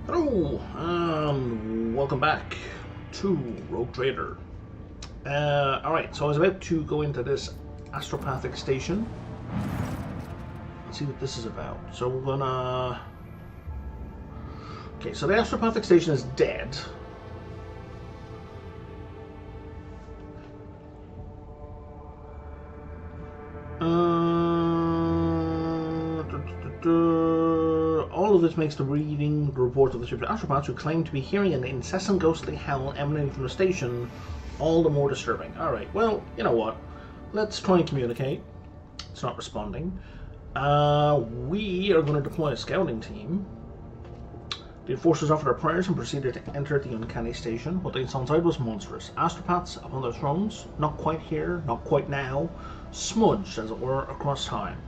Hello, and welcome back to Rogue Trader. Alright, so I was about to go into this astropathic station and see what this is about. So we're gonna... Okay, so the astropathic station is dead. All of this makes the reading the report of the ship's astropaths who claim to be hearing an incessant ghostly howl emanating from the station all the more disturbing. Alright, well, you know what? Let's try and communicate. It's not responding. We are going to deploy a scouting team. The enforcers offered their prayers and proceeded to enter the uncanny station. What they saw inside was monstrous. Astropaths upon their thrones, not quite here, not quite now, smudged, as it were, across time.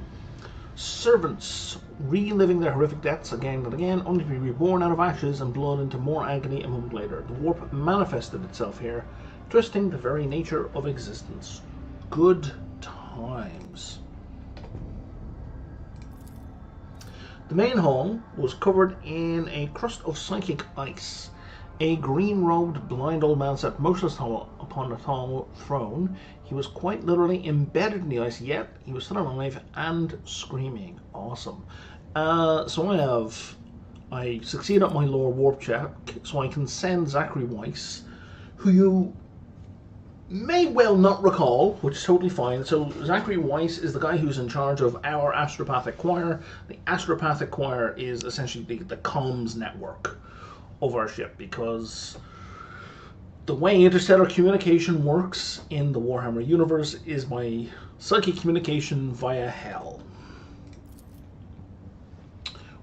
Servants reliving their horrific deaths again and again, only to be reborn out of ashes and blood into more agony a moment later. The warp manifested itself here, twisting the very nature of existence. Good times. The main hall was covered in a crust of psychic ice. A green-robed, blind old man sat motionless upon a tall throne. He was quite literally embedded in the ice, yet he was still alive and screaming. Awesome. So I succeed at my lore warp check, so I can send Zachary Weiss, who you may well not recall, which is totally fine. So Zachary Weiss is the guy who's in charge of our astropathic choir. The astropathic choir is essentially the comms network of our ship, because the way interstellar communication works in the Warhammer universe is by psychic communication via hell.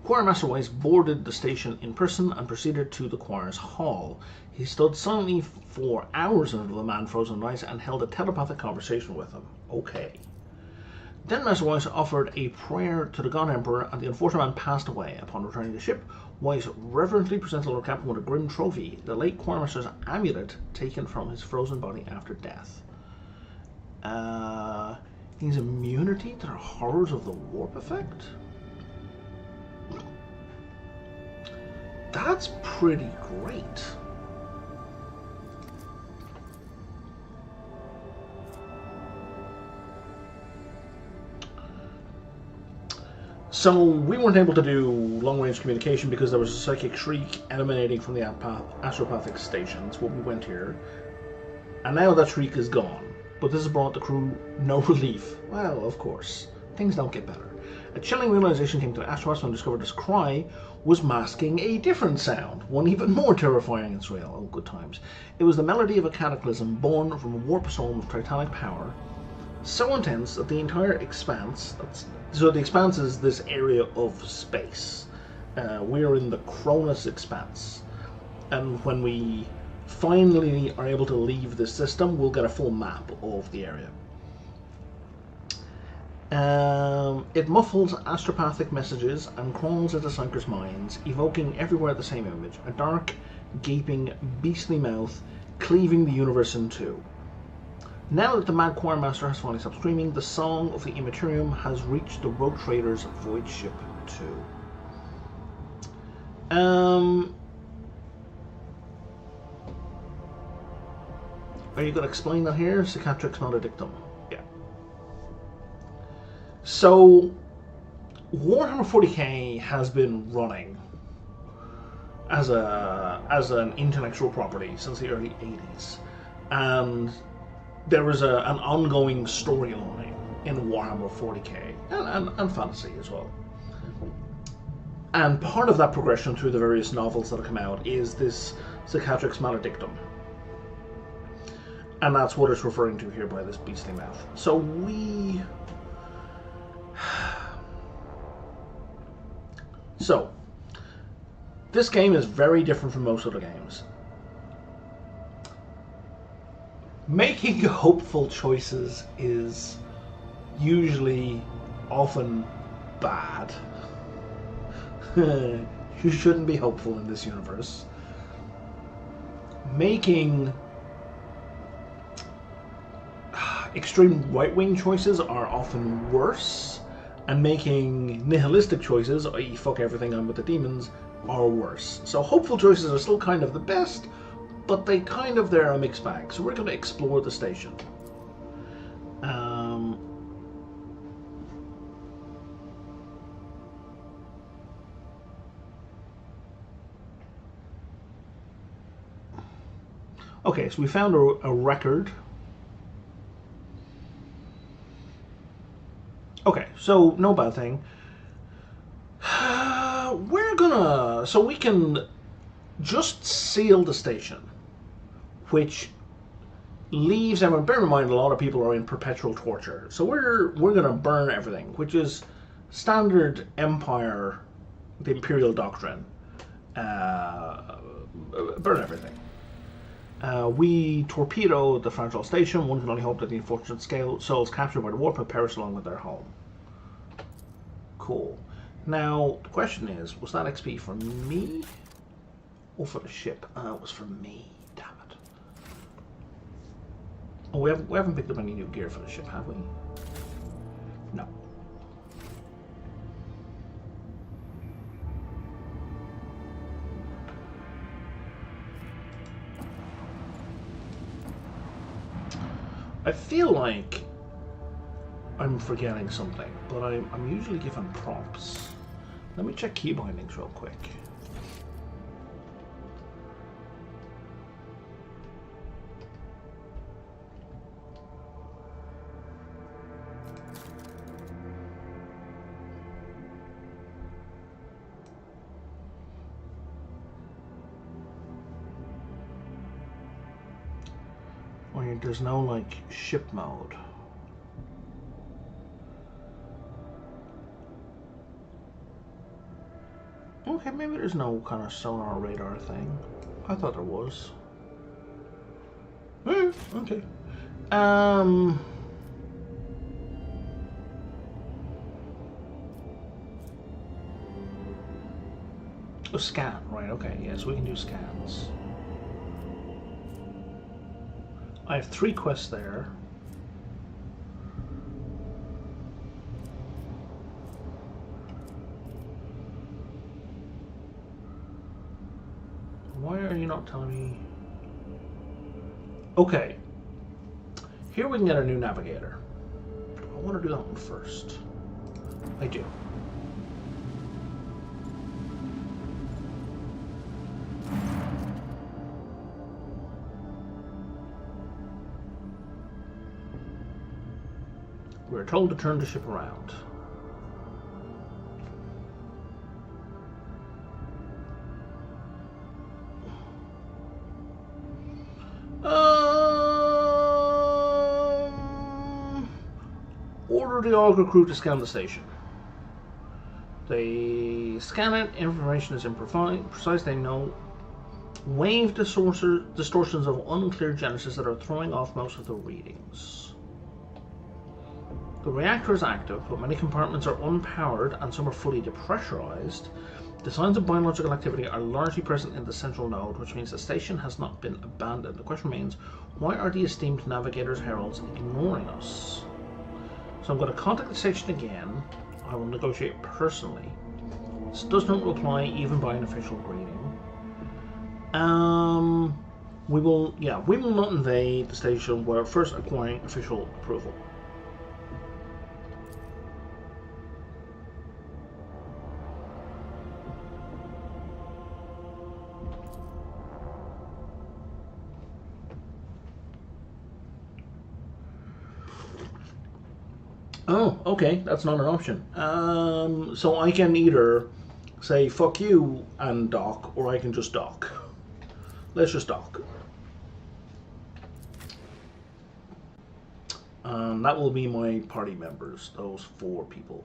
Choirmaster Weiss boarded the station in person and proceeded to the choir's hall. He stood silently for hours under the man frozen in ice and held a telepathic conversation with him. Okay. Then Master Weiss offered a prayer to the God Emperor, and the unfortunate man passed away. Upon returning to the ship, Weiss reverently presented Lord Captain with a grim trophy, the late Choirmaster's amulet taken from his frozen body after death. He's immunity to the horrors of the warp effect? That's pretty great. So we weren't able to do long-range communication because there was a psychic shriek emanating from the astropathic stations when we went here. And now that shriek is gone. But this has brought the crew no relief. Well, of course. Things don't get better. A chilling realization came to the astronauts when they discovered this cry was masking a different sound, one even more terrifying and surreal. Oh, good times. It was the melody of a cataclysm born from a warp storm of titanic power, so intense that the entire expanse, so the expanse is this area of space. We're in the Cronus expanse, and when we finally are able to leave this system, we'll get a full map of the area. It muffles astropathic messages and crawls into Synchros' minds, evoking everywhere the same image: a dark, gaping, beastly mouth cleaving the universe in two. Now that the Mad Choir Master has finally stopped screaming, the song of the Immaterium has reached the Rogue Trader's Void Ship too. Are you going to explain that here? Cicatrix Maledictum. Yeah. So, Warhammer 40k has been running as an intellectual property since the early 80s. And there was an ongoing storyline in Warhammer 40k and fantasy as well. And part of that progression through the various novels that have come out is this Cicatrix Maledictum. And that's what it's referring to here by this beastly mouth. So this game is very different from most other games. Making hopeful choices is usually often bad. You shouldn't be hopeful in this universe. Making extreme right-wing choices are often worse, and making nihilistic choices, i.e. fuck everything, I'm with the demons, are worse. So hopeful choices are still kind of the best, but they're a mixed bag. So we're going to explore the station. Okay, so we found a record. Okay, so no bad thing. So we can just seal the station, which leaves everyone. Bear in mind, a lot of people are in perpetual torture, so we're gonna burn everything, which is standard Empire, the Imperial doctrine. Burn everything. We torpedo the fragile station. One can only hope that the unfortunate souls captured by the warp will perish along with their home. Cool. Now, the question is, was that XP for me or for the ship? It was for me. Damn it. Oh, we haven't picked up any new gear for the ship, have we? No. I feel like I'm forgetting something, but I'm usually given prompts. Let me check key bindings real quick. There's no, like, ship mode. Okay, maybe there's no kind of sonar radar thing. I thought there was. Okay. Oh, scan, right, okay, yeah, so we can do scans. I have 3 quests there. Why are you not telling me? Okay. Here we can get a new navigator. I want to do that one first. I do. We're told to turn the ship around. Order the Auger crew to scan the station. They scan it, information is imprecise, they know. Wave distortions of unclear genesis that are throwing off most of the readings. The reactor is active, but many compartments are unpowered and some are fully depressurized. The signs of biological activity are largely present in the central node, which means the station has not been abandoned. The question remains, why are the esteemed navigators' heralds ignoring us? So I'm going to contact the station again. I will negotiate personally. This does not reply even by an official greeting. We will not invade the station without first acquiring official approval. Oh, okay, that's not an option. So I can either say fuck you and dock, or I can just dock. Let's just dock. That will be my party members, those 4 people.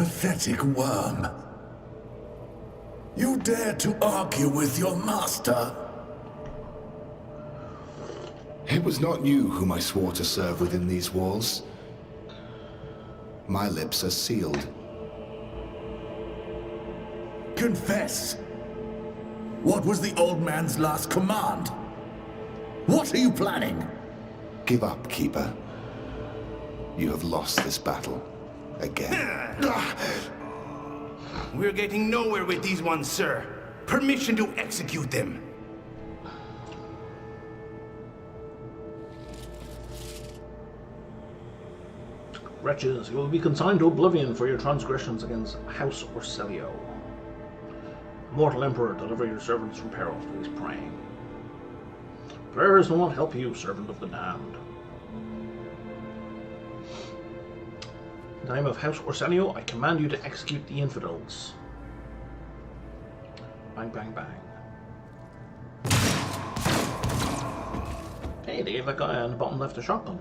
pathetic worm. You dare to argue with your master? It was not you whom I swore to serve within these walls. My lips are sealed. Confess. What was the old man's last command? What are you planning? Give up, Keeper. You have lost this battle. Again. We're getting nowhere with these ones, sir. Permission to execute them. Wretches, you will be consigned to oblivion for your transgressions against House Orselio. Mortal Emperor, deliver your servants from peril, please praying. Prayers will not help you, servant of the damned. In the name of House Orselio, I command you to execute the infidels. Bang, bang, bang. Hey, they gave that guy on the bottom left a shotgun.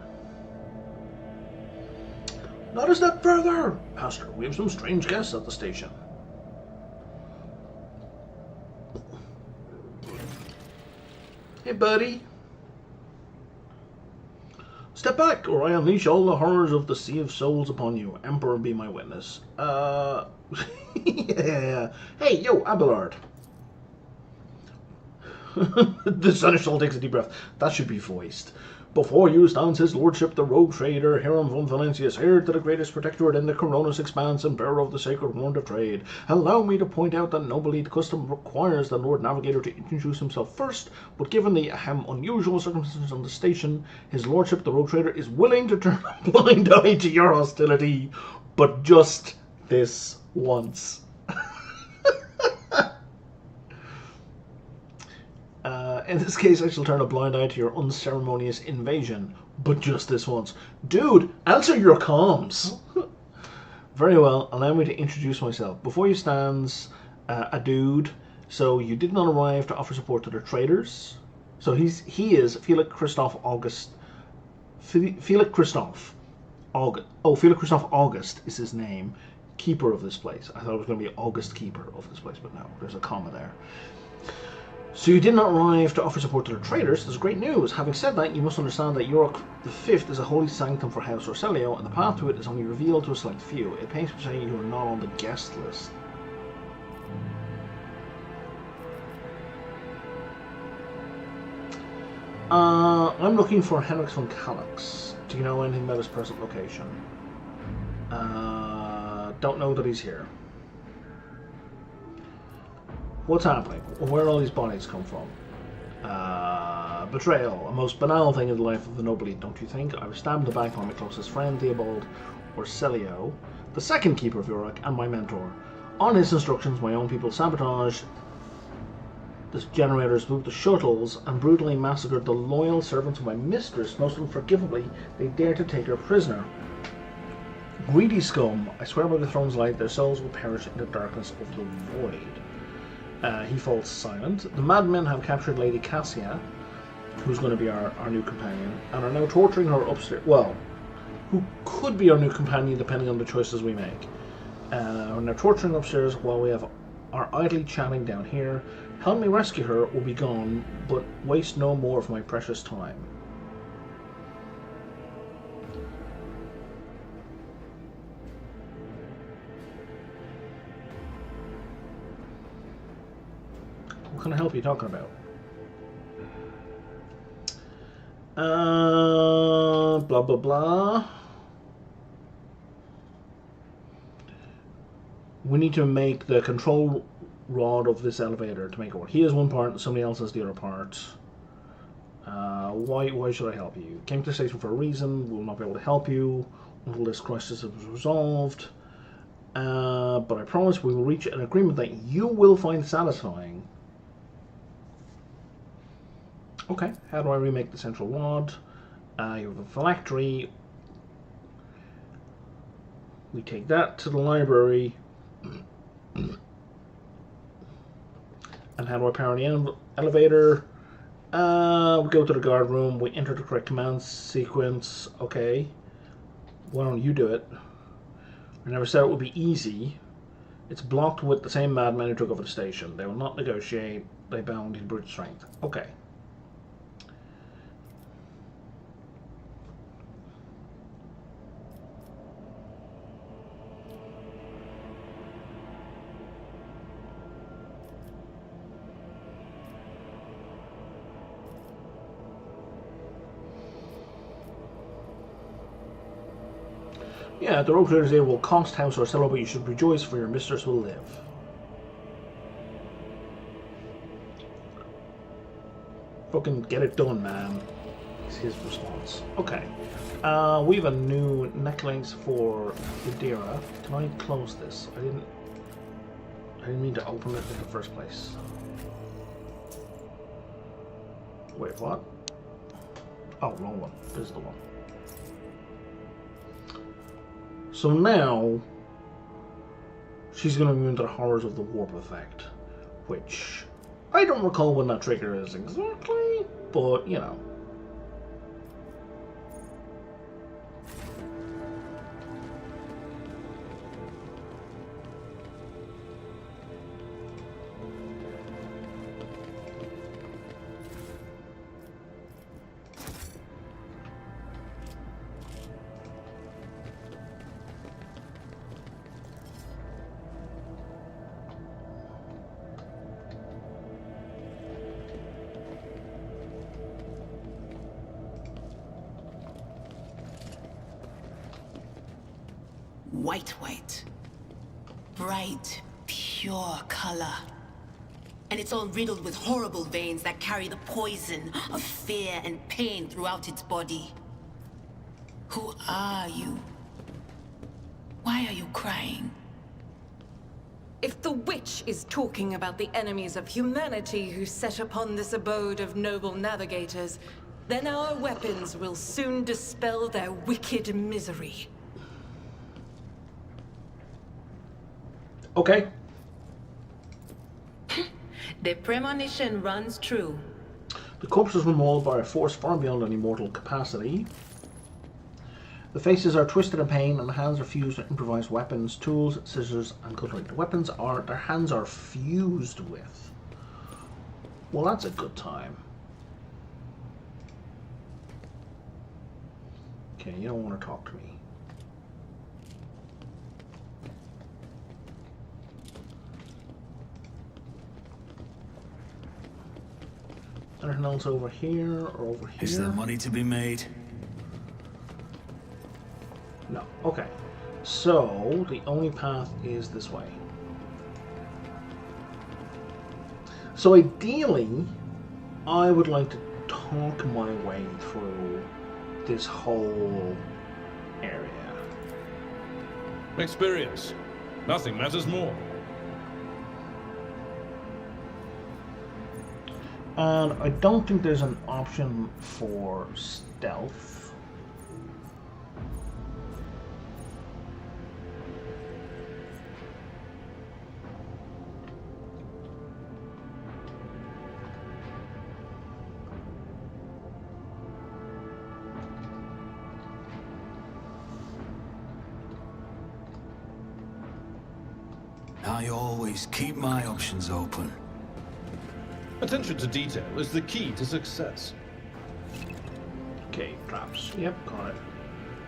Not a step further! Pastor, we have some strange guests at the station. Hey, buddy. Step back, or I unleash all the horrors of the Sea of Souls upon you. Emperor, be my witness. Yeah. Hey, yo, Abelard. The Seneschal takes a deep breath. That should be voiced. Before you stands his lordship, the rogue trader, Hiram von Valentius, heir to the greatest protectorate in the Coronis expanse and bearer of the sacred wand of trade. Allow me to point out that noble elite custom requires the Lord Navigator to introduce himself first, but given the unusual circumstances on the station, his lordship, the rogue trader, is willing to turn a blind eye to your hostility, but just this once. In this case, I shall turn a blind eye to your unceremonious invasion, but just this once. Dude, answer your comms! Very well, allow me to introduce myself. Before you stands a dude, so you did not arrive to offer support to the traders. So he is Felix Christoph August. Felix Christoph August. Oh, Felix Christoph August is his name. Keeper of this place. I thought it was going to be August Keeper of this place, but no, there's a comma there. So you did not arrive to offer support to the traders. That's great news. Having said that, you must understand that York the Fifth is a holy sanctum for House Orselio, and the path to it is only revealed to a select few. It pains me to say you are not on the guest list. I'm looking for Henrik von Kallax. Do you know anything about his present location? Don't know that he's here. What's happening? Where all these bodies come from? Betrayal, a most banal thing in the life of the noble elite, don't you think? I was stabbed in the back by my closest friend, Theobald Orselio, the second keeper of Yorick, and my mentor. On his instructions, my own people sabotaged the generators, moved the shuttles, and brutally massacred the loyal servants of my mistress. Most unforgivably, they dared to take her prisoner. Greedy scum, I swear by the throne's light, their souls will perish in the darkness of the void. He falls silent. The madmen have captured Lady Cassia, who's going to be our new companion, and are now torturing her upstairs. Well, who could be our new companion depending on the choices we make. Are now torturing upstairs while we are idly chatting down here. Help me rescue her or be gone, but waste no more of my precious time. What kind of help are you talking about? Blah, blah, blah. We need to make the control rod of this elevator to make it work. He has one part and somebody else has the other part. Why should I help you? You came to the station for a reason. We will not be able to help you until this crisis is resolved. But I promise we will reach an agreement that you will find satisfying. Okay, how do I remake the central rod? You have a phylactery. We take that to the library. And how do I power the elevator? We go to the guard room. We enter the correct command sequence. Okay. Why don't you do it? I never said it would be easy. It's blocked with the same madmen who took over the station. They will not negotiate. They bound in brute strength. Okay. Yeah, the road traders there will cost house or cellar, but you should rejoice, for your mistress will live. Fucking get it done, man. Is his response. Okay. We have a new necklace for Idira. Can I close this? I didn't mean to open it in the first place. Wait, what? Oh, wrong one. This is the one. So now, she's going to be immune to the horrors of the warp effect, which I don't recall when that trigger is exactly, but you know. White. Bright, pure color. And it's all riddled with horrible veins that carry the poison of fear and pain throughout its body. Who are you? Why are you crying? If the witch is talking about the enemies of humanity who set upon this abode of noble navigators, then our weapons will soon dispel their wicked misery. Okay. The premonition runs true. The corpses were mauled by a force far beyond any mortal capacity. The faces are twisted in pain, and the hands are fused with improvised weapons, tools, scissors, and cutlery. Their hands are fused with. Well, that's a good time. Okay, you don't want to talk to me. Anything else over here or over here? Is there money to be made? No. Okay. So, the only path is this way. So, ideally, I would like to talk my way through this whole area. Experience. Nothing matters more. And I don't think there's an option for stealth. I always keep my options open. Attention to detail is the key to success. Okay, traps. Yep, got it.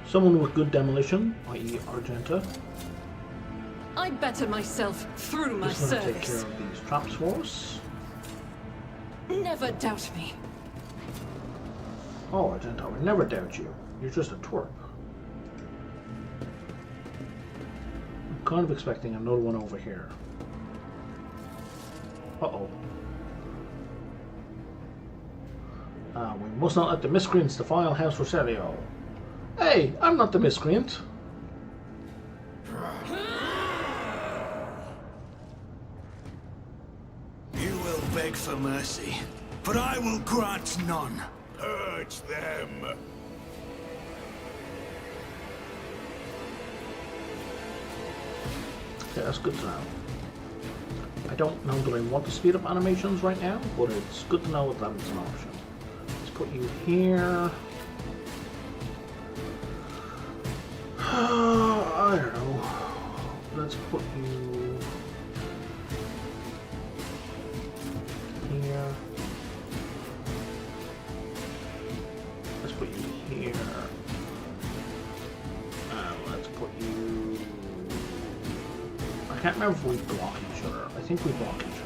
Someone with good demolition, i.e. Argenta. I better myself through my Just want to take service. care of these traps for us. Never doubt me. Oh, Argenta, I would never doubt you. You're just a twerp. I'm kind of expecting another one over here. Uh-oh. We must not let the miscreants defile House Roselio. Hey, I'm not the miscreant. You will beg for mercy, but I will grant none. Purge them. Okay, that's good to know. I don't know that I want to speed up animations right now, but it's good to know that that's an option. Let's put you here. I don't know. let's put you here. Let's put you here. Let's put you... I can't remember if we block each other. I think we block each other.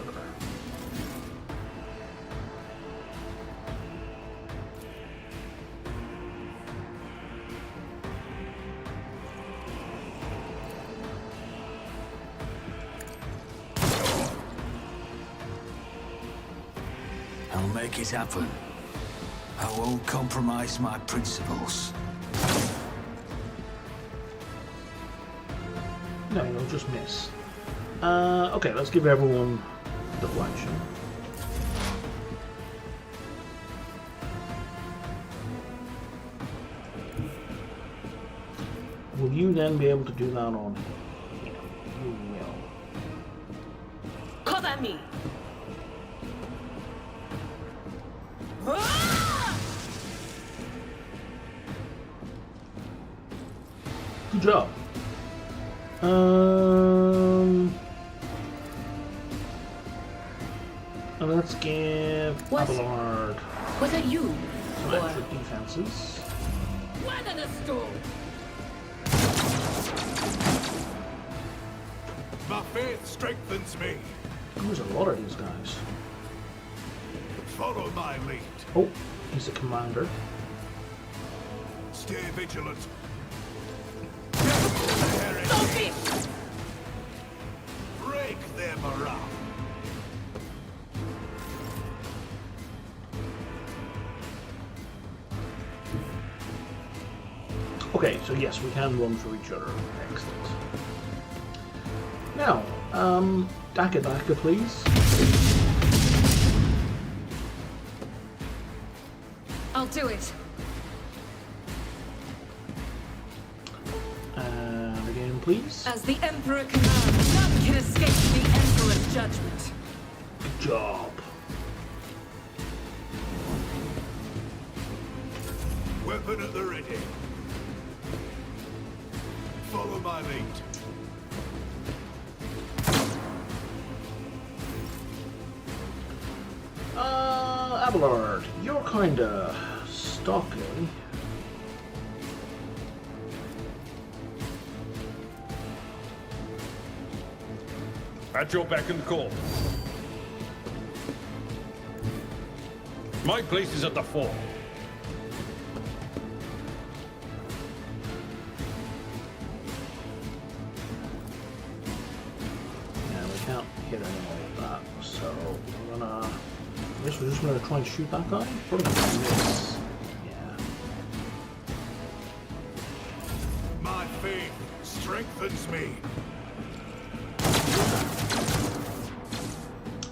I'll make it happen. I won't compromise my principles. No, you'll just miss. Okay, let's give everyone deflection. Will you then be able to do that on him? You will. Cover me! Good job. And let's give Abelard Was it you? some extra defenses. One in a storm! My faith strengthens me. There's a lot of these guys. Follow my lead. Oh, he's a commander. Stay vigilant. Stop it! Break their morale. Okay, so yes, we can run for each other. Excellent. Now, Daka, please. I'll do it. And again, please. As the Emperor commands, none can escape the Emperor's judgment. Good job. Weapon at the ready. Follow my lead. Abelard, you're kinda stalking. At your beck and call. My place is at the fore. Yeah, we can't hit anyone with that, so we're gonna... I guess we're just gonna try and shoot that guy? Probably miss. Yeah. My faith strengthens me.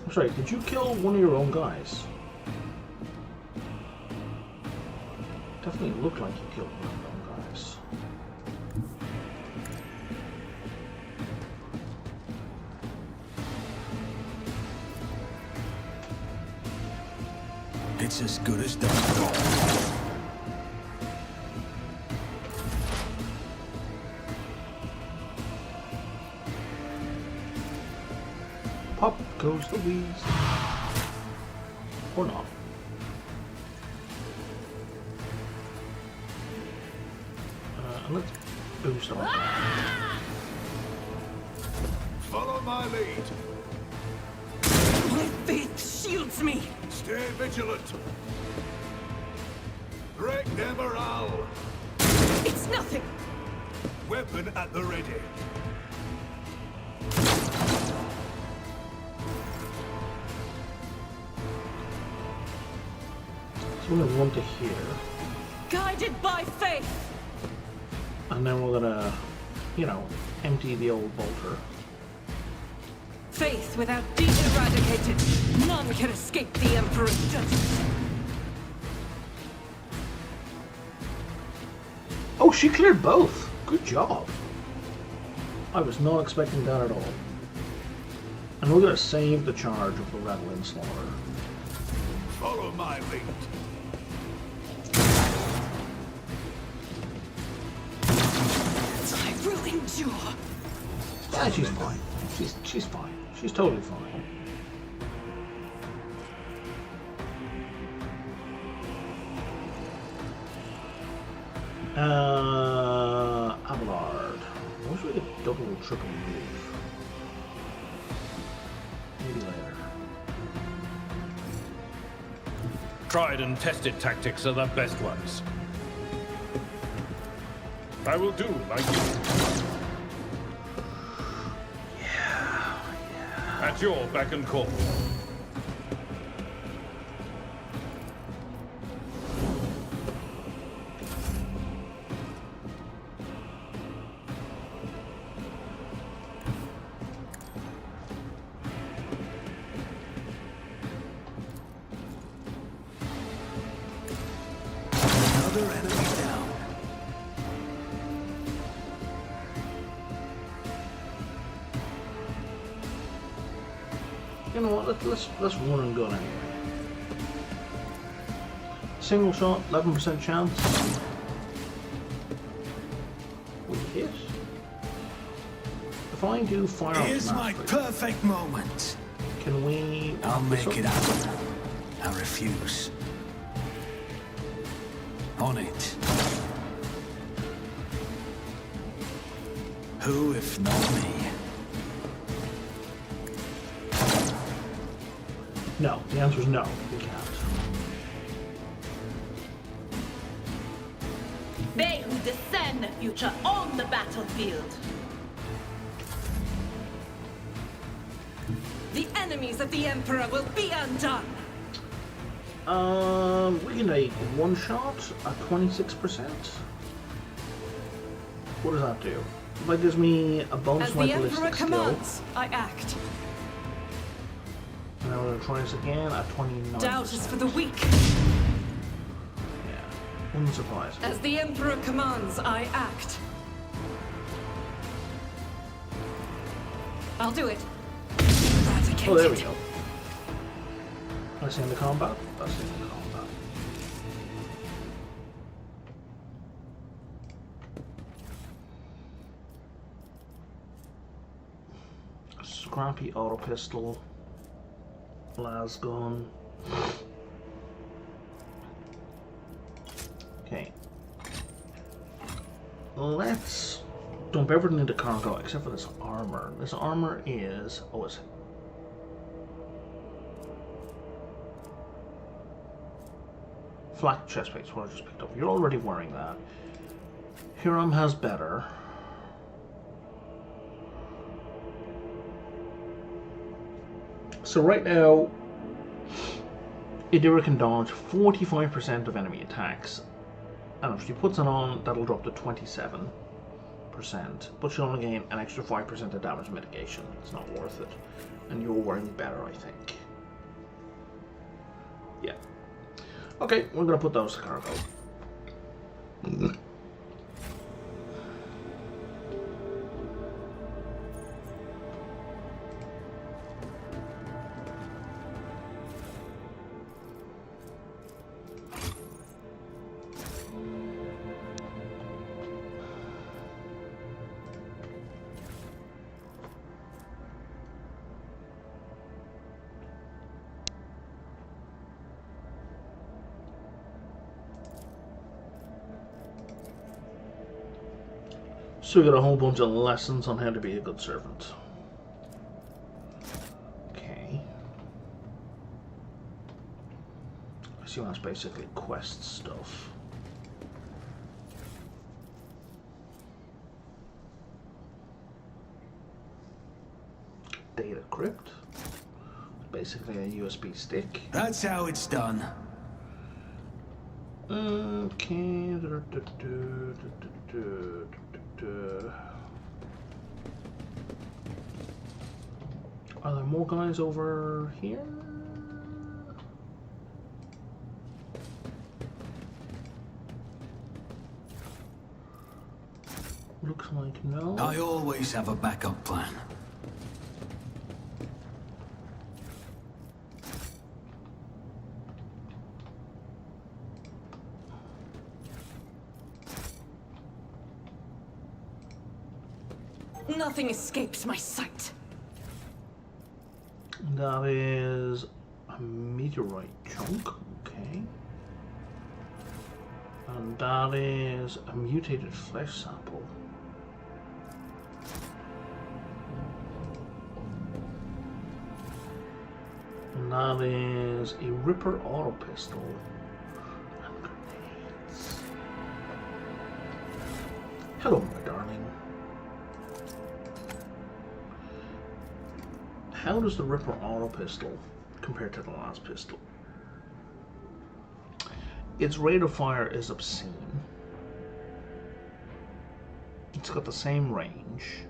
I'm sorry, did you kill one of your own guys? Definitely looked like you killed one of your own guys. It's as good as done. Pop goes the wheeze. Or not. And let's boost on that. Follow my lead. My faith shields me! Stay vigilant. Break their morale. It's nothing! Weapon at the ready. So we're gonna run to here. Guided by faith! And then we're gonna, you know, empty the old bolter. Faith without deed eradicated, none can escape the Emperor's judgment. Oh, she cleared both! Good job. I was not expecting that at all. And we're gonna save the charge of the Rattling Slaughter. Follow my lead. I will endure. Yeah, she's fine. She's fine. She's totally fine. Abelard. I wish we could double or triple move. Maybe later. Tried and tested tactics are the best ones. I will do like you. Yeah. At your beck and call. Another enemy down. You know what? Let's run and gun anyway. Single shot, 11% chance. We hit. If I do fire off Here's my mastery, perfect moment. can we? I'll this make up? it happen. I refuse. On it. Who if not me? No. The answer is no. We can't. They who discern the future own the battlefield. The enemies of the Emperor will be undone. We can make one shot at 26%. What does that do? That gives me a bonus As to my the Emperor ballistic skill. commands, I act. And then we're going to try this again at 29%. Doubt is for the weak. Yeah. Wouldn't surprise me. As the Emperor commands, I act. I'll do it. Eradicate Oh, there we it. go. That's in the combat. That's in the combat. Scrappy auto pistol. Las gun. Okay. Let's dump everything into cargo except for this armor. This armor is... oh, it's... flak chest plates, what I just picked up. You're already wearing that. Hiram has better. So right now, Idira can dodge 45% of enemy attacks. And if she puts it on, that'll drop to 27%. But she'll only gain an extra 5% of damage mitigation. It's not worth it. And you're wearing better, I think. Yeah. Okay, we're gonna put those to cargo. So we got a whole bunch of lessons on how to be a good servant. Okay. I assume that's basically quest stuff. Data crypt. Basically a USB stick. That's how it's done. Okay. Are there more guys over here? Looks like no. I always have a backup plan. Nothing escapes my sight. That is a meteorite chunk, okay. And that is a mutated flesh sample. And that is a Ripper auto pistol. And grenades. Hello, my darling. How does the Ripper auto pistol compare to the last pistol? Its rate of fire is obscene. It's got the same range.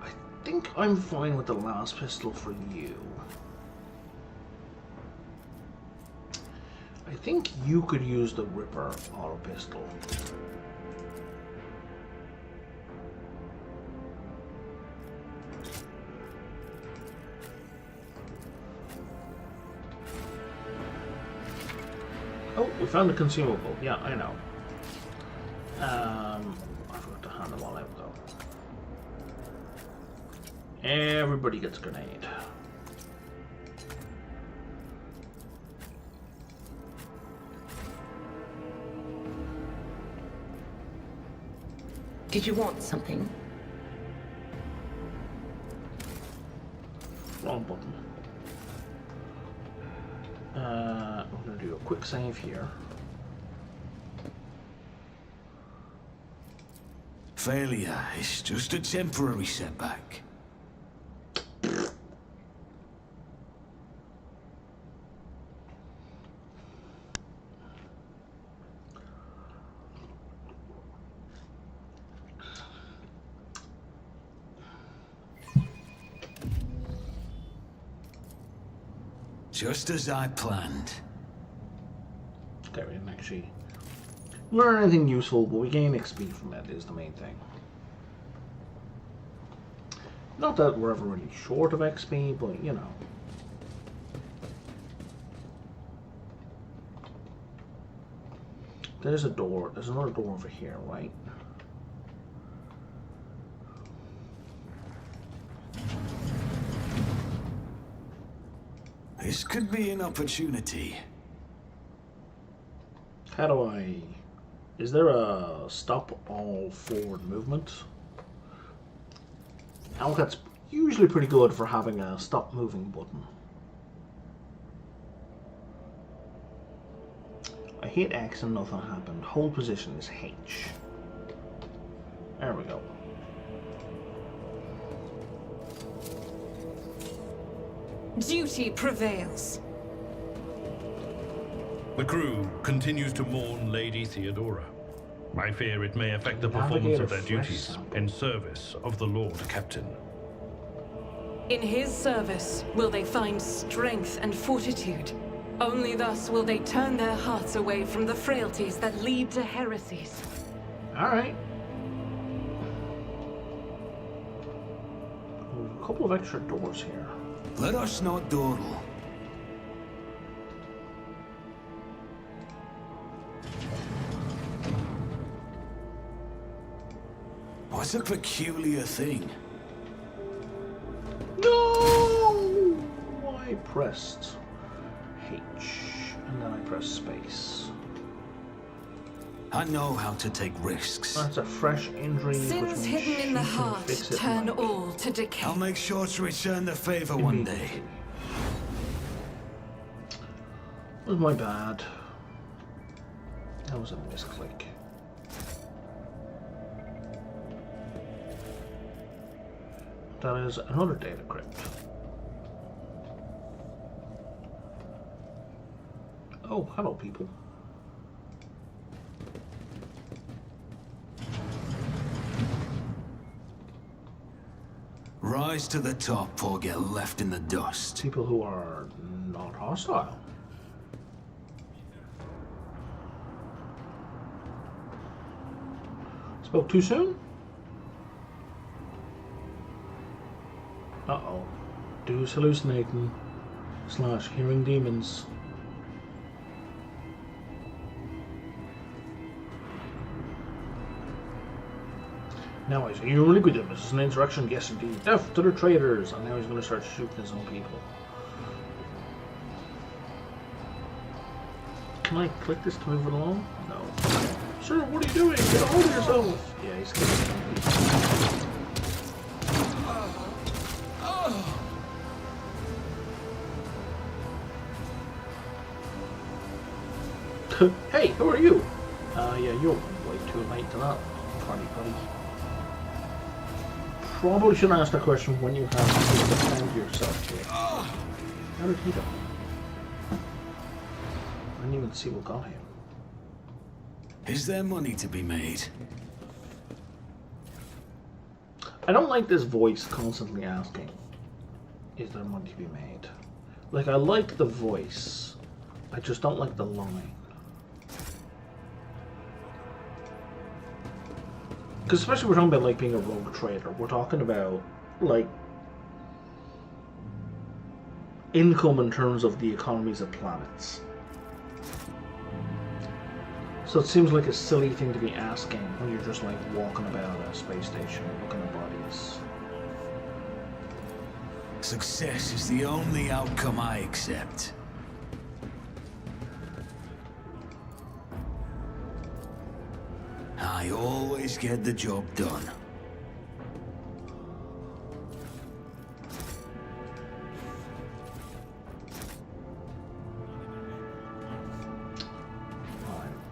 I think I'm fine with the last pistol for you. I think you could use the Ripper auto pistol. Oh, we found the consumable. Yeah, I know. I forgot to hand them all out though. Everybody gets a grenade. Did you want something? Wrong button. We're going to do a quick save here. Failure is just a temporary setback. Just as I planned. Okay, we didn't actually learn anything useful, but we gain XP from it is the main thing. Not that we're ever really short of XP, but you know. There's a door. There's another door over here, right? This could be an opportunity. How do I... Is there a stop all forward movement? Owlcat's usually pretty good for having a stop moving button. I hit X and nothing happened. Hold position is H. There we go. Duty prevails. The crew continues to mourn Lady Theodora. I fear it may affect the performance of their duties in service of the Lord Captain. In his service, will they find strength and fortitude? Only thus will they turn their hearts away from the frailties that lead to heresies. Alright. A couple of extra doors here. Let us not dawdle. What's a peculiar thing? No! I pressed H and then I pressed space. I know how to take risks. That's a fresh injury. Sins hidden in the heart turn all to decay. I'll make sure to return the favor one day. That was my bad. That was a misclick. That is another data crypt. Oh, hello people. Rise to the top or get left in the dust. People who are not hostile. Spoke too soon? Uh-oh. Dude's hallucinating / hearing demons. Now I say, you're really good at this. It's an insurrection, yes indeed. Death to the traitors! And now he's going to start shooting his own people. Can I click this to move it along? No. Sir, what are you doing? Get a hold of yourself! Yeah, he's killing his own people. Hey, who are you? Yeah, you're way too late to that. Party buddy. Probably should ask the question when you have to defend yourself here. How did he die? I didn't even see what got him. Is there money to be made? I don't like this voice constantly asking, is there money to be made? Like, I like the voice. I just don't like the line. Because especially we're talking about, like, being a rogue trader. We're talking about, like, income in terms of the economies of planets. So it seems like a silly thing to be asking when you're just, like, walking about a space station looking at bodies. Success is the only outcome I accept. I always get the job done.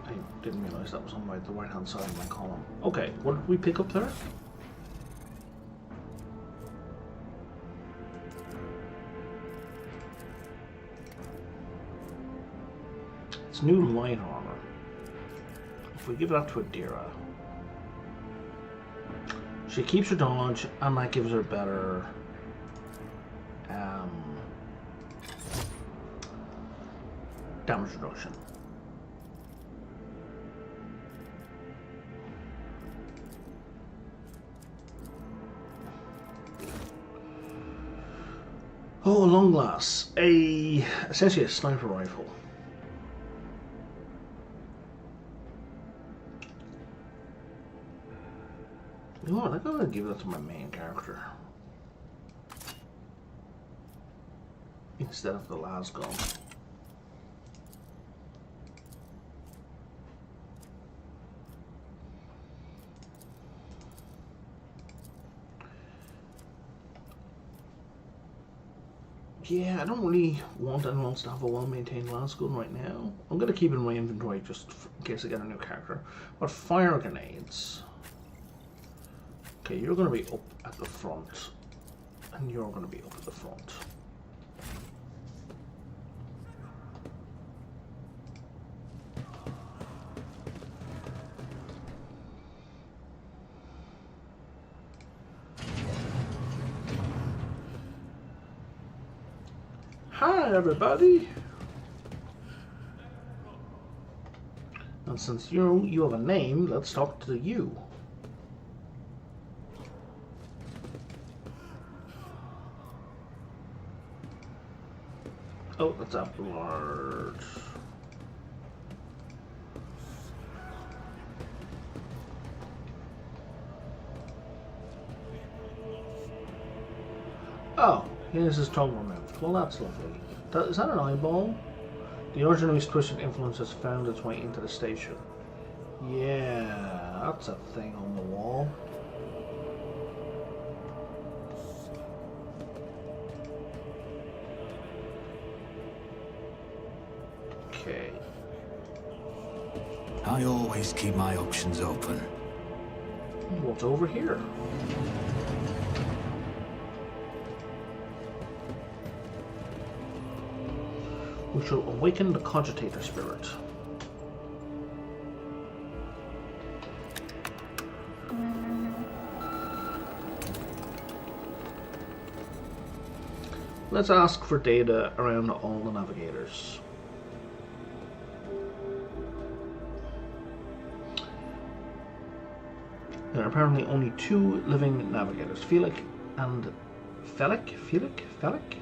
I didn't realize that was on the right hand side of my column. Okay, what did we pick up there? It's new light armor. If we give that to Adira, she keeps her dodge, and that gives her better damage reduction. Oh, a long glass. Essentially a sniper rifle. You know what, I'm gonna give that to my main character. Instead of the last gun. Yeah, I don't really want anyone else to have a well-maintained last gun right now. I'm gonna keep it in my inventory just in case I get a new character. But fire grenades. Okay, you're going to be up at the front, and you're going to be up at the front. Hi, everybody! And since you have a name, let's talk to you. Oh, that's a large. Oh, here's his tongue removed. Well, that's lovely. Is that an eyeball? The original's twisted influence has found its way into the station. Yeah, that's a thing on the wall. Okay. I always keep my options open. What's over here? We shall awaken the cogitator spirit. Let's ask for data around all the navigators. There are apparently only 2 living navigators, Felix and Felic?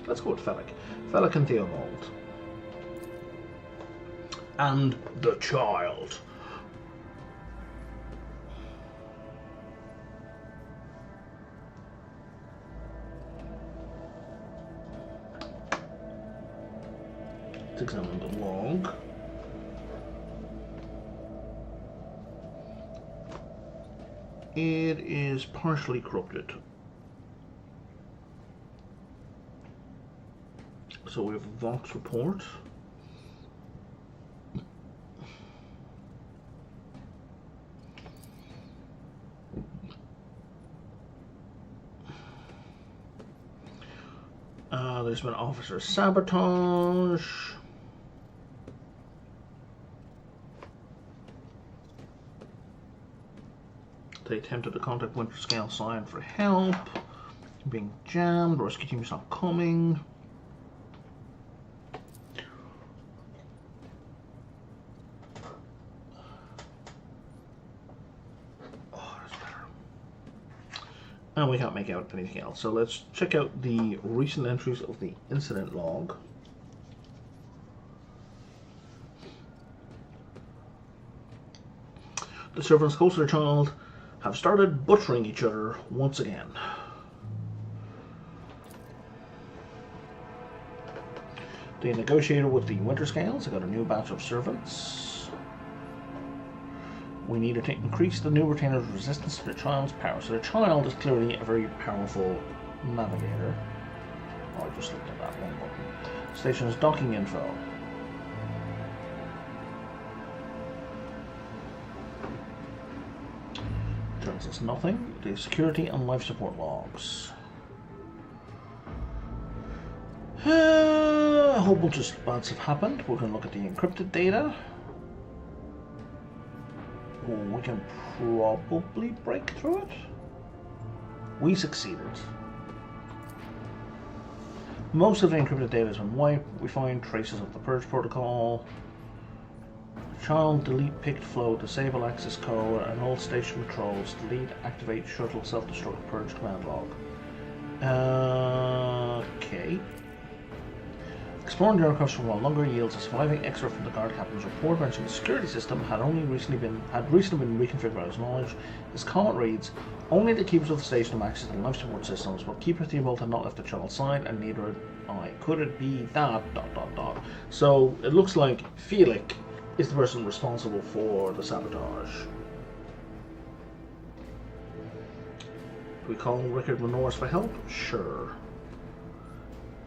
Let's go with Felic. Felic and Theobald. And the child. Let's examine the log. It is partially corrupted. So we have a Vox report. There's been officer sabotage. They attempted to contact Winter Scale Sign for help. Being jammed. Rescue team is not coming. And we can't make out anything else. So let's check out the recent entries of the incident log. The servants close to their child have started butchering each other once again. They negotiated with the Winter Scales. They got a new batch of servants. We need to increase the new retainer's resistance to the child's power. So the child is clearly a very powerful navigator. Oh, I just looked at that one button. Station's docking info. Turns us nothing. The security and life support logs. A whole bunch of bad stuff happened. We're going to look at the encrypted data. We can probably break through it. We succeeded. Most of the encrypted data has been wiped. We find traces of the purge protocol. Child delete picked flow, disable access code, and all station controls. Delete, activate shuttle self-destruct purge command log. Okay. Exploring the aircraft for a while longer yields a surviving excerpt from the guard captain's report mentioning the security system had recently been reconfigured by his knowledge. His comment reads, only the keepers of the station have access to the life support systems, but keeper Theobald had not left the child's side, and neither had I. Could it be that ... So it looks like Felix is the person responsible for the sabotage. Do we call Rickard Menors for help? Sure.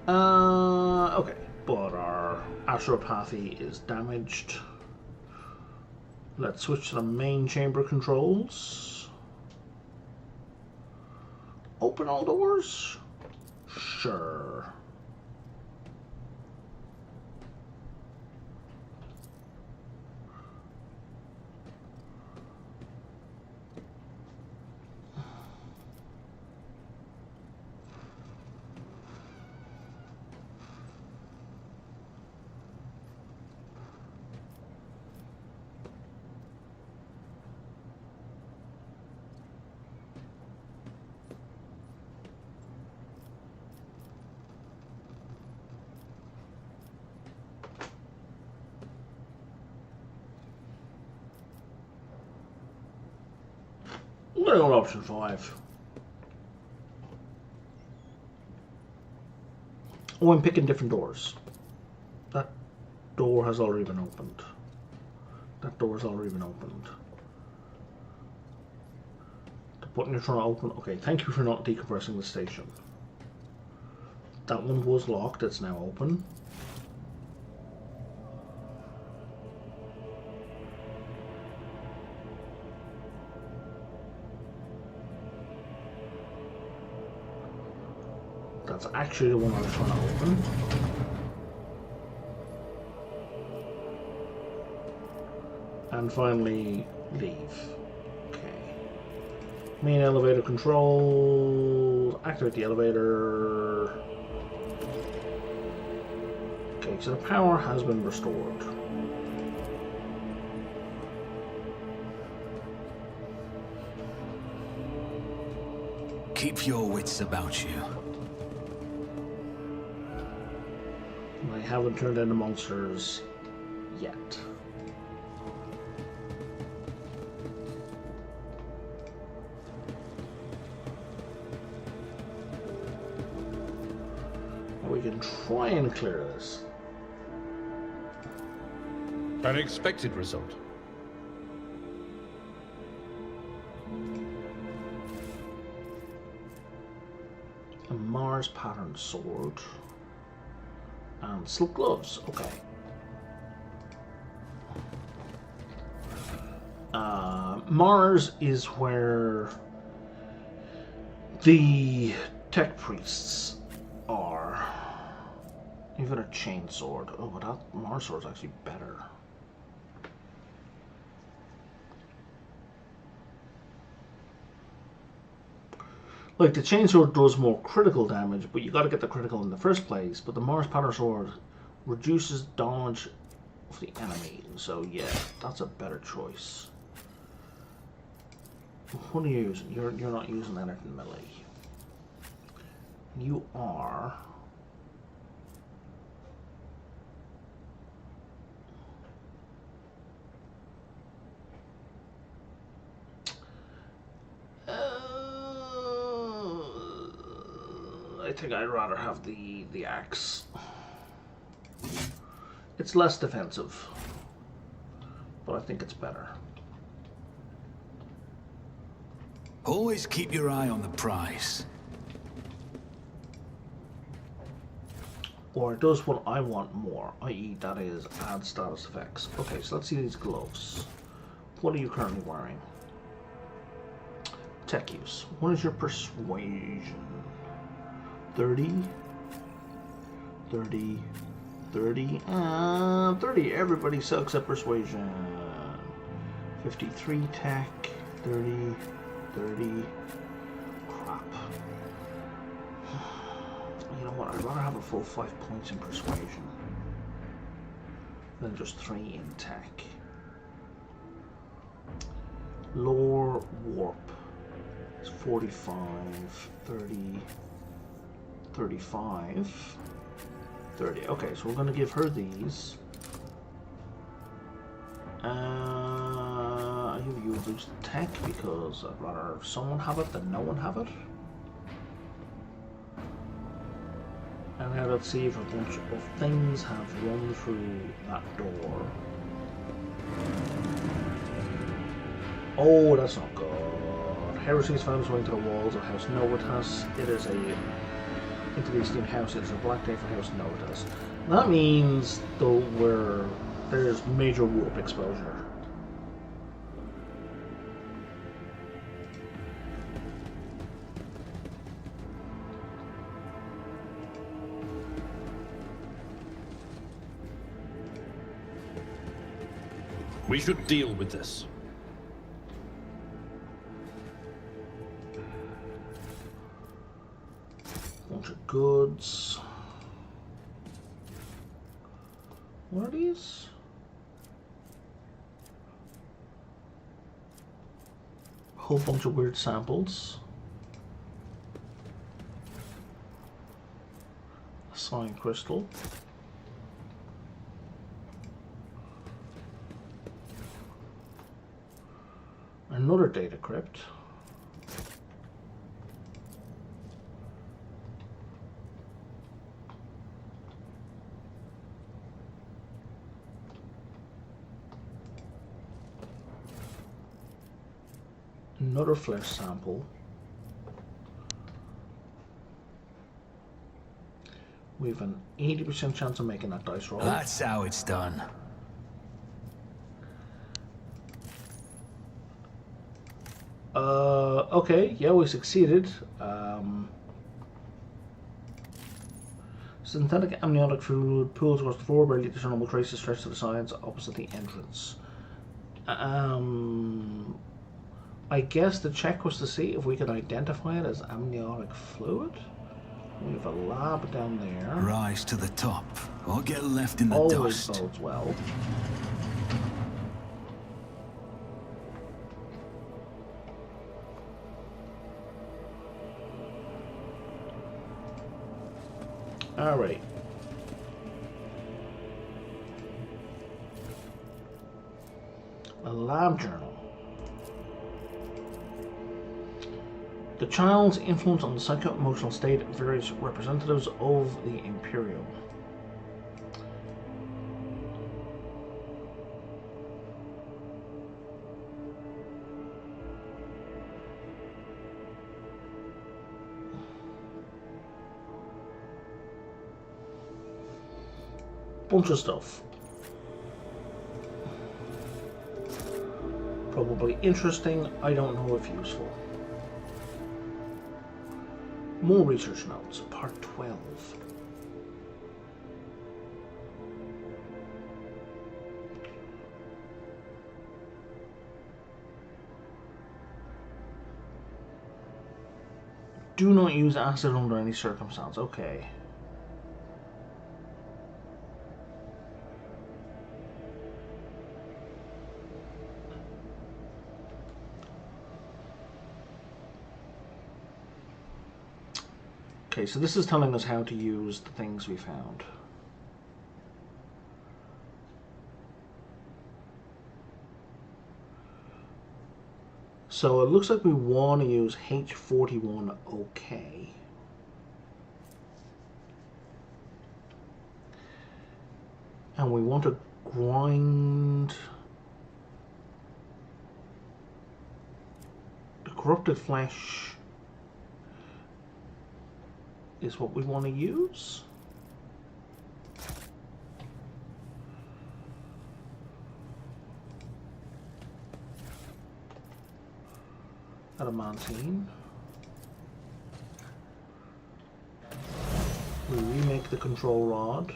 Okay. But our astropathy is damaged. Let's switch to the main chamber controls. Open all doors? Sure. I'm going to go to option 5. Oh, I'm picking different doors. That door has already been opened. That door has already been opened. The button you're trying to open... Okay, thank you for not decompressing the station. That one was locked, it's now open. That's actually the one I was trying to open. And finally, leave. Okay. Main elevator control. Activate the elevator. Okay, so the power has been restored. Keep your wits about you. I haven't turned into monsters yet. We can try and clear this. An expected result. A Mars pattern sword. And silk gloves. Okay. Mars is where the tech priests are. Even a chain sword. Oh, but that Mars sword's actually better. Like, the chainsword does more critical damage, but you gotta get the critical in the first place. But the Mars pattern sword reduces dodge of the enemy. So yeah, that's a better choice. What are you using? You're not using anything melee. You are... I think I'd rather have the axe. It's less defensive, but I think it's better. Always keep your eye on the prize. Or it does what I want more, i.e. that is add status effects. Okay, so let's see these gloves. What are you currently wearing? Tech use. What is your persuasion? 30? 30? 30? 30. Everybody sucks at persuasion. 53 tech. 30. 30. Crap. You know what? I'd rather have a full 5 points in persuasion than just 3 in tech. Lore warp. It's 45. 30. 35. 30. Okay, so we're going to give her these. I give you a boost tech because I'd rather someone have it than no one have it. And now let's see if a bunch of things have run through that door. Oh, that's not good. Heresy has found its way into the walls of House Novitas. It is into the esteemed house. It is a black day for House Novitas. That means, though, there's major warp exposure. We should deal with this. Bunch of goods. What are these? A whole bunch of weird samples. A sign crystal. Another data crypt. Another flesh sample. We have an 80% chance of making that dice roll. That's how it's done. Okay, yeah, we succeeded. Synthetic amniotic fluid pools across the floor, barely discernible traces stretched to the sides opposite the entrance. I guess the check was to see if we could identify it as amniotic fluid. We have a lab down there. Rise to the top, or get left in the Always dust. bodes well. Alright. A lab journal. The child's influence on the psycho-emotional state of various representatives of the Imperium. Bunch of stuff. Probably interesting, I don't know if useful. More research notes, part 12. Do not use acid under any circumstance. Okay. Okay, so this is telling us how to use the things we found. So it looks like we want to use H41 OK. And we want to grind the corrupted flesh is what we want to use. Adamantine. We remake the control rod.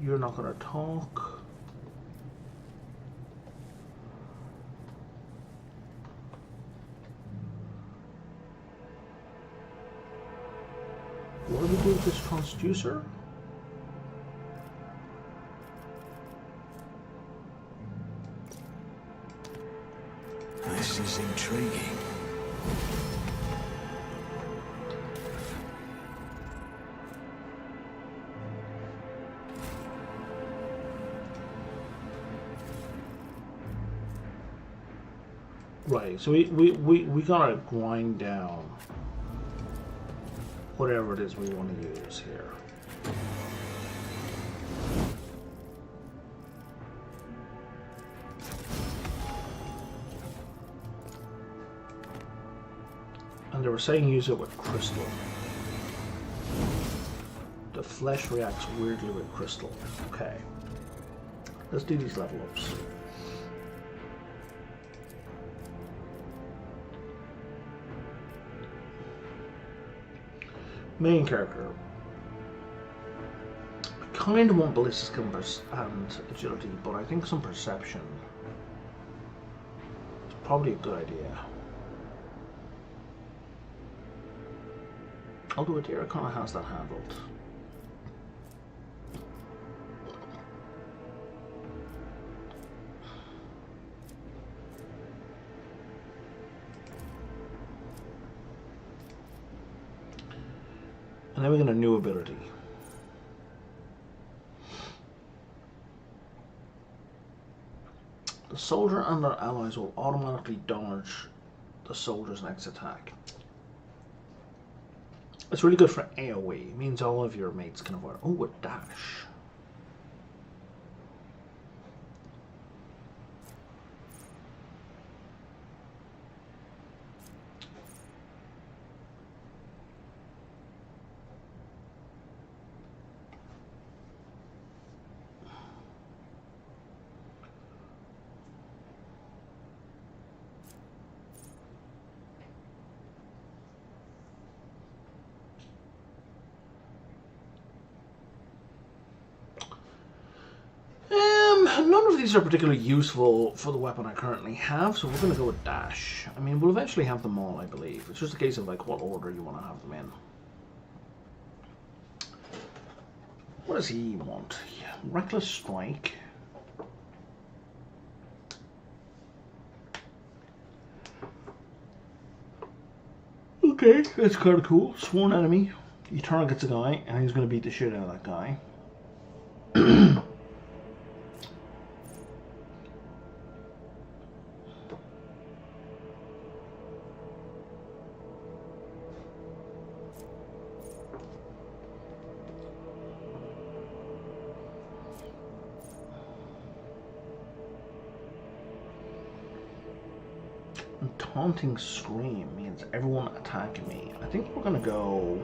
You're not going to talk. What do we do with this transducer? This is intriguing. Right, so we gotta grind down whatever it is we want to use here. And they were saying use it with crystal. The flesh reacts weirdly with crystal. Okay. Let's do these level ups. Main character. I kind of want ballistic skill and agility, but I think some perception is probably a good idea. Although Adira kind of has that handled. And then we get a new ability. The soldier and their allies will automatically dodge the soldier's next attack. It's really good for AoE. It means all of your mates can avoid. Oh, a dash. None of these are particularly useful for the weapon I currently have, so we're going to go with dash. I mean, we'll eventually have them all, I believe. It's just a case of like what order you want to have them in. What does he want? Yeah, reckless strike. Okay, that's kind of cool. Sworn enemy. He targets a guy, and he's going to beat the shit out of that guy. Taunting scream means everyone attacking me. I think we're gonna go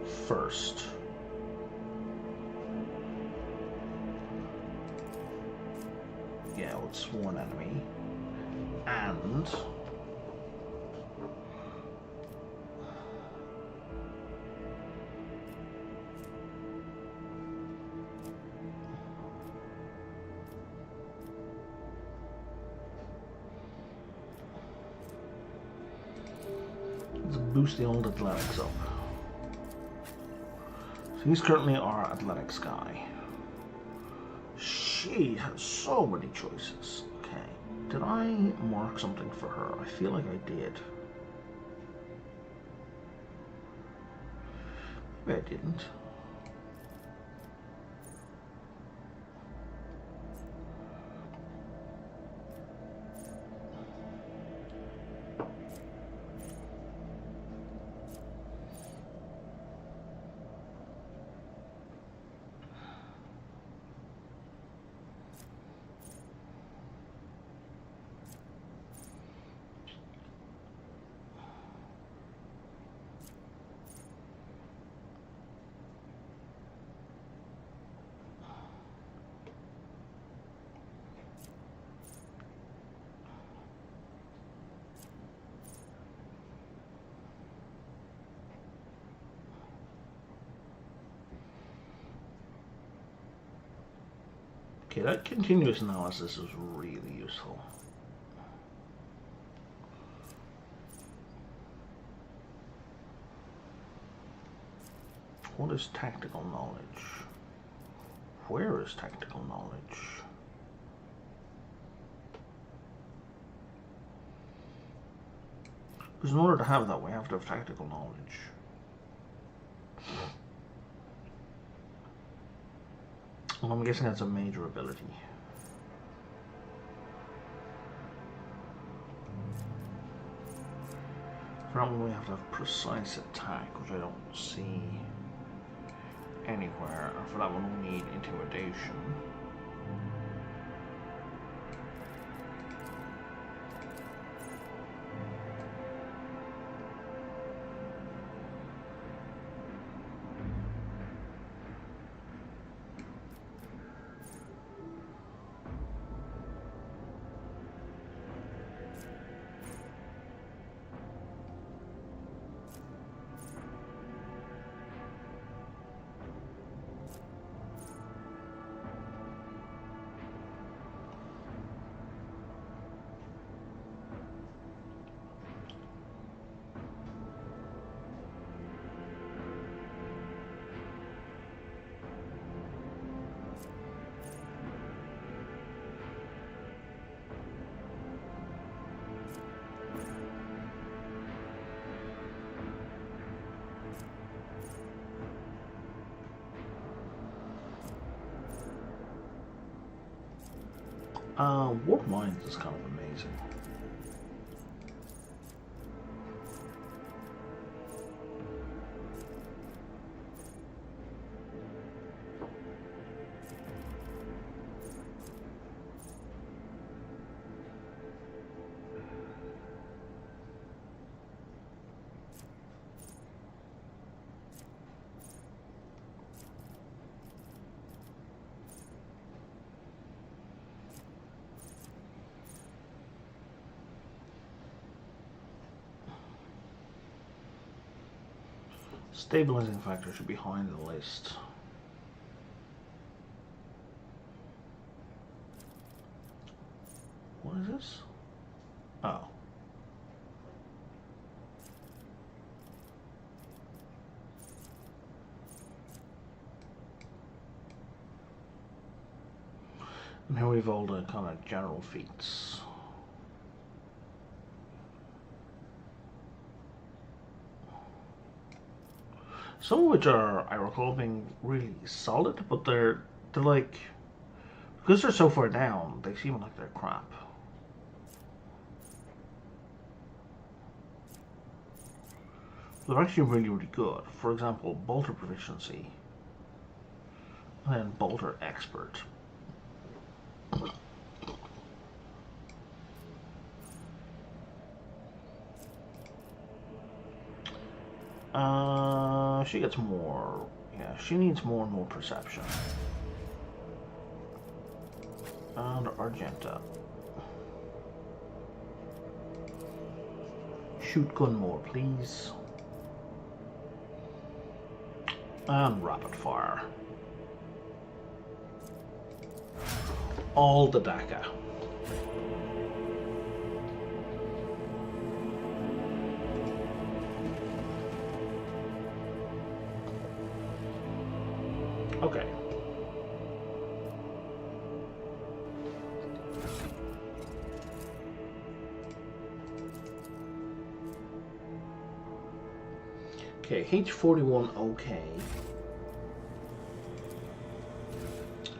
first. Yeah, with sworn enemy. And let's boost the old athletics up. So he's currently our athletics guy. She has so many choices. Okay. Did I mark something for her? I feel like I did. Maybe I didn't. Okay, that continuous analysis is really useful. What is tactical knowledge? Where is tactical knowledge? Because in order to have that, we have to have tactical knowledge. Well, I'm guessing that's a major ability. For that one, we have to have precise attack, which I don't see anywhere. And for that one, we need intimidation. Warp Minds is kind of amazing. Stabilizing factor should be high in the list. What is this? Oh. And here we've all the kind of general feats. Some of which are, I recall, being really solid, but they're like, because they're so far down, they seem like they're crap. They're actually really good. For example, bolter proficiency, and then bolter expert. She gets more. Yeah, she needs more and more perception. And Argenta. Shoot gun more, please. And rapid fire. All the DACA. Okay. Okay, H41 okay.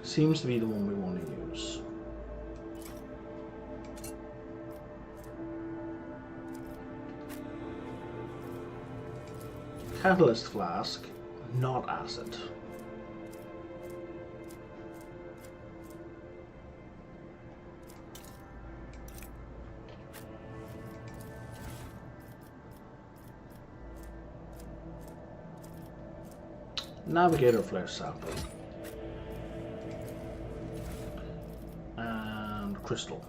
Seems to be the one we want to use. Catalyst flask, not acid. Navigator flesh sample. And crystal.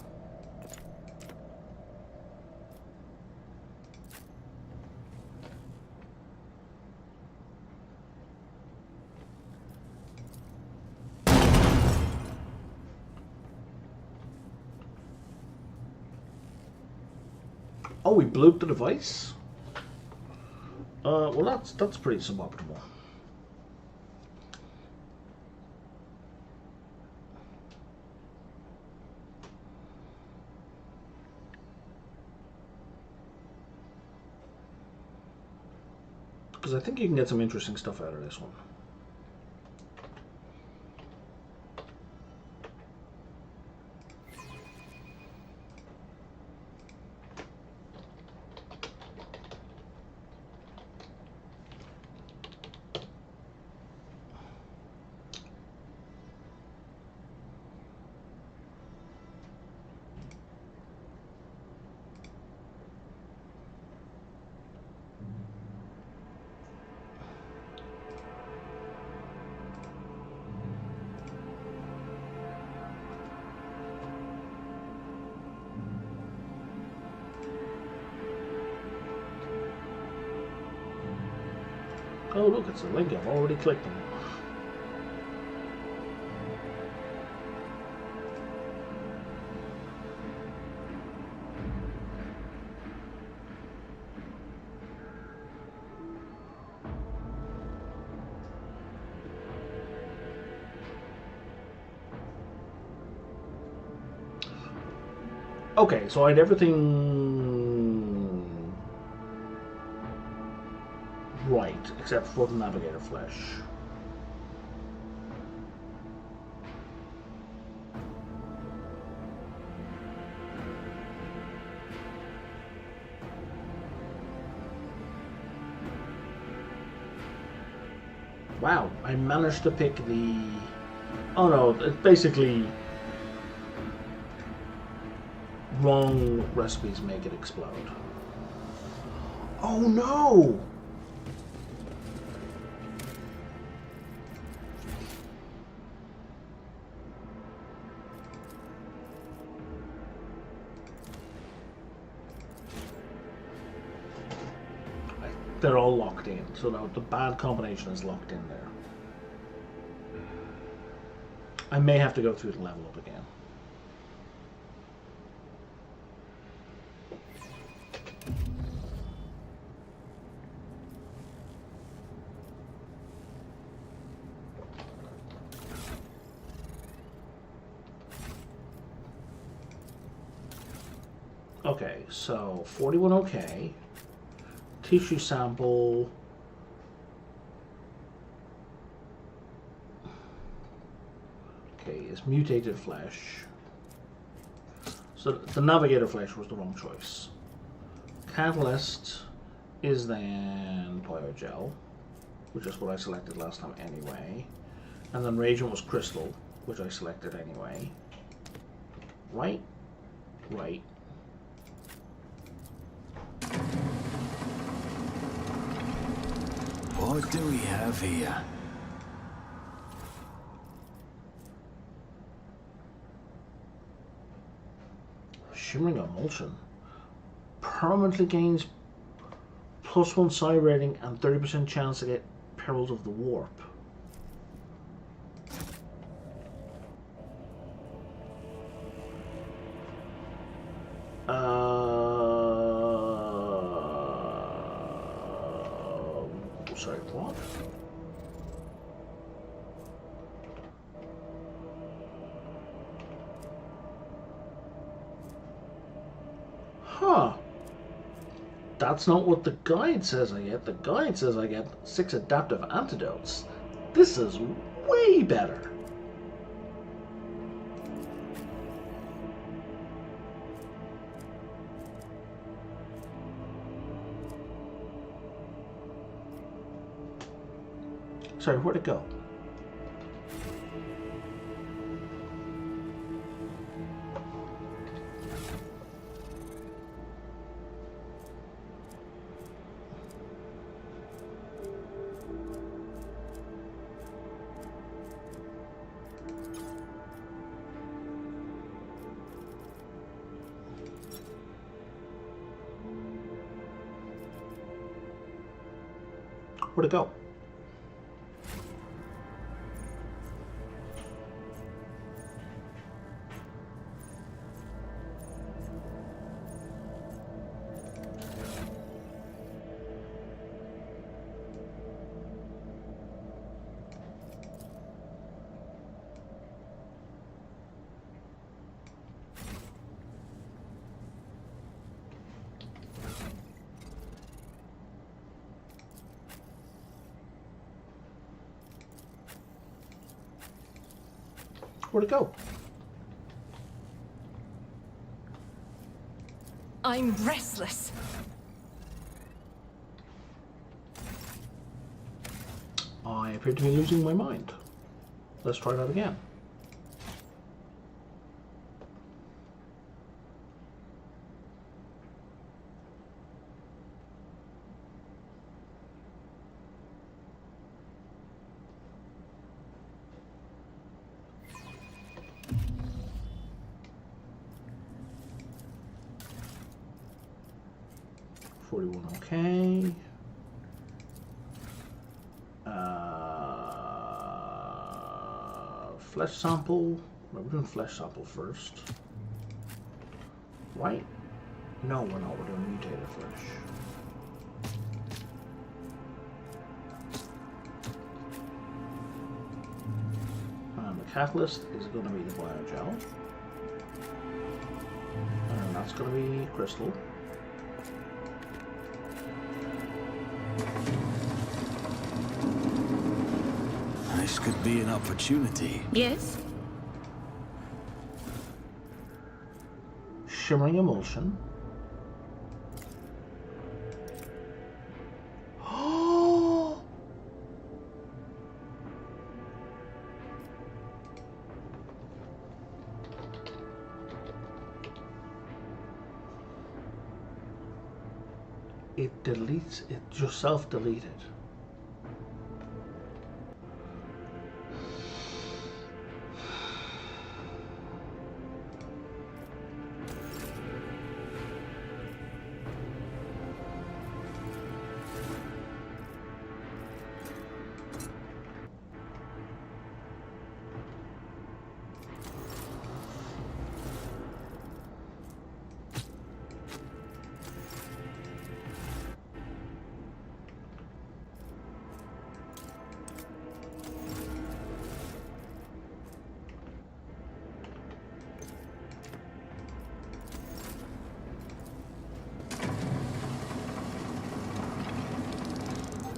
Oh, we blew up the device? Well, that's pretty suboptimal. Because I think you can get some interesting stuff out of this one. Oh look, it's a link. I've already clicked on it. Okay, so I had everything right, except for the navigator flesh. Wow, I managed to pick the... Oh no, it's basically... wrong recipes make it explode. Oh no! They're all locked in, so the bad combination is locked in there. I may have to go through the level up again. Okay, so 41 okay. Tissue sample. Okay, it's mutated flesh. So the navigator flesh was the wrong choice. Catalyst is then biogel, which is what I selected last time anyway. And then reagent was crystal, which I selected anyway. Right? Right. What do we have here? Shimmering Emulsion. Permanently gains +1 psi rating and 30% chance to get Perils of the Warp. Sorry, what? Huh. That's not what the guide says I get. The guide says I get 6 adaptive antidotes. This is way better. Sorry, where'd it go? Where'd it go? Where'd it go? I'm restless. I appear to be losing my mind. Let's try that again. Okay. Flesh sample. We're doing flesh sample first. Right? No, we're not. We're doing mutated flesh. And the catalyst is going to be the biogel. And that's going to be crystal. This could be an opportunity. Yes? Shimmering Emulsion. It deletes it, just self-deleted.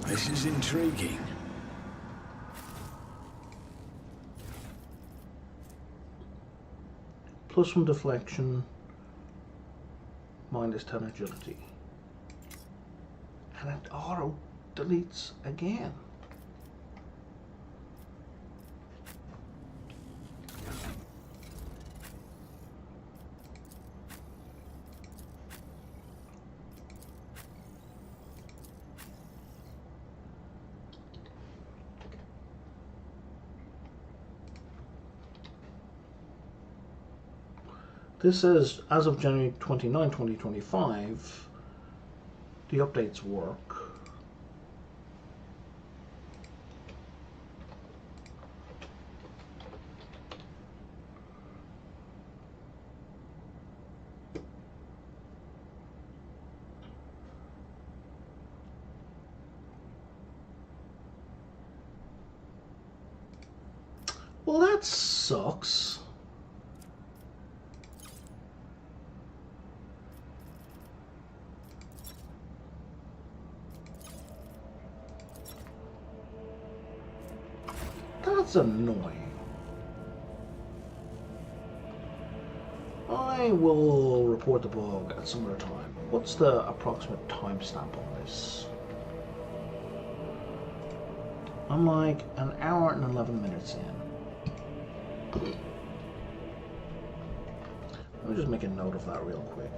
This is intriguing. +1 deflection, -10 agility. And it auto deletes again. This says, as of January 29, 2025, the updates work. Well, that sucks. That's annoying. I will report the bug at some other time. What's the approximate timestamp on this? I'm like an hour and 11 minutes in. Let me just make a note of that real quick.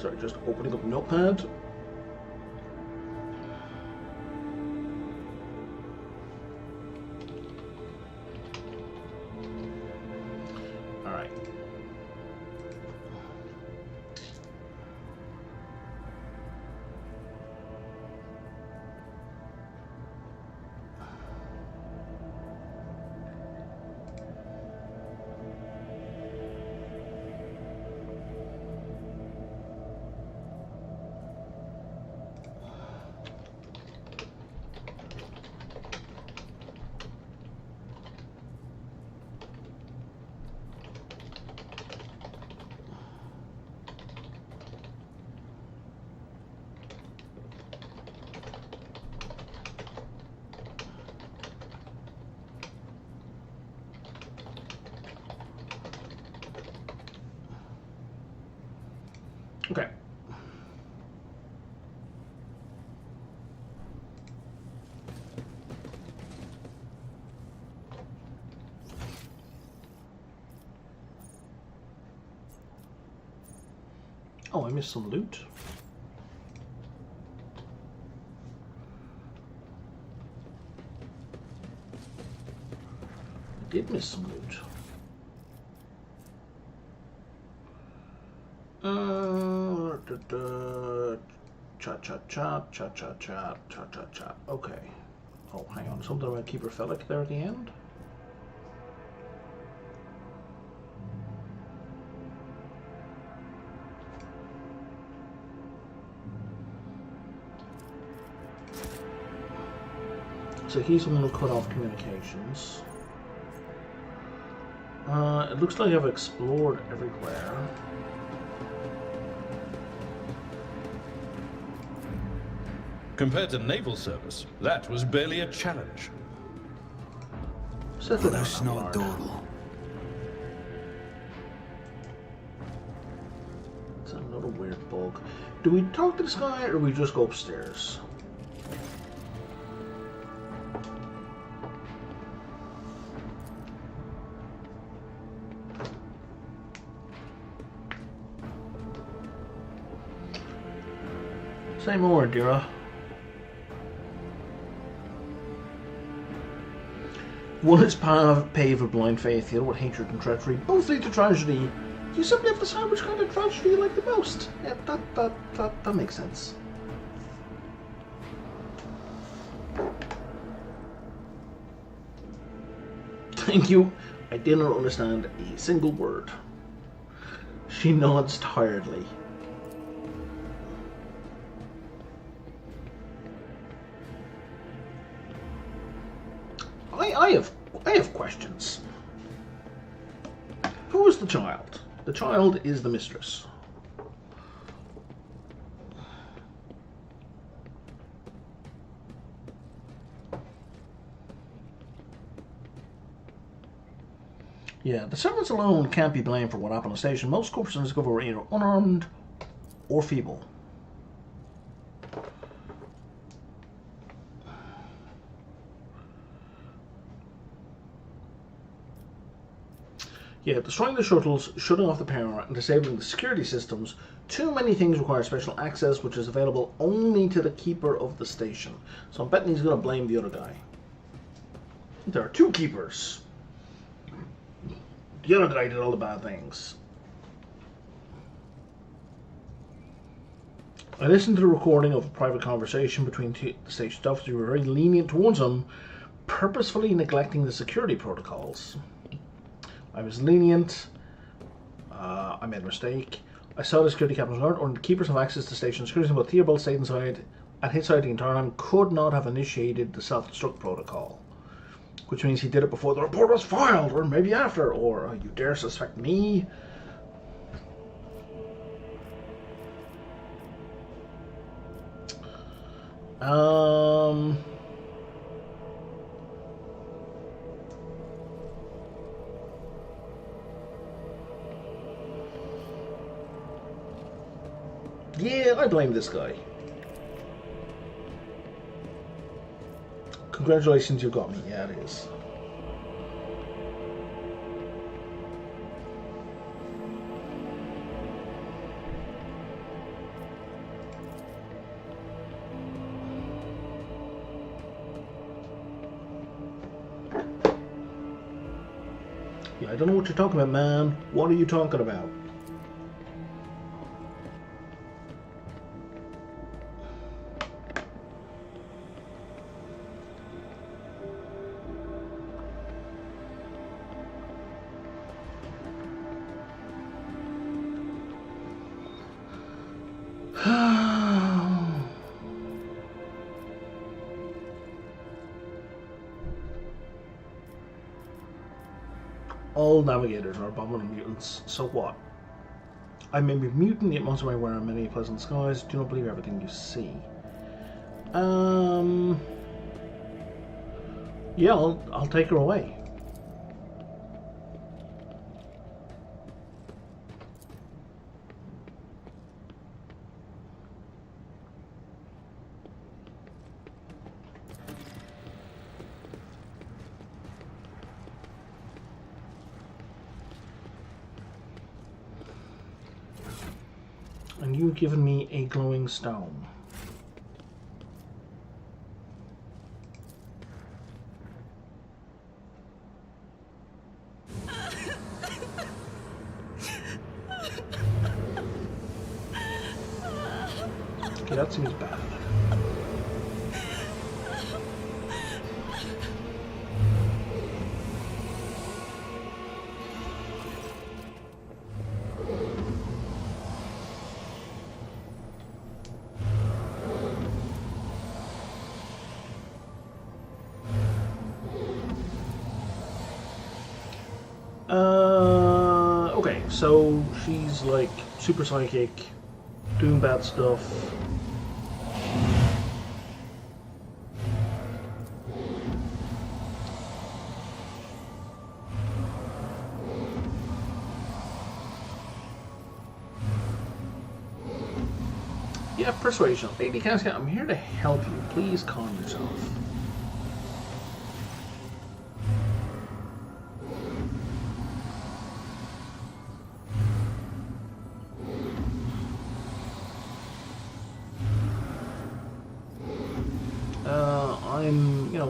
Sorry, just opening up Notepad. All right. Okay. Oh, I missed some loot. I did miss some loot. Chat. Okay. Oh, hang on. Something about Keeper Fellic there at the end? So he's the one who cut off communications. It looks like I've explored everywhere. Compared to naval service, that was barely a challenge. Settle down, That's not Lord. dawdle. It's another weird bug. Do we talk to this guy or do we just go upstairs? Say more, Dira. One is paved with blind faith, the other with hatred and treachery. Both lead to tragedy. You simply have to decide which kind of tragedy you like the most. Yeah, that makes sense. Thank you. I did not understand a single word. She nods tiredly. I have questions. Who is the child? The child is the mistress. Yeah, the servants alone can't be blamed for what happened on the station. Most corpses in this cover were either unarmed or feeble. Yeah, destroying the shuttles, shutting off the power, and disabling the security systems. Too many things require special access, which is available only to the keeper of the station. So I'm betting he's going to blame the other guy. There are two keepers. The other guy did all the bad things. I listened to the recording of a private conversation between the station officers who were very lenient towards him, purposefully neglecting the security protocols. I was lenient. I made a mistake. I saw the security captain's alert, or the keepers have access to station security, but Theobald stayed inside. At his side the entire time, could not have initiated the self-destruct protocol. Which means he did it before the report was filed, or maybe after, or you dare suspect me? Yeah, I blame this guy. Congratulations, you got me. Yeah, it is. Yeah, I don't know what you're talking about, man. What are you talking about? All navigators are abominable mutants, so what? I may be mutant, yet most of my wear in many pleasant skies. Do not believe everything you see. Yeah, I'll take her away. And you've given me a glowing stone. Okay, that seems bad. Okay, so she's like super psychic, doing bad stuff. Yeah, persuasion. Lady Casca, I'm here to help you. Please calm yourself.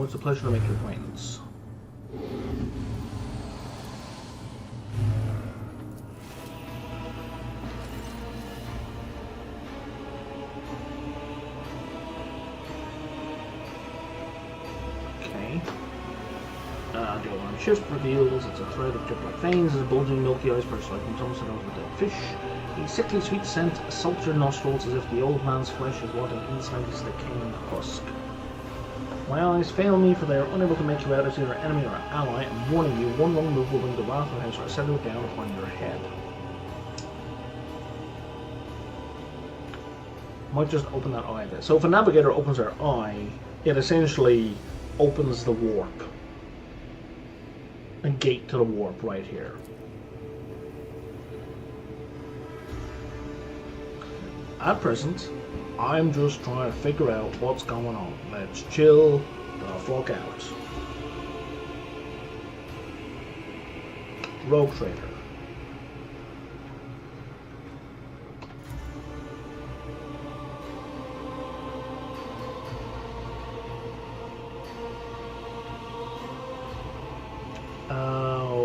It's a pleasure to make your acquaintance. Okay. The alarm shift reveals it's a thread of jet-black veins, as bulging milky eyes burst like from almost a dead fish. A sickly sweet scent assaults your nostrils as if the old man's flesh is rotting inside his decaying husk. My eyes fail me, for they are unable to make you out as either enemy or ally. I'm warning you, one wrong move will bring the wrath of the house or settle it down upon your head. Might just open that eye there. So if a navigator opens their eye, it essentially opens the warp. a gate to the warp right here. At present, I'm just trying to figure out what's going on. Let's chill the fuck out. Rogue Trader.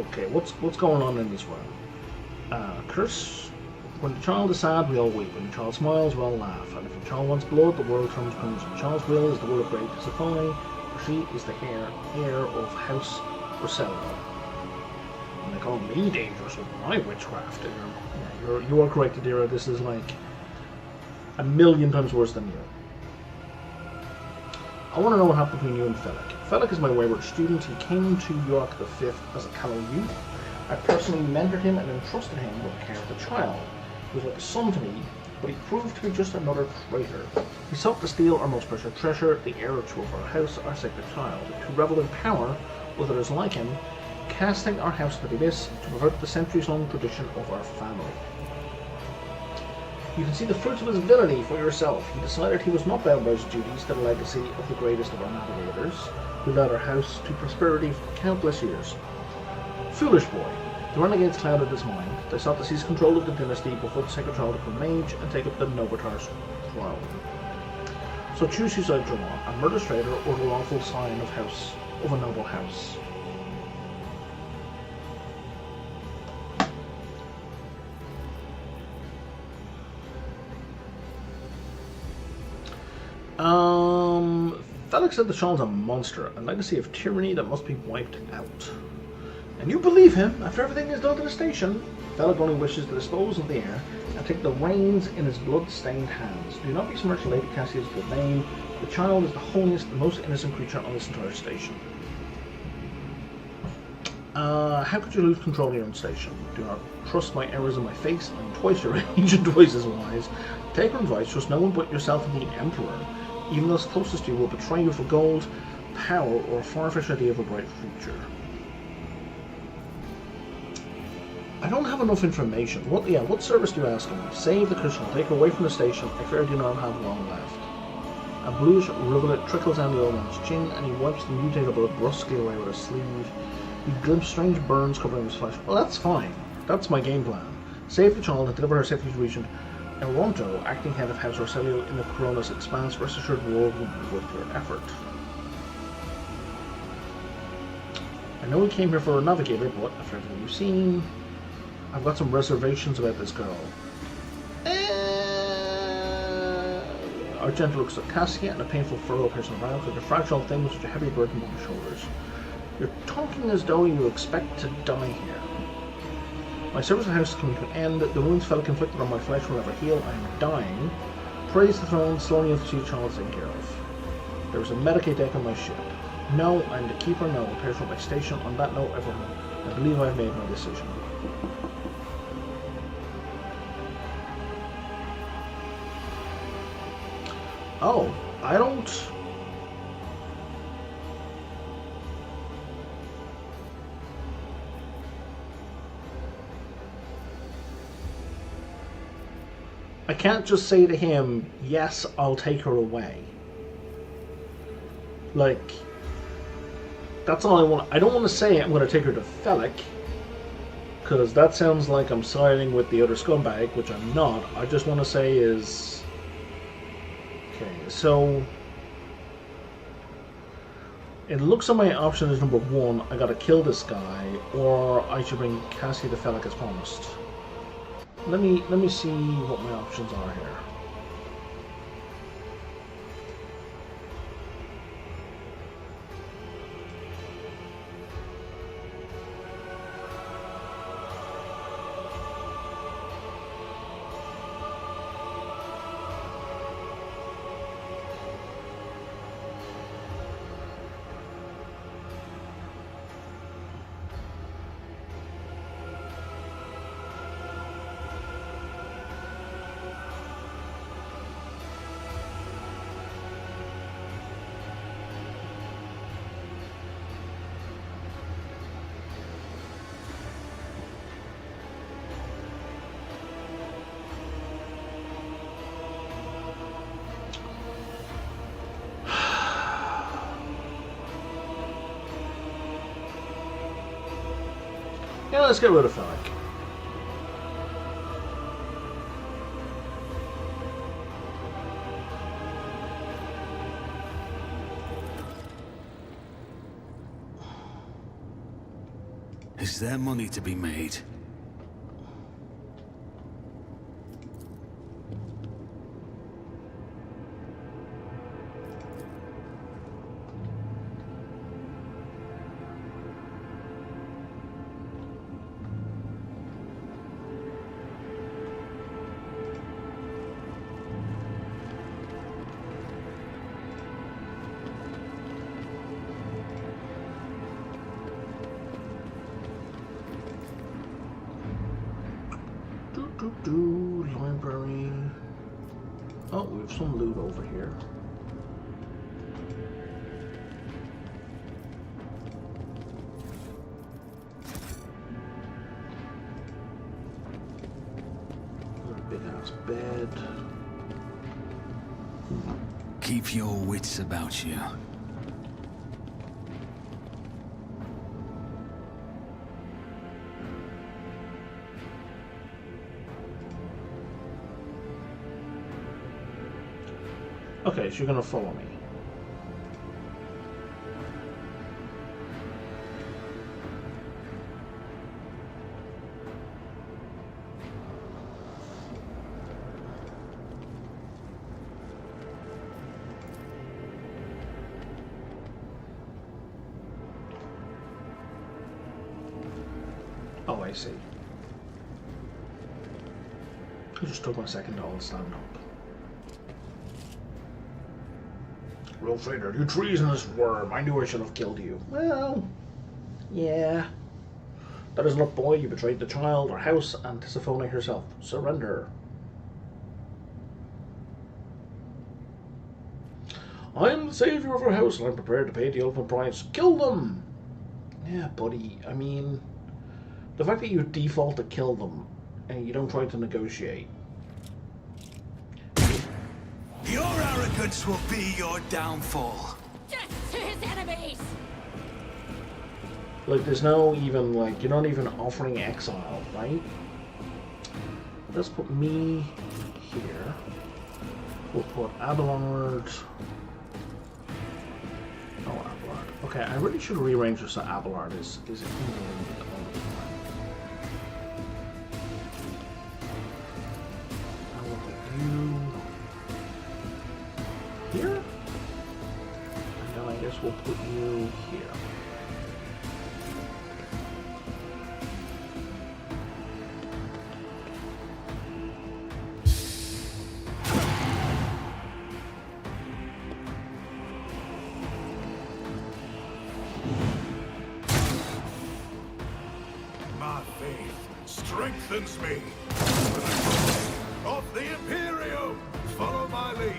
Okay, what's going on in this room? Curse. When the child is sad, we all weep. When the child smiles, we all laugh. And if the child wants blood, the world turns crimson. The child's will is the will of great Persephone, for she is the heir of House Rosello. And they call me dangerous with my witchcraft. Yeah, you are correct, Adira. This is like a million times worse than you. I want to know what happened between you and Felix. Felix is my wayward student. He came to York the 5th as a callow youth. I personally mentored him and entrusted him with the care of the child. He was like a son to me, but he proved to be just another traitor. He sought to steal our most precious treasure, the heir to our house, our sacred child, to revel in power with others like him, casting our house to the abyss to pervert the centuries-long tradition of our family. You can see the fruits of his villainy for yourself. He decided he was not bound by his duties to the legacy of the greatest of our navigators, who led our house to prosperity for countless years. Foolish boy. The renegades clouded his mind. They sought to seize control of the dynasty before the sacred child became mage and take up the Novatar's throne. So choose whose side you're on, a murderous traitor or the lawful scion of a noble house. Felix said the child's a monster, a legacy of tyranny that must be wiped out. And you believe him, after everything is done to the station. Felix only wishes to dispose of the heir and take the reins in his blood-stained hands. Do not besmirch Lady Cassia's good name. The child is the holiest, the most innocent creature on this entire station. How could you lose control of your own station? Do not trust my errors in my face. I'm twice your age and twice as wise. Take her advice, trust no one but yourself and the Emperor. Even those closest to you will betray you for gold, power, or a far-fetched idea of a bright future. I don't have enough information. What service do you ask of me? Save the Christian, take her away from the station. I fear I do not have long left. A bluish rivulet trickles down the old man's chin, and he wipes the mutated blood brusquely away with a sleeve. You glimpse strange burns covering his flesh. Well, that's fine. That's my game plan. Save the child and deliver her safely to Regent Eronto, acting head of House Rosello in the Corona's expanse. Rest assured the world will be worth your effort. I know we came here for a navigator, but after everything you've seen, I've got some reservations about this girl. Argento looks at Cassia, and a painful furrow appears on her brow. Such a fragile thing with such a heavy burden on her shoulders. You're talking as though you expect to die here. My service of the house is coming to an end. The wounds Felix inflicted on my flesh will never heal. I am dying. Praise the throne, slowly and see the child taken care of. There is a Medicaid deck on my ship. No, I am the keeper. No, it appears from my station. On that note, everyone, I believe I have made my decision. Oh, I don't... I can't just say to him, yes, I'll take her away. Like, that's all I want. I don't want to say I'm going to take her to Felix, because that sounds like I'm siding with the other scumbag, which I'm not. I just want to say is... Okay, so... It looks like my option is number one, I gotta kill this guy, or I should bring Cassie to Felix as promised. Let me see what my options are here. Yeah, let's get rid of Fennec. Is there money to be made? Library. Oh, we have some loot over here. A big ass bed. Keep your wits about you. Okay, so you're gonna follow me. Oh, I see. It just took my second to all stand up. Real traitor, you treasonous worm. I knew I should have killed you. Well, yeah. That is not boy, you betrayed the child, our house, and Tisiphone herself. Surrender. I am the savior of our house, and I'm prepared to pay the ultimate price. Kill them! Yeah, buddy, I mean, the fact that you default to kill them, and you don't try to negotiate. Your arrogance will be your downfall. Death to his enemies! Like, there's no even, like, you're not even offering exile, right? Let's put me here. We'll put Abelard. Oh, Abelard. Okay, I really should rearrange this so Abelard is in the lead all the time. I will put you here. And then I guess we'll put you here. My faith strengthens me. Of the Imperium, follow my lead.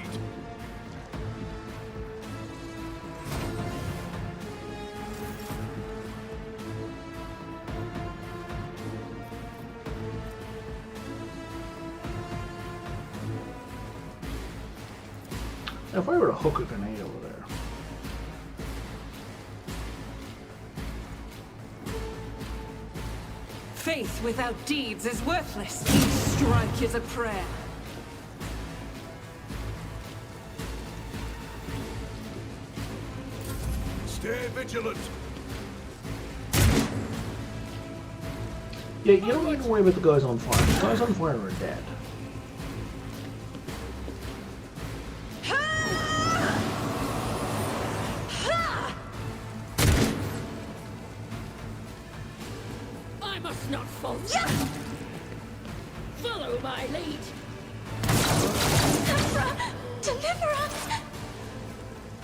If I were to hook a grenade over there. Faith without deeds is worthless. Each strike is a prayer. Stay vigilant. Yeah, you don't need to worry about the guys on fire. The guys on fire are dead. I must not falter. Follow my lead. Emperor, deliver us!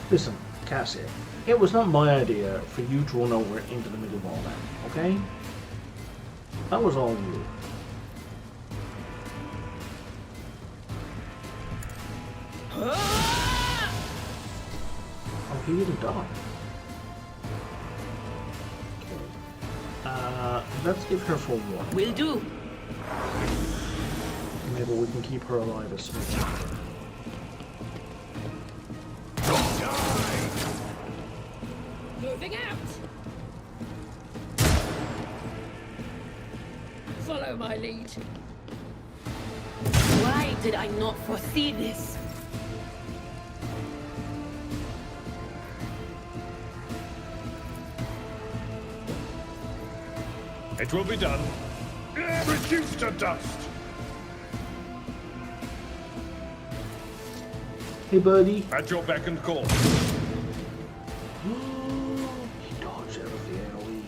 Listen, Cassia, it was not my idea for you to run over into the middle wall then, okay? That was all you. Oh, he didn't die. Let's give her full one. Will do. Maybe we can keep her alive as Smith. Moving out. follow my lead. Why did I not foresee this? It will be done. Reduced to dust. Hey, buddy. At your beck and call. He dodged out of the AoE.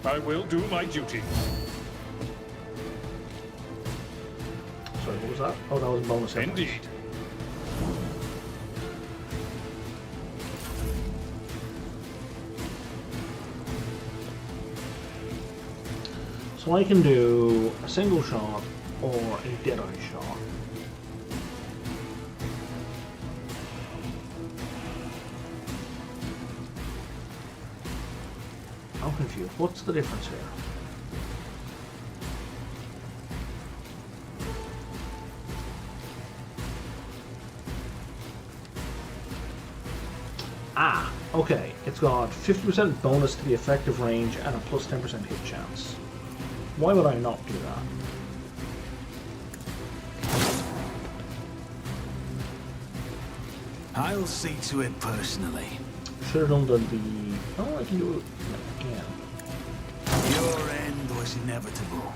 I will do my duty. Sorry, what was that? Oh, that was bonus hit points. Indeed. So I can do a single shot or a dead-eye shot. I'm confused. What's the difference here? Ah, okay. It's got 50% bonus to the effective range and a plus 10% hit chance. Why would I not do that? I'll see to it personally. Should have done the... Oh, I can do it again. Your end was inevitable.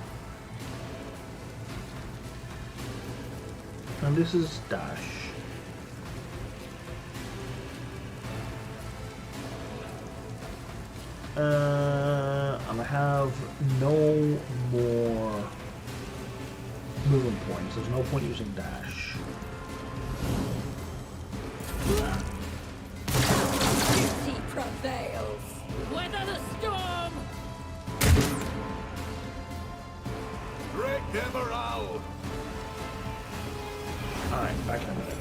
And this is dash. And I have no more movement points. There's no point using dash. Duty prevails. Weather the storm. Break the morale! Alright, back in a minute.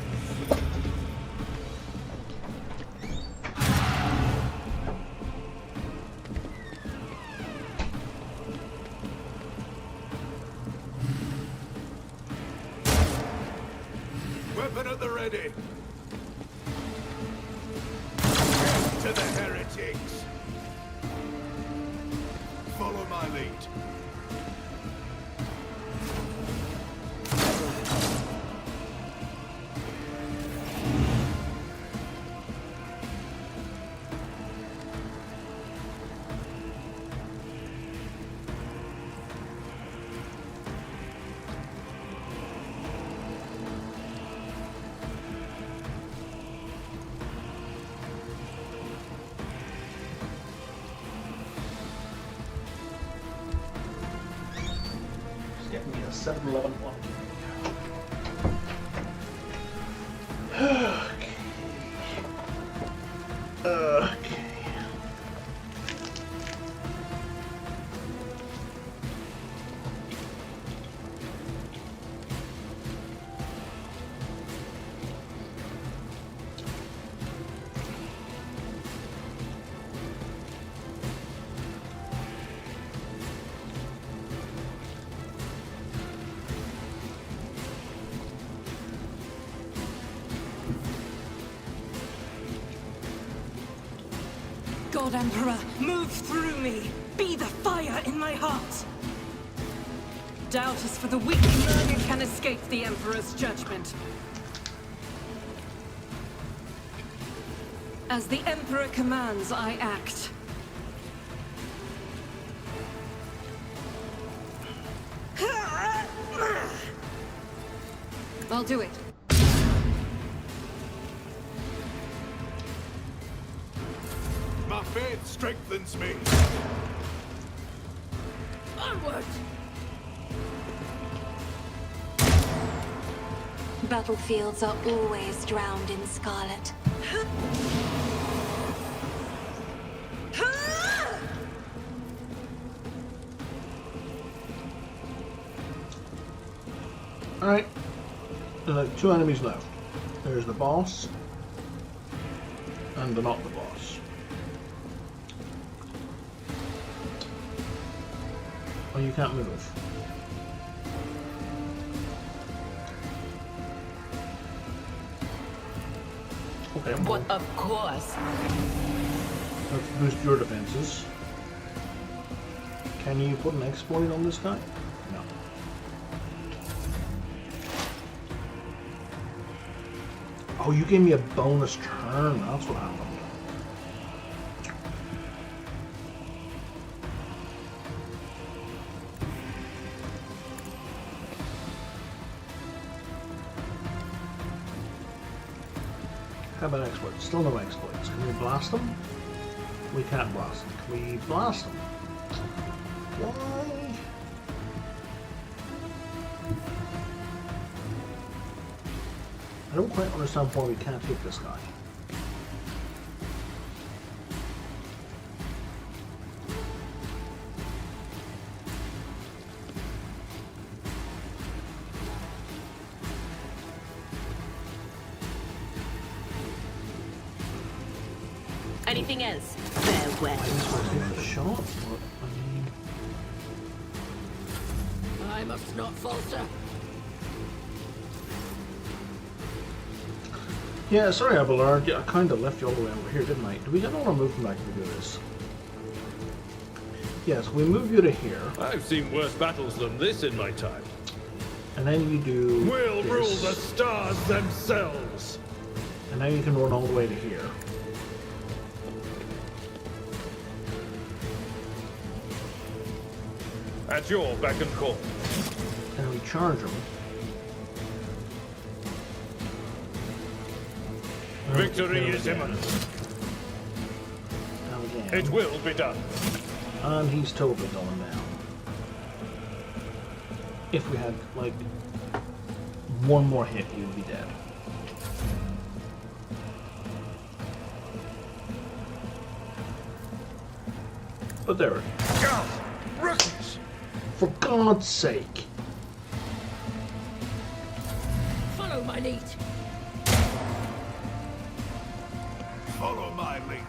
Weapon at the ready! To the heretics! Follow my lead. Get me a 7-11 one. Okay. God Emperor, move through me. Be the fire in my heart. Doubt is for the weak. None can escape the Emperor's judgment. As the Emperor commands, I act. I'll do it. My faith strengthens me. Onward. Battlefields are always drowned in scarlet. Alright. There's like 2 enemies left. There's the boss. And not the boss. Oh, you can't move. Okay, I'm But of course. Let's boost your defenses. Can you put an exploit on this guy? No. Oh, you gave me a bonus turn. That's what happened. How about exploits? Still no exploits. Can we blast them? We can't blast them. Can we blast them? Why? I don't quite understand why we can't hit this guy. Anything else? Farewell. I just want to take the shot, but I must not falter. yeah, sorry, Abelard. Yeah, I kind of left you all the way over here, didn't I? Do we get all our movement back if we do this? Yes, we move you to here. I've seen worse battles than this in my time. And then you do We'll this. rule the stars themselves. And now you can run all the way to here. At your beck and call. And we charge them. Victory is imminent. Now again. It will be done. And he's totally going down. If we had, like, one more hit, he would be dead. But there it is. Go! Rookies! For God's sake. Follow my lead. Follow my lead.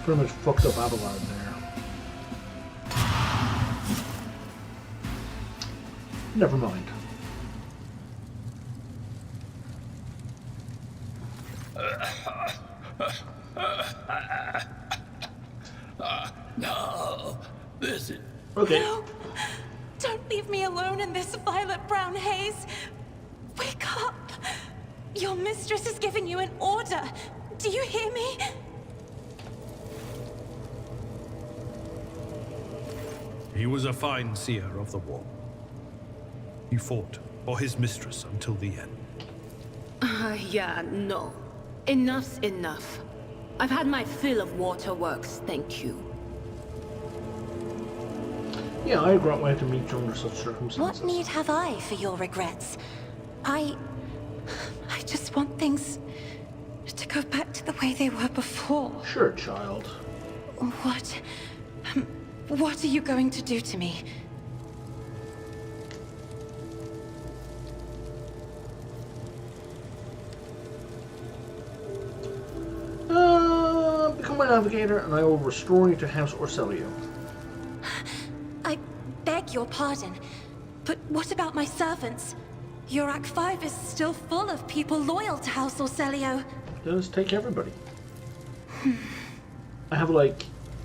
Pretty much fucked up Abelard there. Never mind. No, this is... Okay. No! Don't leave me alone in this violet-brown haze! Wake up! Your mistress is giving you an order! Do you hear me? He was a fine seer of the war. He fought for his mistress until the end. Yeah, no. Enough's enough. I've had my fill of waterworks, thank you. Yeah, I regret why I had to meet you under such circumstances. What need have I for your regrets? I just want things to go back to the way they were before. Sure, child. What are you going to do to me? Become my navigator, and I will restore you to House Orselio. I beg your pardon, but what about my servants? Your Act 5 is still full of people loyal to House Orselio. Just take everybody. I have, like,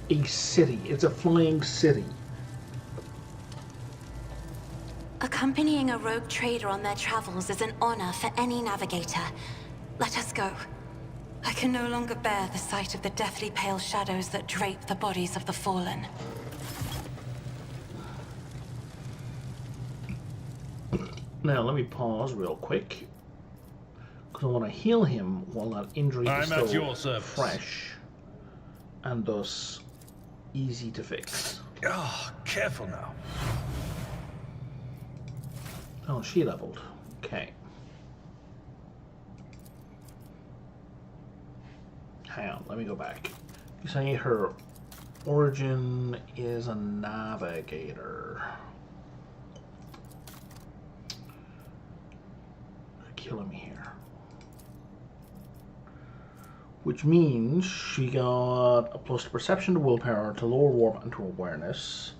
a city. It's a flying city. Accompanying a rogue trader on their travels is an honor for any navigator. Let us go. I can no longer bear the sight of the deathly pale shadows that drape the bodies of the fallen. Now, let me pause real quick. Because I want to heal him while that injury is I'm at still your service. fresh. And thus, easy to fix. Ah, careful now. Oh, she leveled. Okay. Hang on, let me go back. You say her origin is a navigator. They're killing me here. Which means she got a plus to perception, to willpower, to lower warp, and to awareness.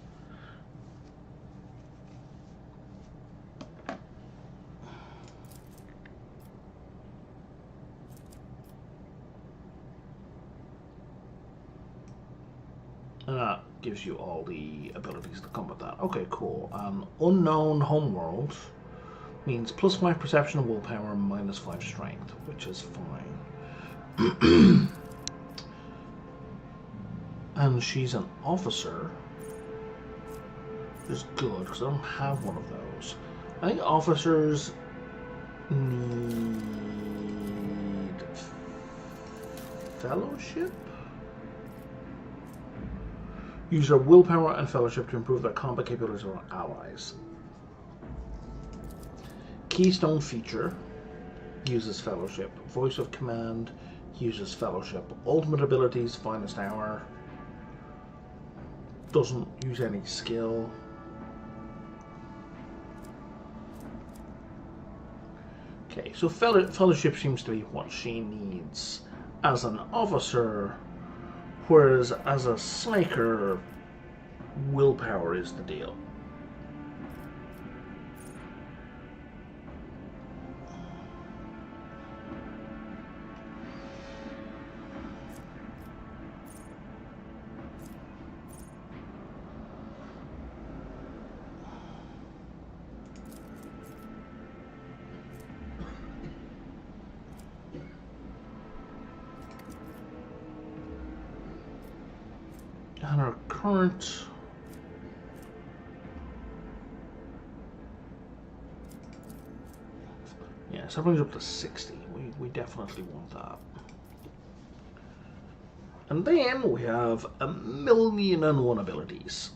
And that gives you all the abilities that come with that. Okay, cool. Unknown homeworld means +5 perception and willpower, -5 strength, which is fine. And she's an officer, which is good, because I don't have one of those. I think officers need fellowship? Use their willpower and fellowship to improve their combat capabilities of our allies. Keystone feature uses fellowship. Voice of command uses fellowship. Ultimate abilities, finest hour. Doesn't use any skill. Okay, so fellowship seems to be what she needs as an officer, whereas as a psyker, willpower is the deal. And our current so that brings up to 60. We definitely want that. And then we have 1,000,001 abilities.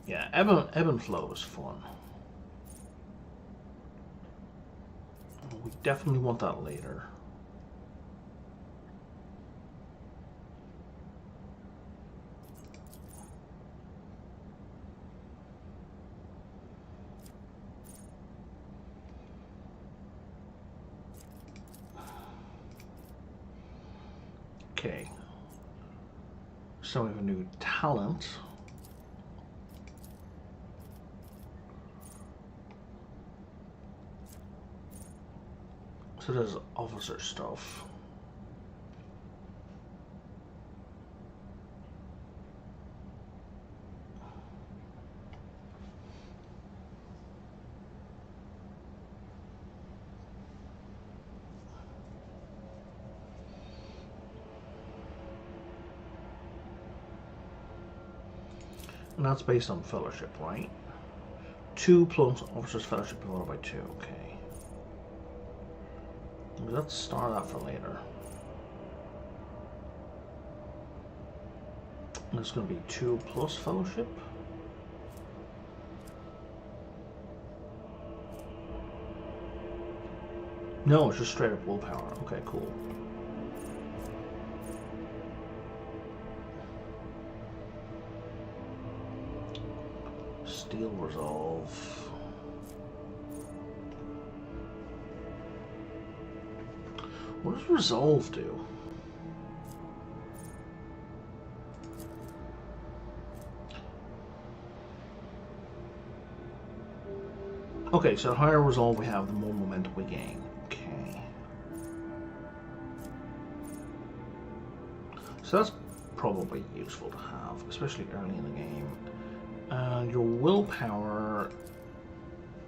Yeah, ebb and flow is fun. We definitely want that later. Okay. So we have a new talent. So there's officer stuff. And that's based on fellowship, right? 2 plus officers fellowship divided by 2, okay. Let's start that for later. It's going to be 2 plus fellowship. No, it's just straight up willpower. Okay, cool. Steel resolve. What does resolve do? Okay, so the higher resolve we have, the more momentum we gain. Okay. So that's probably useful to have, especially early in the game. Your willpower...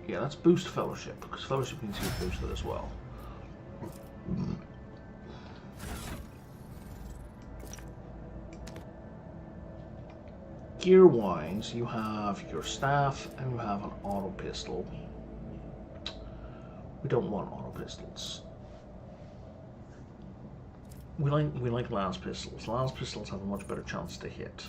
Yeah, that's boost fellowship, because fellowship needs to be boosted as well. Gear-wise, you have your staff and you have an auto pistol. We don't want auto pistols. We like las pistols. Las pistols have a much better chance to hit.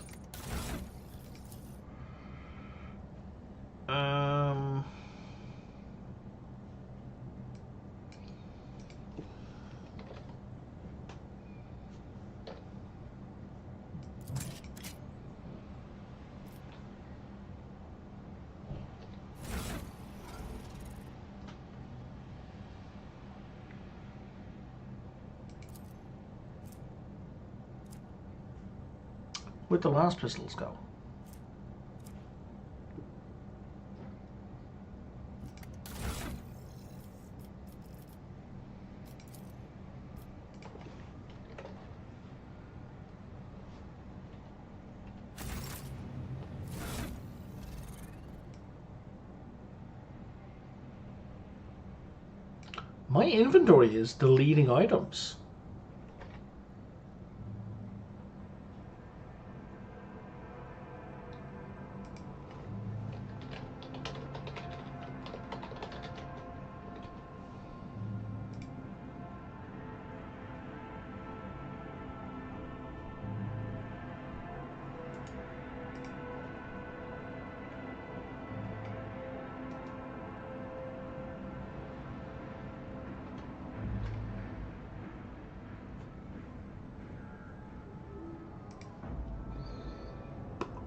Where'd the last pistols go? My inventory is deleting items.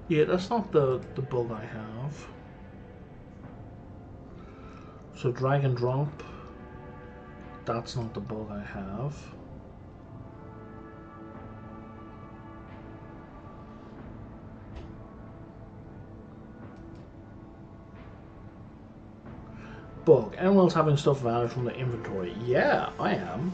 Yeah, that's not the bug I have. So drag and drop. That's not the bug I have. Bug. Anyone else having stuff vanish from the inventory? Yeah, I am.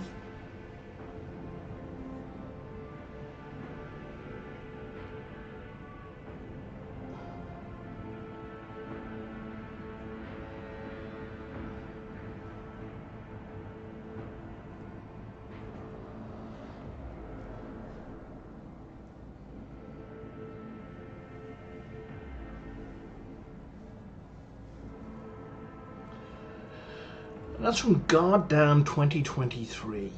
That's from goddamn 2023.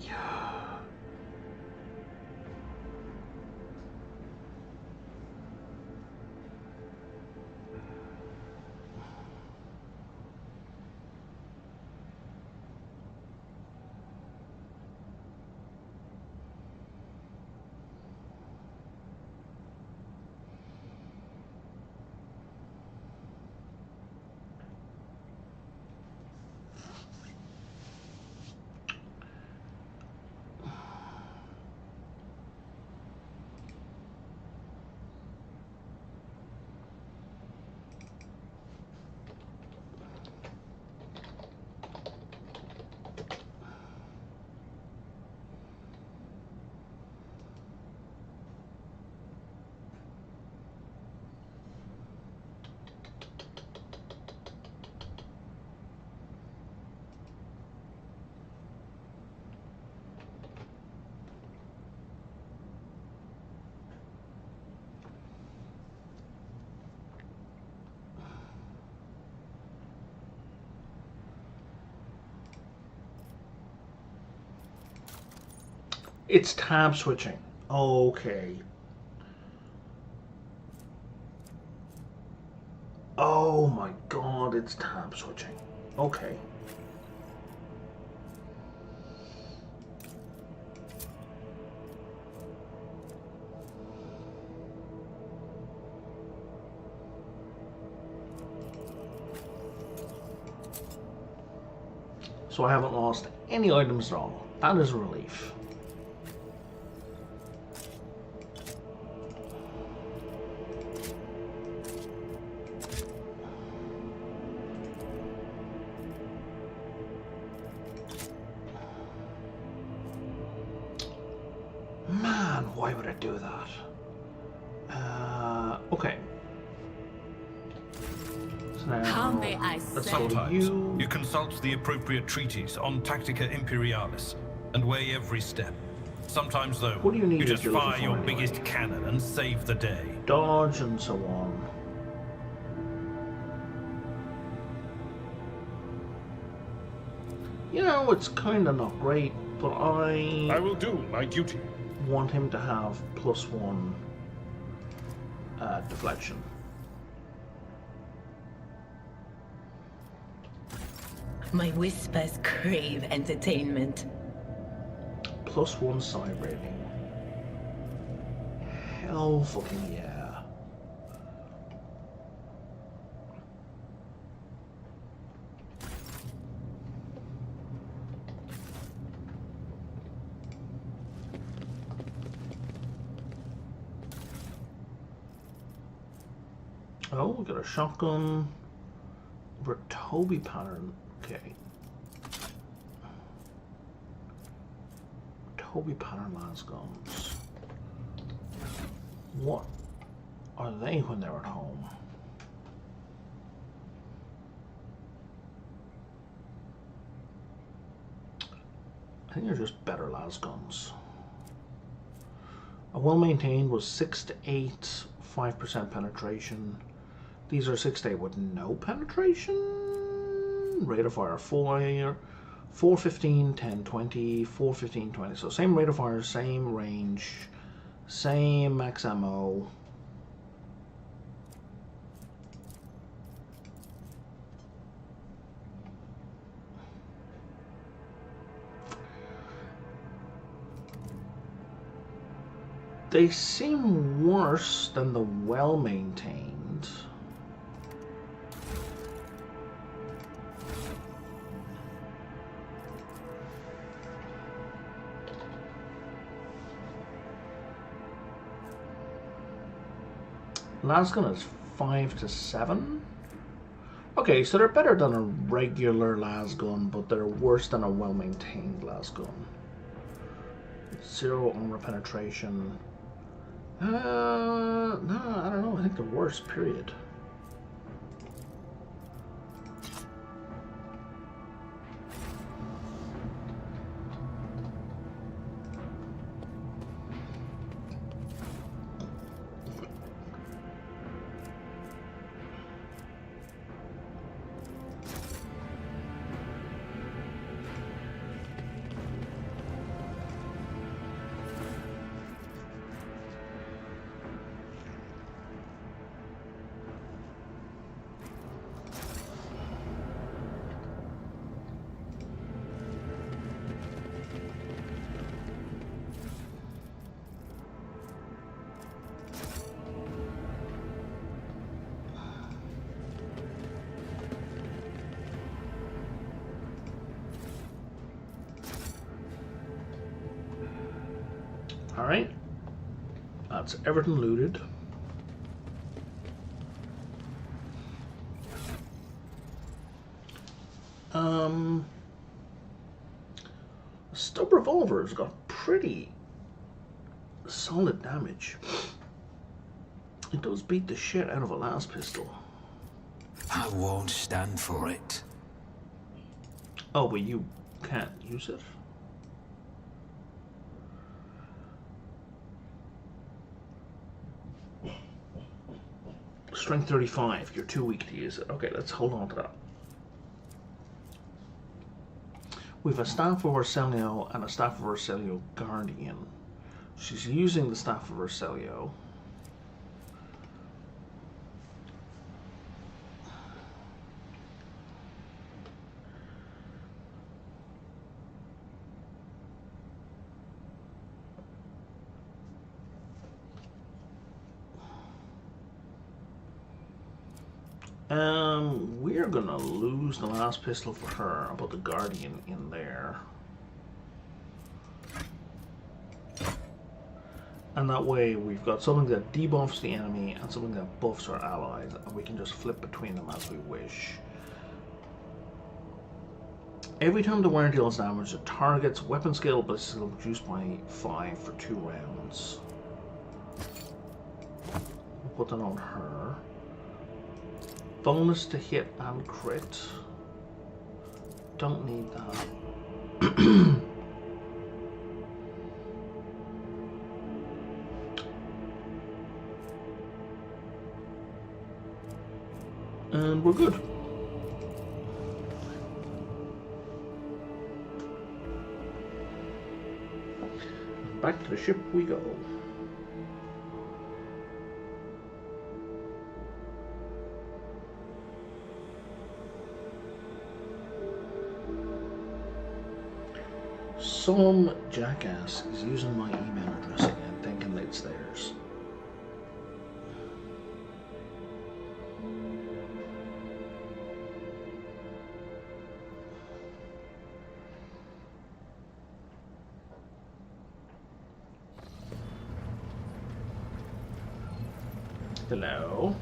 It's tab switching. Okay. Oh my god, it's tab switching. Okay. So I haven't lost any items at all. That is a relief. Man, why would I do that? Okay. So now, How may I let's say? go to Sometimes you. you consult the appropriate treatise on Tactica Imperialis and weigh every step. Sometimes, though, What do you need you to just do fire for your anyway? biggest cannon and save the day. Dodge and so on. You know, it's kind of not great, but I will do my duty. want him to have +1 deflection. My whispers crave entertainment. +1 side rating. Hell fucking yeah. Oh, we got a shotgun. Toby pattern. Okay. Toby pattern las guns. What are they when they're at home? I think they're just better las guns. A well-maintained was 6 to 8, 5% penetration. These are 6 to 8 with no penetration. Rate of fire 4, 415, 10, 20, 415, 20. So same rate of fire, same range, same max ammo. They seem worse than the well-maintained. Lasgun is 5 to 7. Okay, so they're better than a regular lasgun, but they're worse than a well-maintained lasgun. 0 armor penetration. No, I don't know. I think they're worse, period. Alright, that's everything looted. Stub revolver's got pretty solid damage. It does beat the shit out of a las pistol. I won't stand for it. Oh, but you can't use it? Strength 35, you're too weak to use it. Okay, let's hold on to that. We have a Staff of Urselio and a Staff of Urselio Guardian. She's using the Staff of Urselio. We're gonna lose the last pistol for her. I'll put the Guardian in there. And that way we've got something that debuffs the enemy and something that buffs our allies, and we can just flip between them as we wish. Every time the wearer deals damage, the target's weapon skill but skill reduced by 5 for 2 rounds. We'll put that on her. Bonus to hit and crit. Don't need that. And we're good. Back to the ship we go. Some jackass is using my email address again, thinking it's theirs. Hello.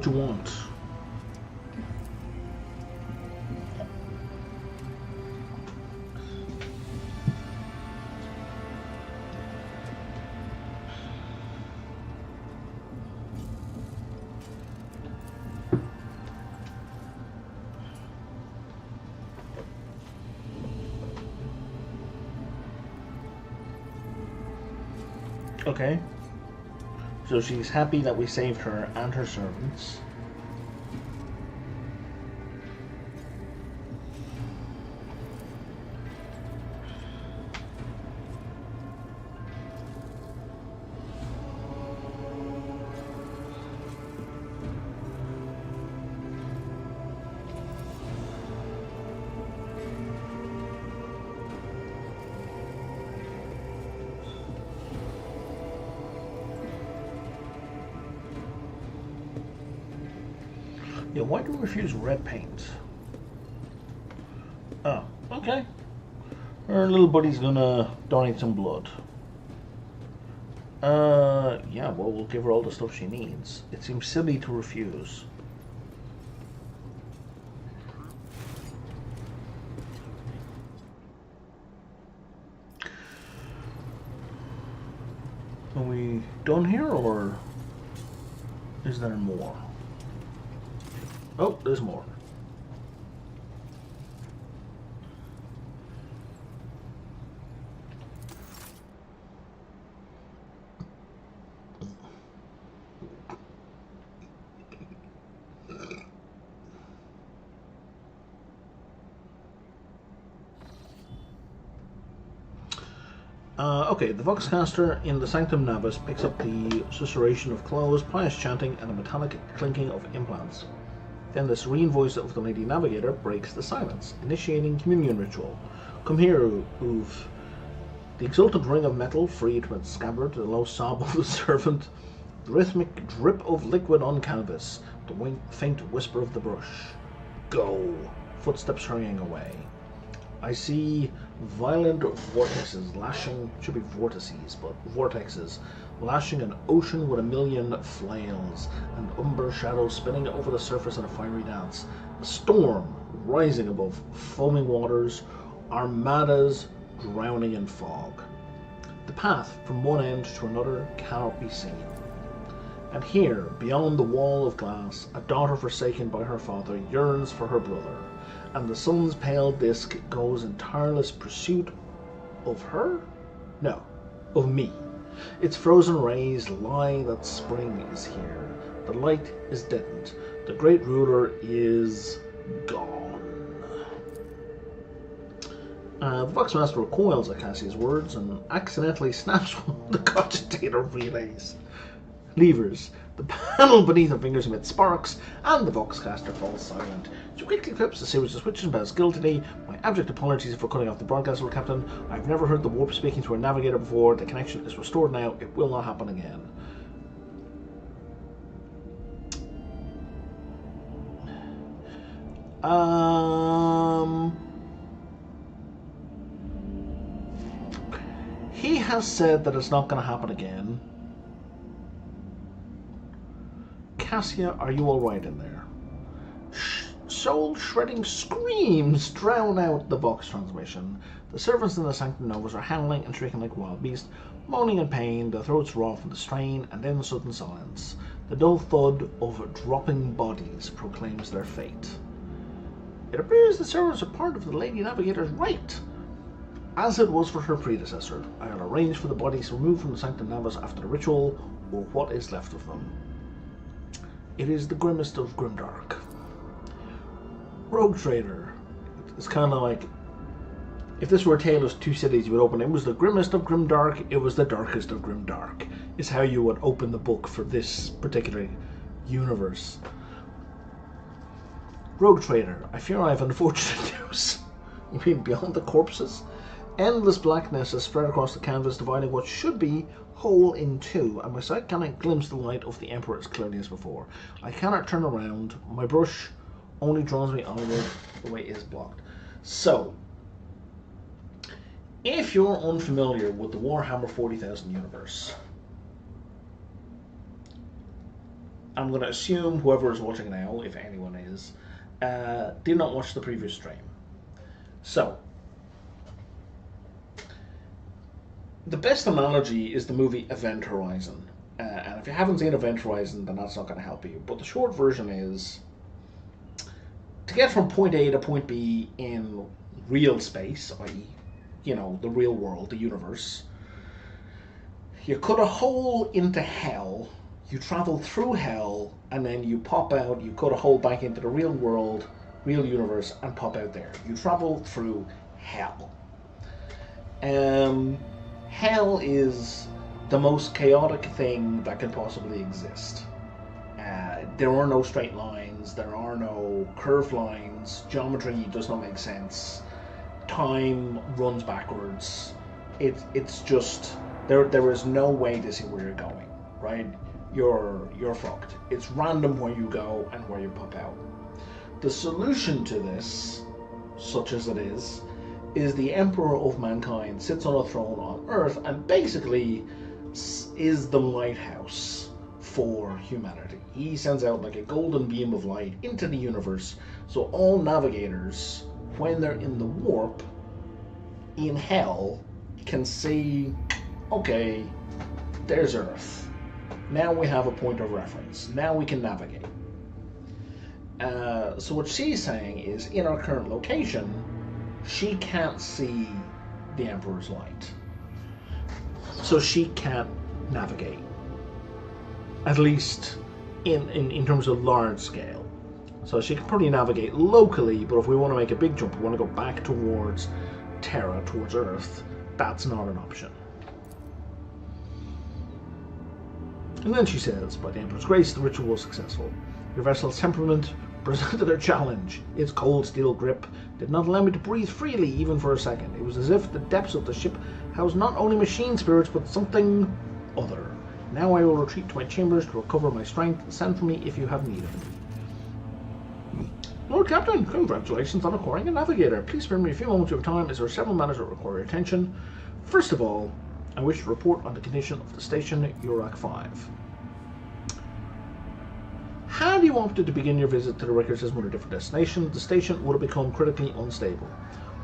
what you want. Okay. So she's happy that we saved her and her servants. Yeah, why do we refuse red paint? Oh, okay. Our little buddy's gonna donate some blood. Yeah, well, we'll give her all the stuff she needs. It seems silly to refuse. Are we done here, or is there more? Oh, there's more. Okay, the Voxcaster in the Sanctum Navus picks up the susurration of clothes, pious chanting, and a metallic clinking of implants. Then the serene voice of the Lady Navigator breaks the silence, initiating communion ritual. Come here, Oov. The exultant ring of metal freed from its scabbard, the low sob of the servant, the rhythmic drip of liquid on canvas, the faint whisper of the brush. Go! Footsteps hurrying away. I see violent vortexes lashing, should be vortices, but vortexes, lashing an ocean with a million flails, and umber shadows spinning over the surface in a fiery dance. A storm rising above foaming waters, armadas drowning in fog. The path from one end to another cannot be seen. And here, beyond the wall of glass, a daughter forsaken by her father yearns for her brother, and the sun's pale disk goes in tireless pursuit of her? No, of me. Its frozen rays lie that spring is here. The light is deadened. The great ruler is gone. The Voxmaster recoils at Cassie's words and accidentally snaps one of the cogitator relays. Levers. The panel beneath her fingers emits sparks, and the Voxcaster falls silent. She quickly clips the series of switches and bows guiltily. My abject apologies for cutting off the broadcast, Lord Captain. I've never heard the warp speaking through a navigator before. The connection is restored now. It will not happen again. He has said that it's not going to happen again. Cassia, are you alright in there? Soul-shredding screams drown out the Vox transmission. The servants in the Sanctum Novus are howling and shrieking like wild beasts, moaning in pain, their throats raw from the strain, and then sudden silence. The dull thud of dropping bodies proclaims their fate. It appears the servants are part of the Lady Navigator's rite. As it was for her predecessor, I'll arrange for the bodies removed from the Sanctum Novus after the ritual, or what is left of them. It is the grimmest of grimdark. Rogue Trader. It's kind of like, if this were a tale of two cities, you would open it was the grimmest of grimdark, it was the darkest of grimdark, is how you would open the book for this particular universe. Rogue Trader. I fear I have unfortunate news. You mean beyond the corpses? Endless blackness is spread across the canvas, dividing what should be whole in two, and my sight cannot glimpse the light of the Emperor as clearly as before. I cannot turn around. My brush only draws me onward. The way is blocked. So, if you're unfamiliar with the Warhammer 40,000 universe, I'm going to assume whoever is watching now, if anyone is, did not watch the previous stream. So, the best analogy is the movie Event Horizon. And if you haven't seen Event Horizon, then that's not going to help you. But the short version is, to get from point A to point B in real space, i.e., you know, the real world, the universe, you cut a hole into hell, you travel through hell, and then you pop out, you cut a hole back into the real world, real universe, and pop out there. You travel through hell. Hell is the most chaotic thing that can possibly exist. There are no straight lines, there are no curved lines, geometry does not make sense, time runs backwards. It's just, there is no way to see where you're going, right? You're fucked. It's random where you go and where you pop out. The solution to this, such as it is the Emperor of Mankind sits on a throne on Earth and basically is the lighthouse for humanity. He sends out like a golden beam of light into the universe, so all navigators, when they're in the warp in hell, can see, okay, there's Earth. Now we have a point of reference. Now we can navigate. So what she's saying is, in our current location, she can't see the Emperor's light. So she can't navigate. At least in terms of large scale. So she can probably navigate locally, but if we want to make a big jump, we want to go back towards Terra, towards Earth, that's not an option. And then she says, by the Emperor's grace, the ritual was successful. Your vessel's temperament presented a challenge. Its cold steel grip did not allow me to breathe freely even for a second. It was as if the depths of the ship housed not only machine spirits, but something other. Now I will retreat to my chambers to recover my strength. Send for me if you have need of me. Lord Captain, congratulations on acquiring a navigator. Please spare me a few moments of your time, as there are several matters that require your attention. First of all, I wish to report on the condition of the station, Urak 5. Had you opted to begin your visit to the Ricker System with a different destination, the station would have become critically unstable.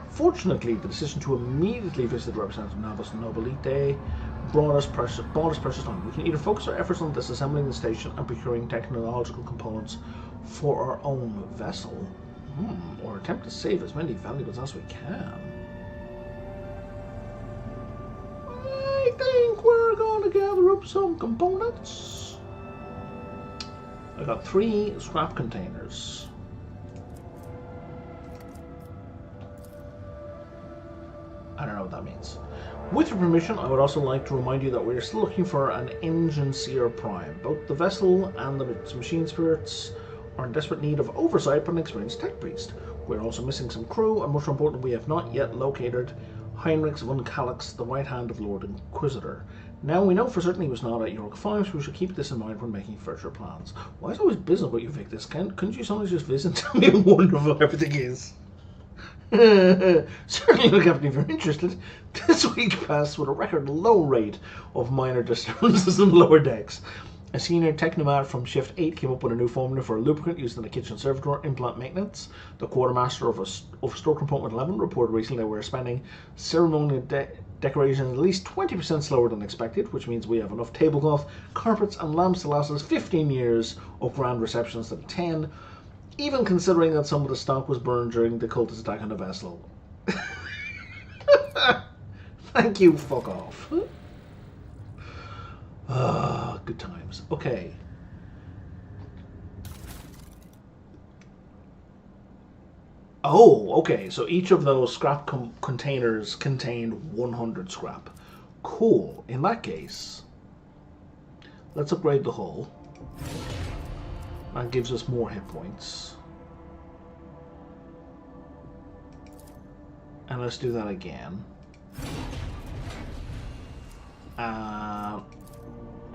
Fortunately, the decision to immediately visit Representative Navas Nobilite brought us precious time. We can either focus our efforts on disassembling the station and procuring technological components for our own vessel, or attempt to save as many valuables as we can. I think we're going to gather up some components. I got 3 scrap containers. I don't know what that means. With your permission, I would also like to remind you that we are still looking for an Engine Seer Prime. Both the vessel and its machine spirits are in desperate need of oversight by an experienced tech priest. We're also missing some crew, and most important, we have not yet located Heinrich von Kallax, the right hand of Lord Inquisitor. Now we know for certain he was not at York 5, so we should keep this in mind when making future plans. Why is it always business about you, Victus? Couldn't you sometimes just visit and tell me how wonderful everything is? Certainly, Captain, if you're interested. This week passed with a record low rate of minor disturbances in lower decks. A senior technomat from Shift 8 came up with a new formula for a lubricant used in the kitchen servitor implant maintenance. The quartermaster of store component 11 reported recently that we're spending ceremonial decorations at least 20% slower than expected, which means we have enough tablecloth, carpets, and lamps to last us 15 years of grand receptions instead of 10. Even considering that some of the stock was burned during the cultist attack on the vessel. Thank you, fuck off. Good times. Okay. Oh, okay, so each of those scrap containers contained 100 scrap. Cool. In that case, let's upgrade the hull. That gives us more hit points. And let's do that again.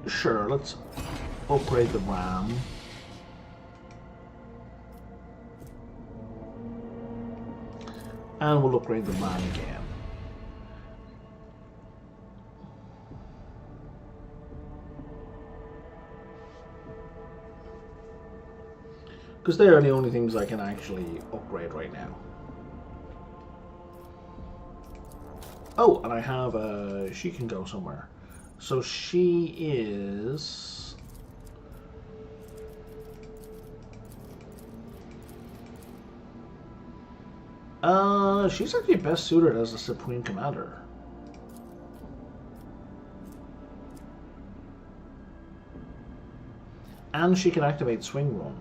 Sure, let's upgrade the RAM. And we'll upgrade the RAM again. Because they are the only things I can actually upgrade right now. Oh, and I have she can go somewhere. So she is... she's actually best suited as a Supreme Commander. And she can activate Swing Run.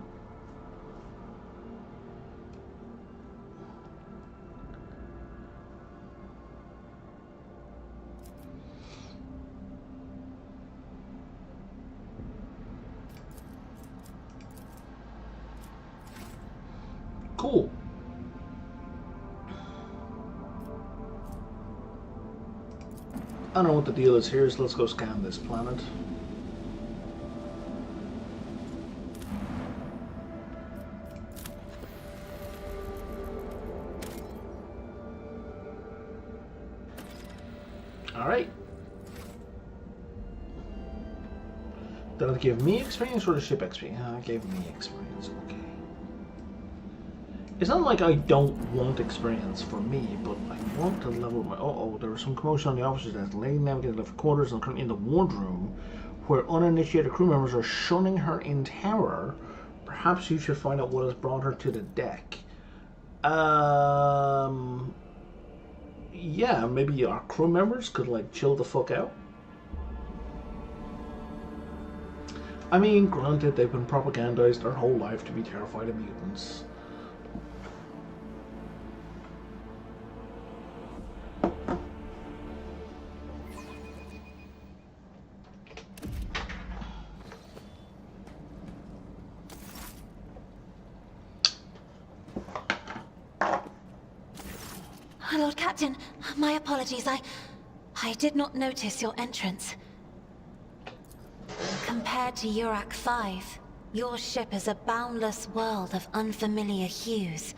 Cool. I don't know what the deal is here, so let's go scan this planet. Alright. Did it give me experience or the ship experience? It gave me experience, okay. It's not like I don't want experience for me, but I want to level my... Uh-oh, there was some commotion on the officers' desk. The lady navigated left quarters and currently in the wardroom, where uninitiated crew members are shunning her in terror. Perhaps you should find out what has brought her to the deck. Yeah, maybe our crew members could, like, chill the fuck out. I mean, granted, they've been propagandized their whole life to be terrified of mutants. Lord Captain, my apologies. I did not notice your entrance. Compared to Urak 5, your ship is a boundless world of unfamiliar hues.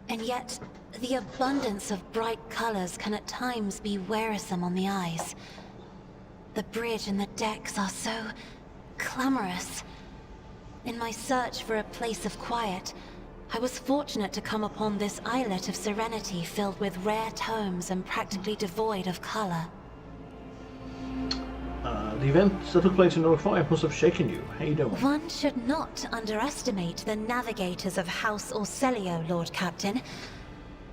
And yet, the abundance of bright colors can at times be wearisome on the eyes. The bridge and the decks are so clamorous. In my search for a place of quiet, I was fortunate to come upon this islet of serenity filled with rare tomes and practically devoid of color. The events that took place in Urak 5 must have shaken you. How you doing? One should not underestimate the navigators of House Orselio, Lord Captain.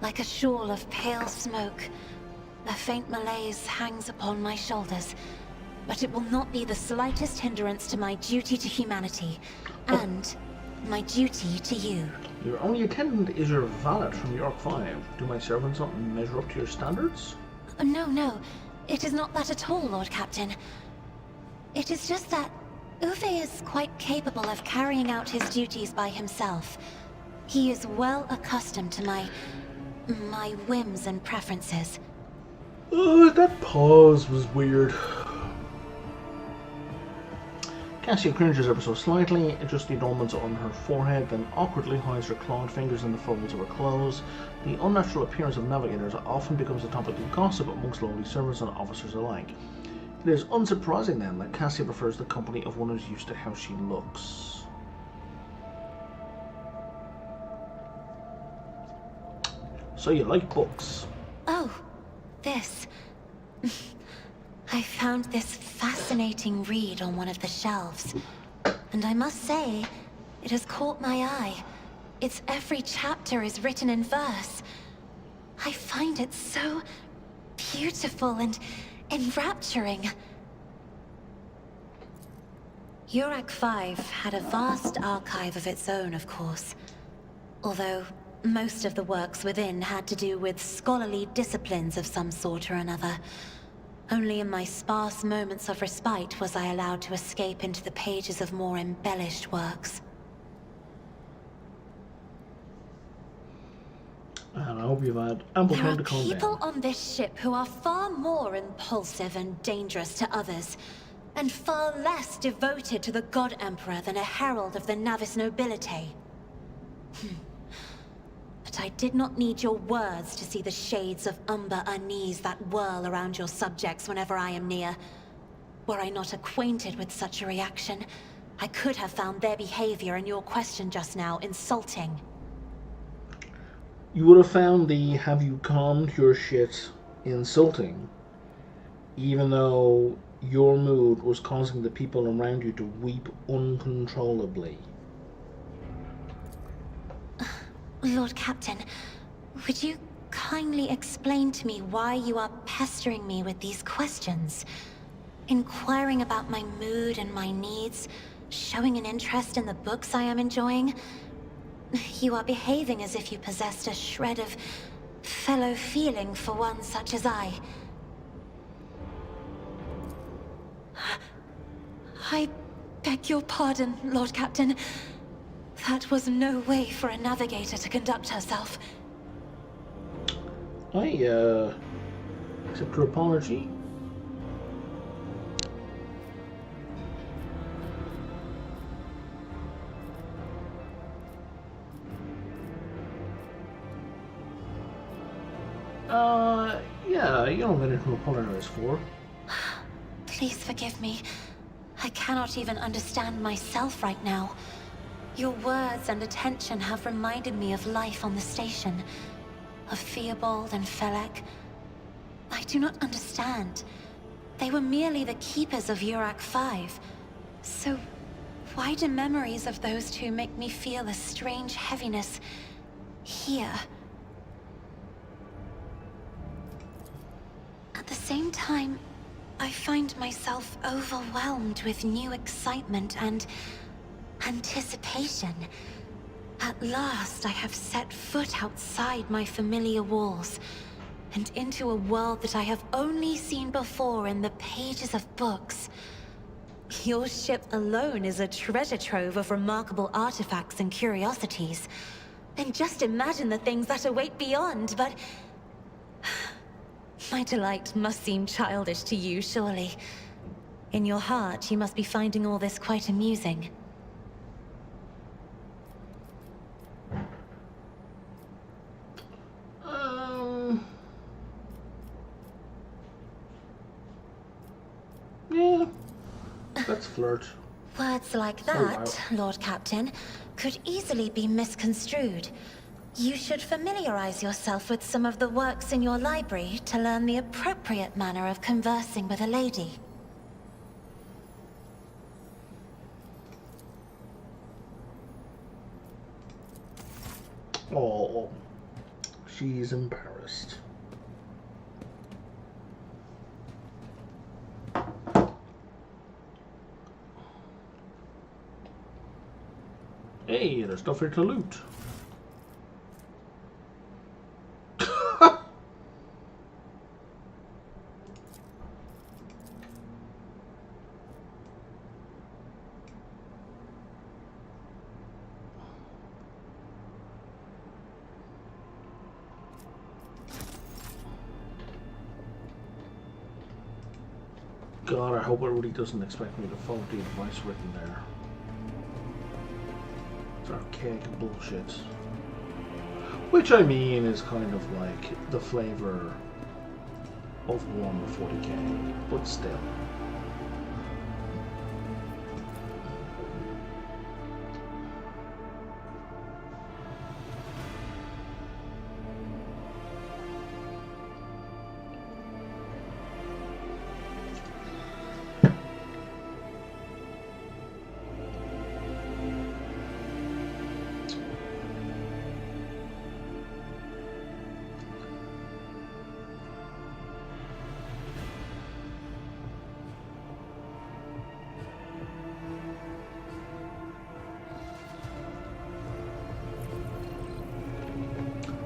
Like a shawl of pale smoke, a faint malaise hangs upon my shoulders. But it will not be the slightest hindrance to my duty to humanity, and my duty to you. Your only attendant is your valet from Urak 5. Do my servants not measure up to your standards? No. It is not that at all, Lord Captain. It is just that Uwe is quite capable of carrying out his duties by himself. He is well accustomed to my whims and preferences. That pause was weird. Cassia cringes ever so slightly, adjusts the adornments on her forehead, then awkwardly hides her clawed fingers in the folds of her clothes. The unnatural appearance of navigators often becomes a topic of gossip amongst lowly servants and officers alike. It is unsurprising then that Cassia prefers the company of one who's used to how she looks. So you like books? Oh, this. I found this fascinating read on one of the shelves, and I must say, it has caught my eye. Its every chapter is written in verse. I find it so beautiful and enrapturing. Urak 5 had a vast archive of its own, of course, although most of the works within had to do with scholarly disciplines of some sort or another. Only in my sparse moments of respite was I allowed to escape into the pages of more embellished works. And I hope you've had ample time to calm down. There are people on this ship who are far more impulsive and dangerous to others, and far less devoted to the God Emperor than a herald of the Navis nobility. But I did not need your words to see the shades of umber unease that whirl around your subjects whenever I am near. Were I not acquainted with such a reaction, I could have found their behavior in your question just now insulting. You would have found the "have you calmed your shit" insulting, even though your mood was causing the people around you to weep uncontrollably. Lord Captain, would you kindly explain to me why you are pestering me with these questions? Inquiring about my mood and my needs, showing an interest in the books I am enjoying. You are behaving as if you possessed a shred of fellow feeling for one such as I. I beg your pardon, Lord Captain. That was no way for a navigator to conduct herself. I accept your apology. Yeah, you don't have anything to apologize for. Please forgive me. I cannot even understand myself right now. Your words and attention have reminded me of life on the station, of Theobald and Felek. I do not understand. They were merely the keepers of Urak 5. So, why do memories of those two make me feel a strange heaviness here? At the same time, I find myself overwhelmed with new excitement and anticipation. At last, I have set foot outside my familiar walls, and into a world that I have only seen before in the pages of books. Your ship alone is a treasure trove of remarkable artifacts and curiosities. And just imagine the things that await beyond, but... my delight must seem childish to you, surely. In your heart, you must be finding all this quite amusing. Yeah, let's flirt. Words like that, Lord Captain, could easily be misconstrued. You should familiarize yourself with some of the works in your library to learn the appropriate manner of conversing with a lady. Oh, she's embarrassed. Hey, there's stuff here to loot. God, I hope it really doesn't expect me to follow the advice written there. It's archaic bullshit. Which I mean is kind of like the flavor of Warhammer 40k, but still.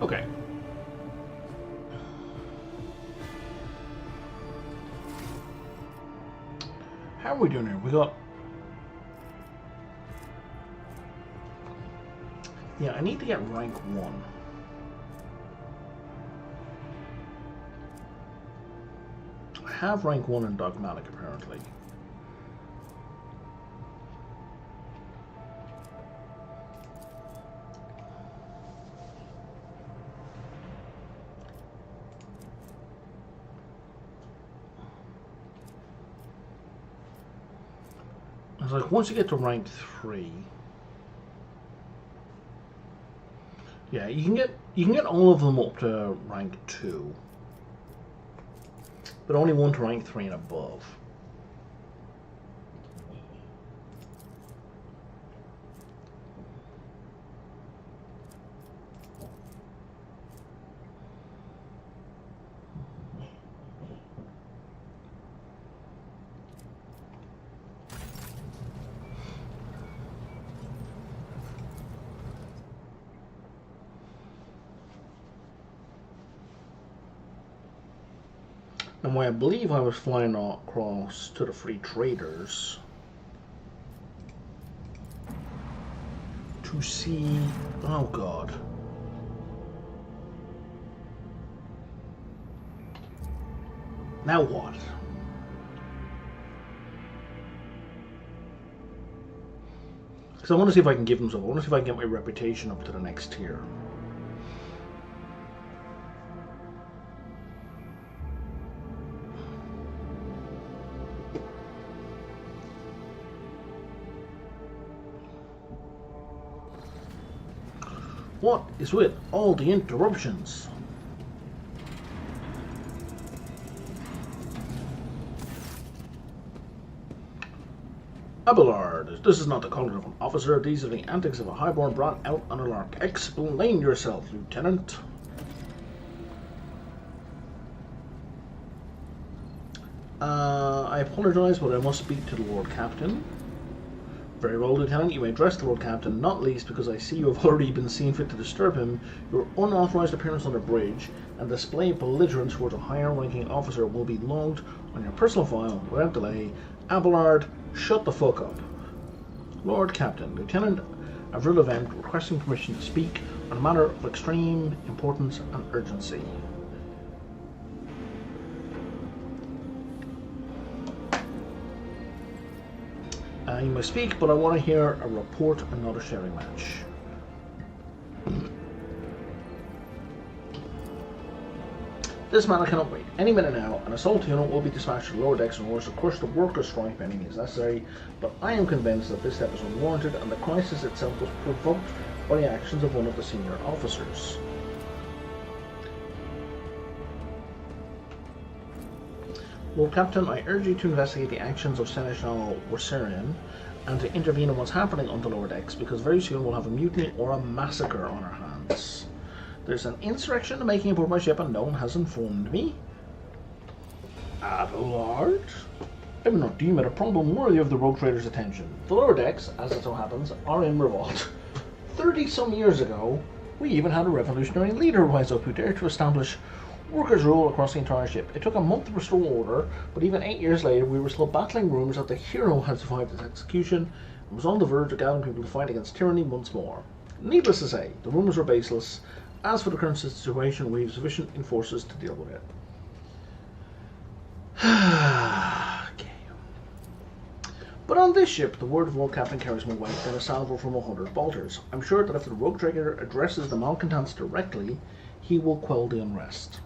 Okay. How are we doing here? We got... Yeah, I need to get rank 1. I have rank 1 in Dogmatic, apparently. It's like once you get to rank 3, yeah, you can get all of them up to rank 2, but only one to rank 3 and above. And when I believe I was flying across to the free traders to see, oh god, now what? Because I want to see if I can give them something. I want to see if I can get my reputation up to the next tier. What is with all the interruptions? Abelard, this is not the calling of an officer. These are the antics of a highborn brought out on a lark. Explain yourself, Lieutenant. I apologize, but I must speak to the Lord Captain. Very well, Lieutenant, you may address the Lord Captain, not least because I see you have already been seen fit to disturb him. Your unauthorized appearance on the bridge and display of belligerence towards a higher-ranking officer will be logged on your personal file without delay. Abelard, shut the fuck up. Lord Captain, Lieutenant Avril Event requesting permission to speak on a matter of extreme importance and urgency. You may speak, but I want to hear a report and not a sharing match. This matter cannot wait. Any minute now, an assault unit will be dispatched to the lower decks in order to crush the worker strike if anything is necessary, but I am convinced that this step is unwarranted and the crisis itself was provoked by the actions of one of the senior officers. Lord Captain, I urge you to investigate the actions of Seneschal Warsarian and to intervene in what's happening on the lower decks, because very soon we'll have a mutiny or a massacre on our hands. There's an insurrection making aboard my ship and no one has informed me. Abelard? I would not deem it a problem worthy of the rogue trader's attention. The lower decks, as it so happens, are in revolt. 30-some years ago, we even had a revolutionary leader rise up who dared to establish workers' rule across the entire ship. It took a month to restore order, but even 8 years later we were still battling rumours that the hero had survived his execution and was on the verge of gathering people to fight against tyranny once more. Needless to say, the rumours were baseless. As for the current situation, we have sufficient enforcers to deal with it. Okay. But on this ship, the word of Lord Captain carries more weight than a salvo from 100 bolters. I'm sure that if the rogue trader addresses the malcontents directly, he will quell the unrest.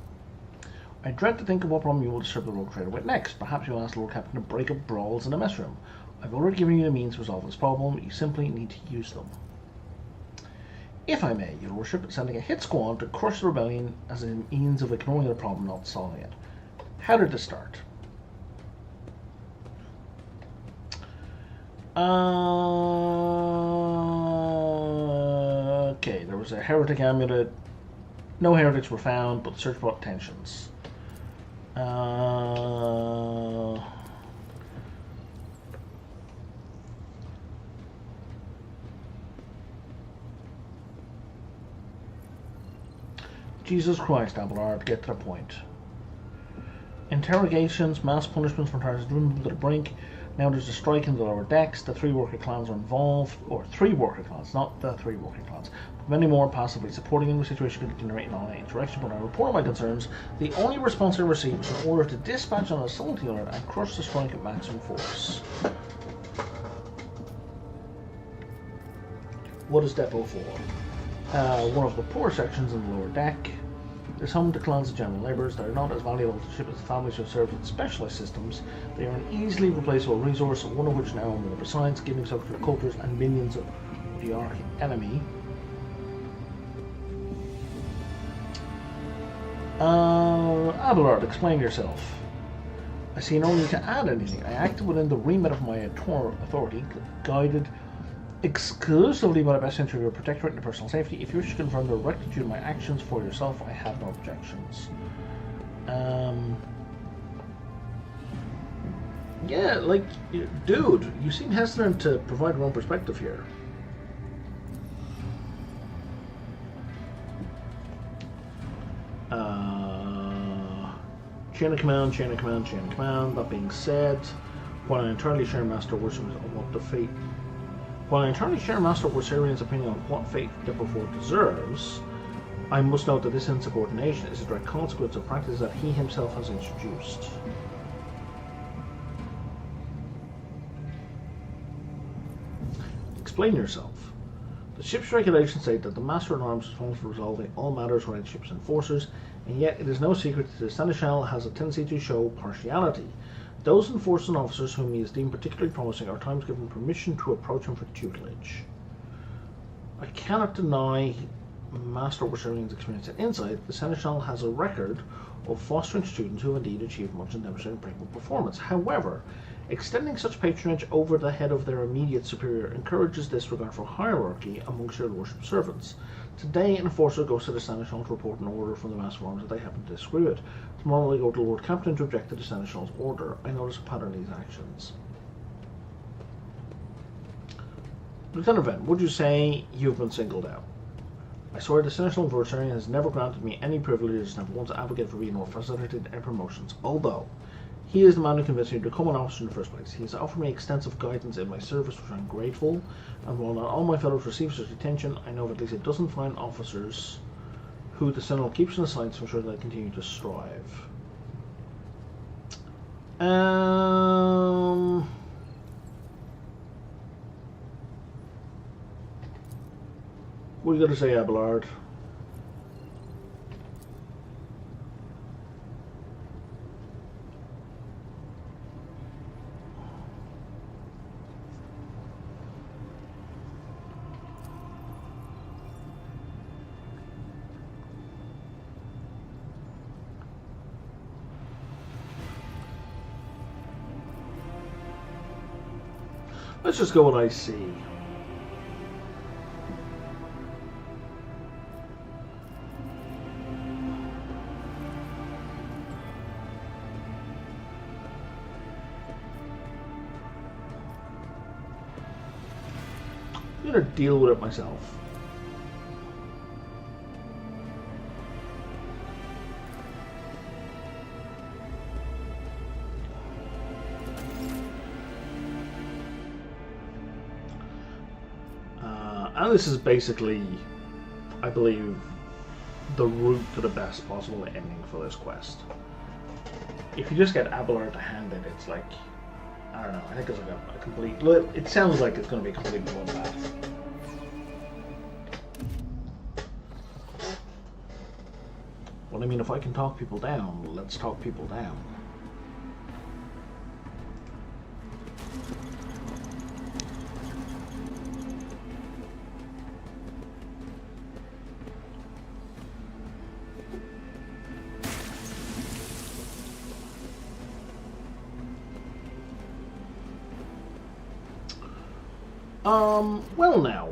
I dread to think of what problem you will disturb the rogue trader with next. Perhaps you'll ask the Lord Captain to break up brawls in the mess room. I've already given you the means to resolve this problem. You simply need to use them. If I may, Your Worship, sending a hit squad to crush the rebellion as a means of ignoring the problem, not solving it. How did this start? Okay, there was a heretic amulet. No heretics were found, but the search brought tensions. Jesus Christ, Abelard, get to the point. Interrogations, mass punishments for targets driven to the brink. Now there's a strike in the lower decks. The 3 worker clans are involved, or 3 worker clans, not the 3 working clans. But many more passively supporting in the situation could generate an online interaction. When I report my concerns, the only response I received was an order to dispatch an assault unit and crush the strike at maximum force. What is Depot for? One of the poor sections in the lower deck. It is home to clans of general labourers that are not as valuable to ship as families who serve with specialised systems. They are an easily replaceable resource, one of which now are more besides, giving subject to cultures and minions of the arch enemy. Abelard, explain yourself. I see no need to add anything. I acted within the remit of my authority, guided exclusively by the best interest of your protectorate and personal safety. If you wish to confirm the rectitude of my actions for yourself, I have no objections. Yeah, like, dude, you seem hesitant to provide your own perspective here. Chain of command, chain of command, chain of command. That being said, while I entirely share Master Warsarian's opinion on what fate Dipperford deserves, I must note that this insubordination is a direct consequence of practices that he himself has introduced. Explain yourself. The ship's regulations state that the Master at Arms is responsible for resolving all matters related to ship's enforcers, and yet it is no secret that the Seneschal has a tendency to show partiality. Those enforcers and officers whom he has deemed particularly promising are at times given permission to approach him for tutelage. I cannot deny Master Warsarian's experience and insight. The Seneschal has a record of fostering students who have indeed achieved much and demonstrated breakable performance. However, extending such patronage over the head of their immediate superior encourages disregard for hierarchy amongst your lordship's servants. Today, an enforcer goes to the Seneschal to report an order from the Master of Arms that they happen to disagree with. Tomorrow they go to the Lord Captain to object to the Seneschal's order. I notice a pattern in these actions. Lieutenant Venn, would you say you've been singled out? I swear the Seneschal Warsarian has never granted me any privileges and never once advocated for me nor facilitated any promotions, although he is the man who convinced me to become an officer in the first place. He has offered me extensive guidance in my service, which I am grateful, and while not all my fellows receive such attention, I know of at least a dozen fine officers who the Sentinel keeps in sight to ensure that I continue to strive. What are you going to say, Abelard? Let's just go what I see. I'm going to deal with it myself. And this is basically, I believe, the route to the best possible ending for this quest. If you just get Abelard to hand it, it's like, I don't know, I think it's like a complete, it sounds like it's going to be a complete bloodbath. Well, I mean, if I can talk people down, let's talk people down. Well now.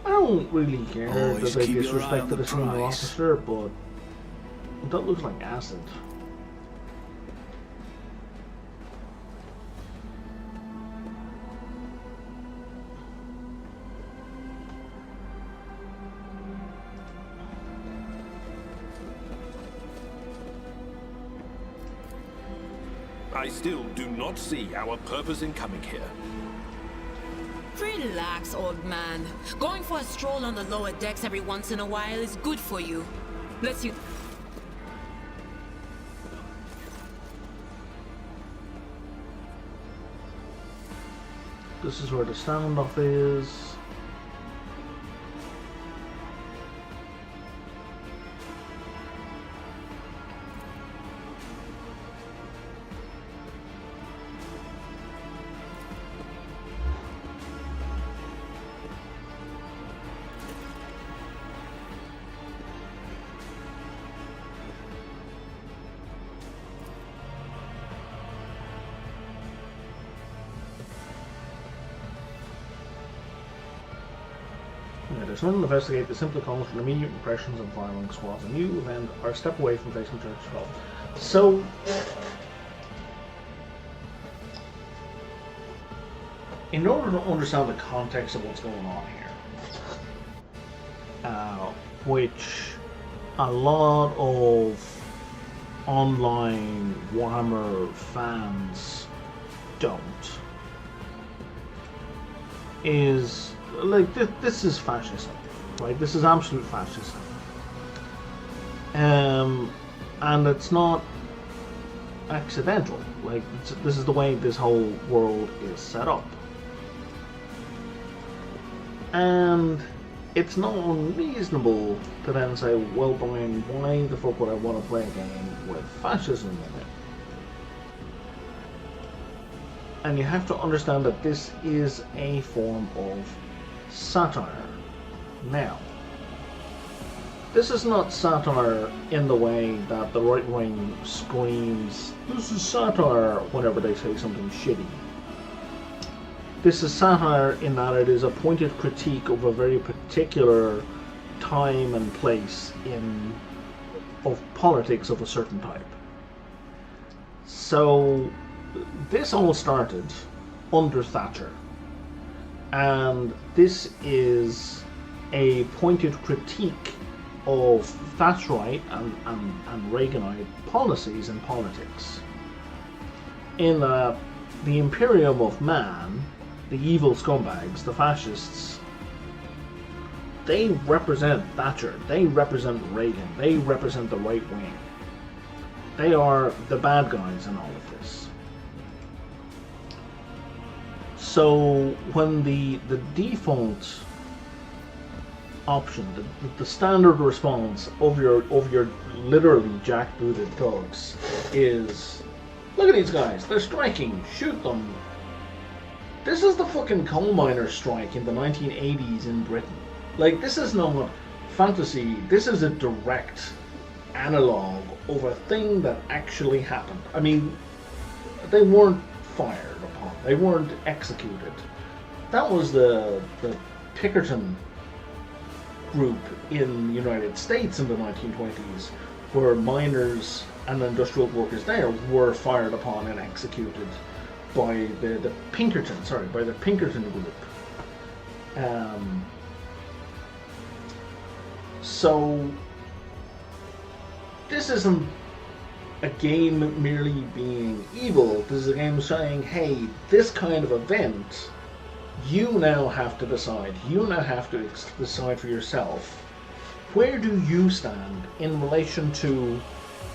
I don't really care that they disrespected a senior officer, but that looks like acid. I still do not see our purpose in coming here. Relax, old man. Going for a stroll on the lower decks every once in a while is good for you. Lets you... This is where the standoff is. There's none to investigate. This simply calls for immediate impressions and firing squads. A new event or step away from facing church fault. So, in order to understand the context of what's going on here, which a lot of online Warhammer fans don't, is like this is fascism, right? This is absolute fascism, and it's not accidental. Like this is the way this whole world is set up, and it's not unreasonable to then say, well, Brian, why the fuck would I want to play a game with fascism in it? And you have to understand that this is a form of satire. Now, this is not satire in the way that the right wing screams, this is satire, whenever they say something shitty. This is satire in that it is a pointed critique of a very particular time and place of politics of a certain type. So, this all started under Thatcher. And this is a pointed critique of Thatcherite and Reaganite policies and politics. In that the Imperium of Man, the evil scumbags, the fascists, they represent Thatcher, they represent Reagan, they represent the right wing. They are the bad guys in all of this. So when the default option, the standard response of your literally jackbooted thugs is, look at these guys, they're striking, shoot them. This is the fucking coal miners' strike in the 1980s in Britain. Like, this is not fantasy, this is a direct analog of a thing that actually happened. I mean, they weren't fired upon, they weren't executed. That was the Pinkerton group in the United States in the 1920s, where miners and industrial workers there were fired upon and executed by the Pinkerton group. So this isn't a game merely being evil. This is a game saying, hey, this kind of event, you now have to decide. You now have to decide for yourself. Where do you stand in relation to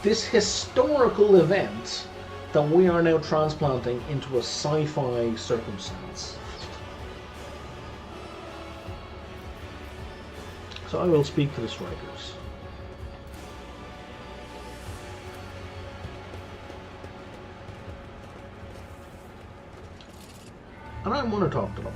this historical event that we are now transplanting into a sci-fi circumstance? So I will speak to the strikers. And I want to talk to them.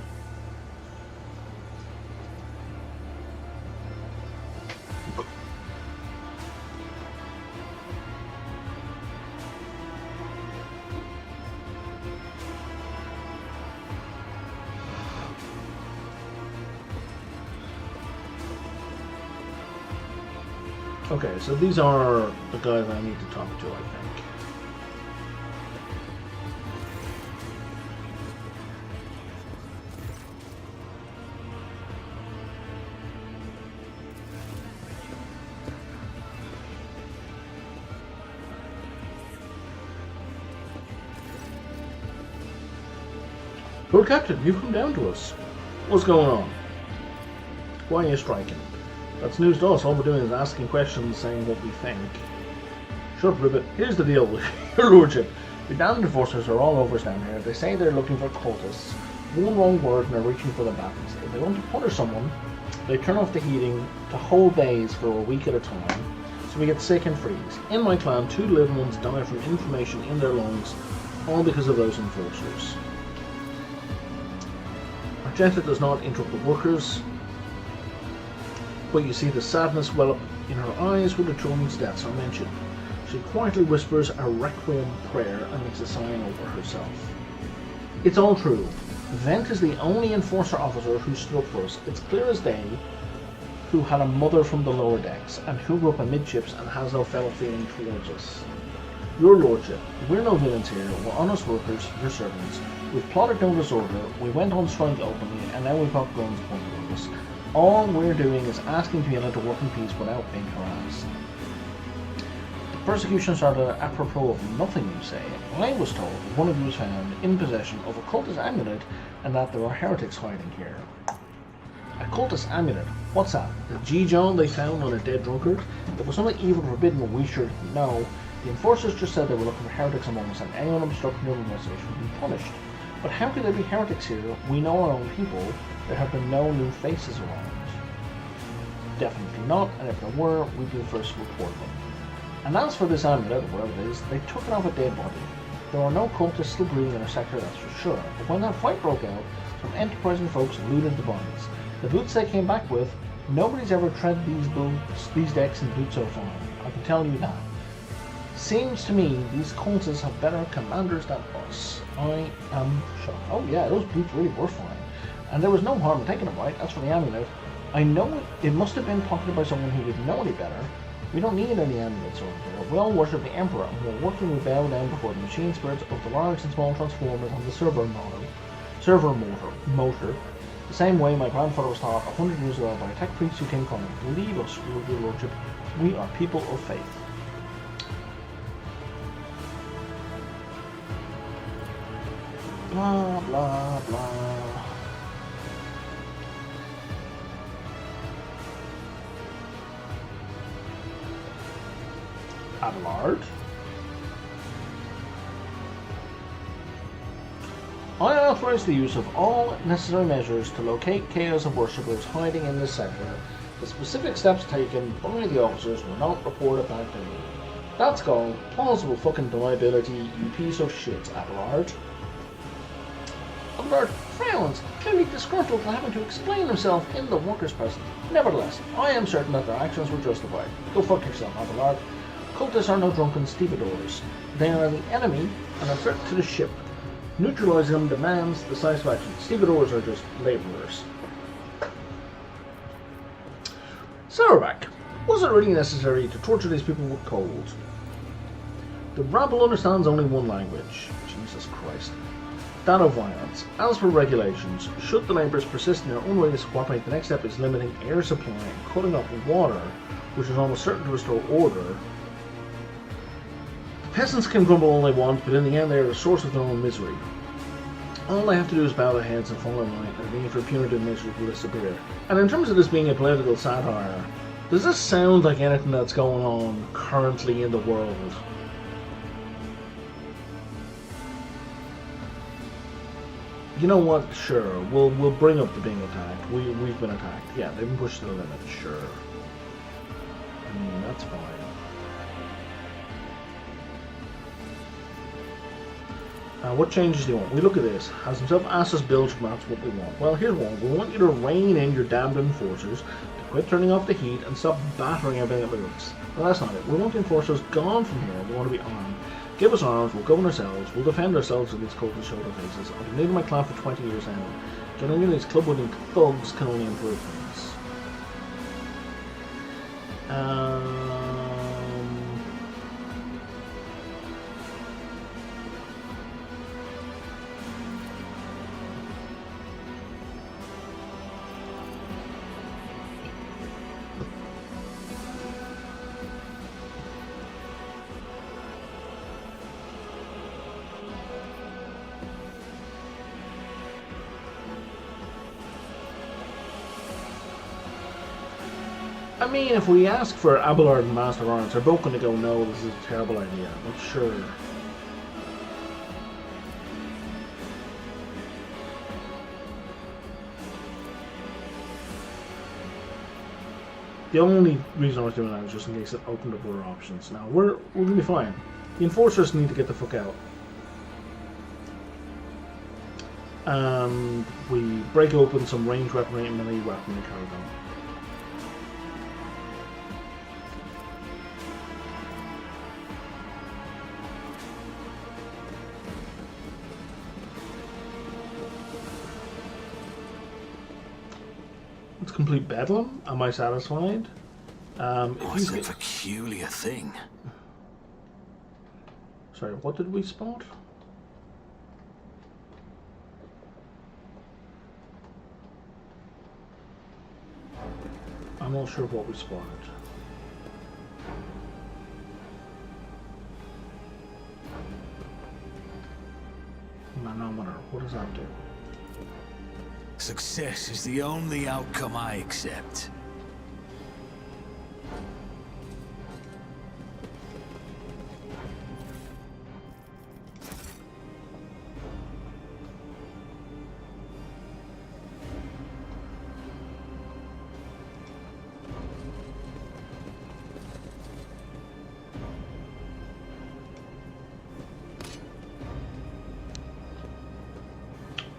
Okay, so these are the guys I need to talk to, I think. Lord Captain, you've come down to us. What's going on? Why are you striking? That's news to us. All we're doing is asking questions, saying what we think. Shut up, Ribbit. Here's the deal, your lordship. The damned enforcers are all over us down here. They say they're looking for cultists. One wrong word and they're reaching for the battles. If they want to punish someone, they turn off the heating to whole days for a week at a time, so we get sick and freeze. In my clan, 2 little ones die from inflammation in their lungs, all because of those enforcers. Argenta does not interrupt the workers, but you see the sadness well up in her eyes when the children's deaths are mentioned. She quietly whispers a requiem prayer and makes a sign over herself. It's all true. Vent is the only enforcer officer who stood up for us. It's clear as day who had a mother from the lower decks and who grew up amidships and has no fellow feeling towards us. Your lordship, we're no villains here. We're honest workers, your servants. We've plotted no disorder. We went on strike openly, and now we've got guns pointed at us. All we're doing is asking to be allowed to work in peace without being harassed. Persecution started apropos of nothing, you say. I was told one of you was found in possession of a cultist amulet and that there are heretics hiding here. A cultist amulet? What's that? The G-John they found on a dead drunkard? If it was something evil and forbidden, we should know. The enforcers just said they were looking for heretics among us and anyone obstructing their investigation would be punished. But how could there be heretics here? We know our own people. There have been no new faces around. Definitely not, and if there were, we'd be the first to report them. And as for this amulet, wherever it is, they took it off a dead body. There are no cultists still breathing in our sector, that's for sure. But when that fight broke out, some enterprising folks looted the bodies. The boots they came back with, nobody's ever tread these decks in boots so far. I can tell you that. Seems to me these cultists have better commanders than us. I am shocked. Oh yeah, those boots really were fine. And there was no harm in taking them, right? As for the amulet, I know it must have been pocketed by someone who didn't know any better. We don't need any amulets over here. We all worship the Emperor, and we're working we bow down before the machine spirits of the large and small transformers on the server motor. The same way my grandfather was taught 100 years ago by a tech priest who came calling. Believe us, your lordship. We are people of faith. Blah, blah, blah. Abelard. I authorize the use of all necessary measures to locate chaos of worshippers hiding in this sector. The specific steps taken by the officers were not reported back to me. That's called plausible fucking deniability, you piece of shit, Abelard. Abelard frowns, clearly disgruntled for having to explain himself in the workers' presence. Nevertheless, I am certain that their actions were justified. Go fuck yourself, Abelard. Cultists are no drunken stevedores. They are the enemy and a threat to the ship. Neutralizing them demands decisive action. Stevedores are just laborers. So we're back. Was it really necessary to torture these people with cold? The rabble understands only one language. Jesus Christ. That of violence. As for regulations, should the laborers persist in their own way to cooperate, the next step is limiting air supply and cutting off water, which is almost certain to restore order. Peasants can grumble all they want, but in the end they are the source of their own misery. All they have to do is bow their heads and fall in line, and the need for punitive measures will disappear. And in terms of this being a political satire, does this sound like anything that's going on currently in the world? You know what? Sure, we'll bring up the being attacked. We've been attacked. Yeah, they've been pushed to the limit. Sure. I mean, that's fine. What changes do you want? We look at this. Has himself asked us build maps what we want. Well, here's one. We want you to rein in your damned enforcers, to quit turning off the heat, and stop battering everything that moves. Well, that's not it. We want the enforcers gone from here. We want to be armed. Give us arms, we'll govern ourselves, we'll defend ourselves against cultist shoulder faces. I've been leading my clan for 20 years now. Getting rid of these club-wielding thugs can only improve things. I mean, if we ask for Abelard and Master of Arms, they're both going to go, no, this is a terrible idea. But sure. The only reason I was doing that was just in case it opened up other options. Now, we're going to be fine. The Enforcers need to get the fuck out. And we break open some ranged weaponry and melee weaponry cargo. Let's complete Bedlam. Am I satisfied? What's a peculiar thing? Sorry, what did we spot? I'm not sure what we spotted. Manometer, what does that do? Success is the only outcome I accept.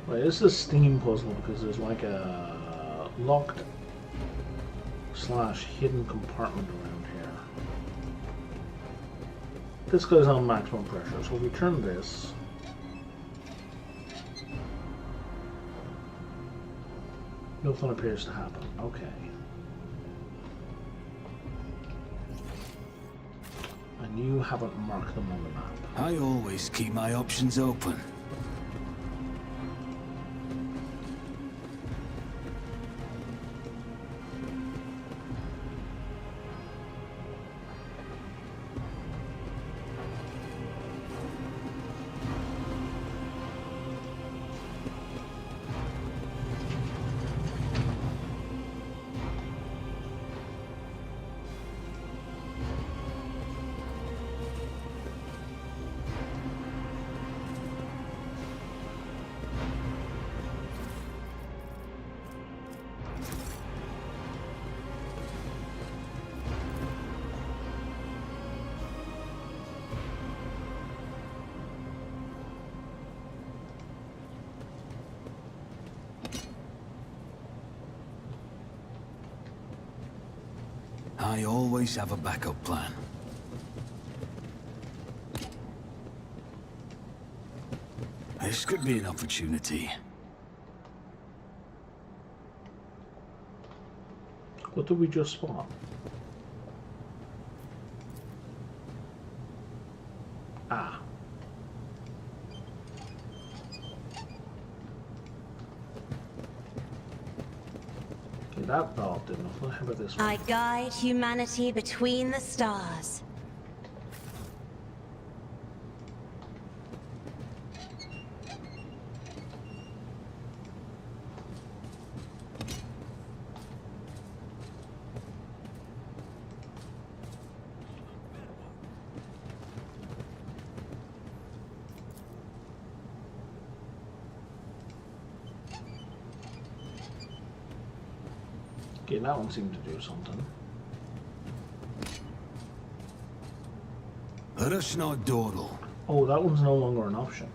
Right, this is a Steam puzzle because there's like a locked / hidden compartment around here. This goes on maximum pressure, so we turn this. Nothing appears to happen. Okay. And you haven't marked them on the map. I always keep my options open. I always have a backup plan. This could be an opportunity. What did we just spot? Ah. Okay, that valve did nothing. How about this one? I guide humanity between the stars. Okay, that one seemed to do something. Let us not dawdle. Oh, that one's no longer an option.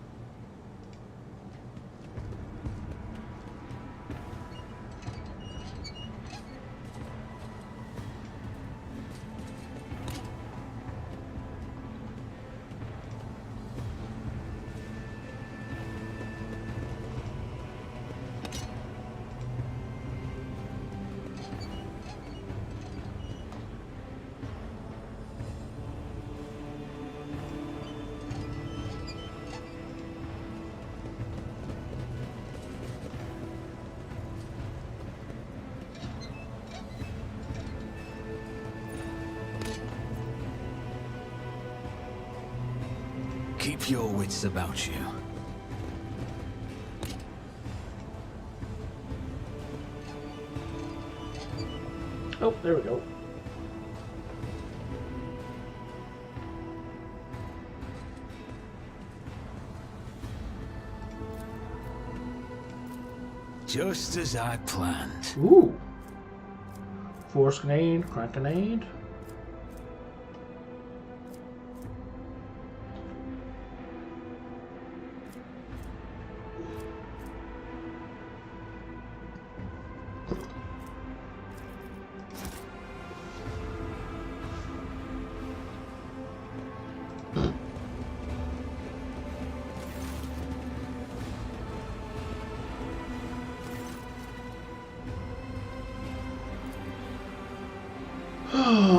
Keep your wits about you. Oh, there we go. Just as I planned. Ooh. Force grenade, crack grenade.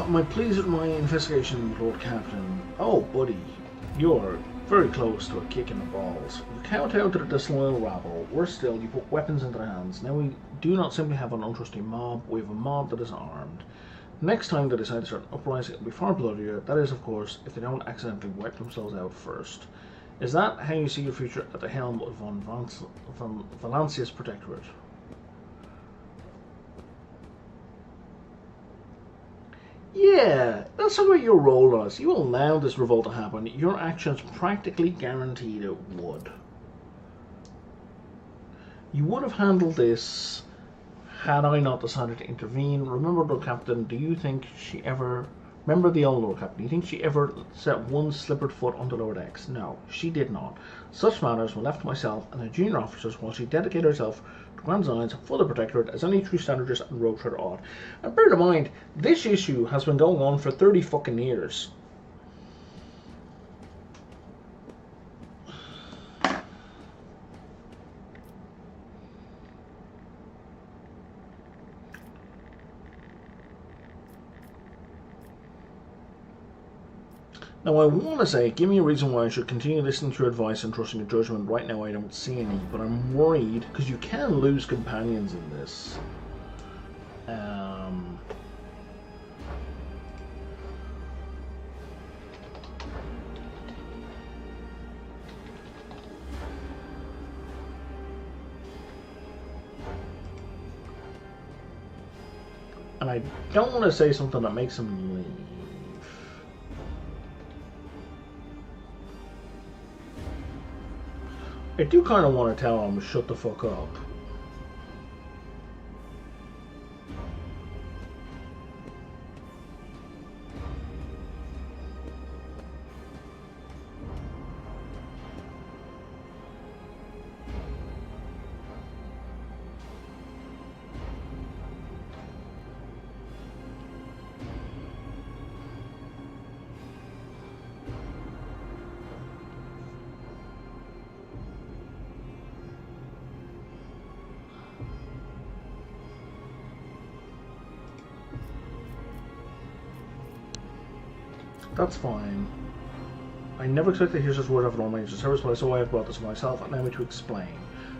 Am I pleased with my investigation, Lord Captain? Oh, buddy, you're very close to a kick in the balls. You kowtow to the disloyal rabble. Worse still, you put weapons into their hands. Now we do not simply have an untrusting mob, we have a mob that is armed. Next time they decide to start an uprising, it'll be far bloodier. That is, of course, if they don't accidentally wipe themselves out first. Is that how you see your future at the helm of von Valancia's Protectorate? Yeah, that's what your role is. You allowed this revolt to happen. Your actions practically guaranteed it would. You would have handled this had I not decided to intervene. Remember, Lord Captain, do you think she ever... Remember the old Lord Captain, do you think she ever set one slippered foot onto lower decks? No, she did not. Such matters were left to myself and the junior officers while she dedicated herself to grand designs for the Protectorate as any true strategist and rogue trader ought. And bear in mind, this issue has been going on for 30 fucking years. Now I want to say, give me a reason why I should continue listening to your advice and trusting your judgment. Right now I don't see any, but I'm worried, because you can lose companions in this. And I don't want to say something that makes him leave. I do kind of want to tell him, shut the fuck up. That's fine. I never expected to hear such word of an unmanaged service, but so I have brought this on myself, and now to explain.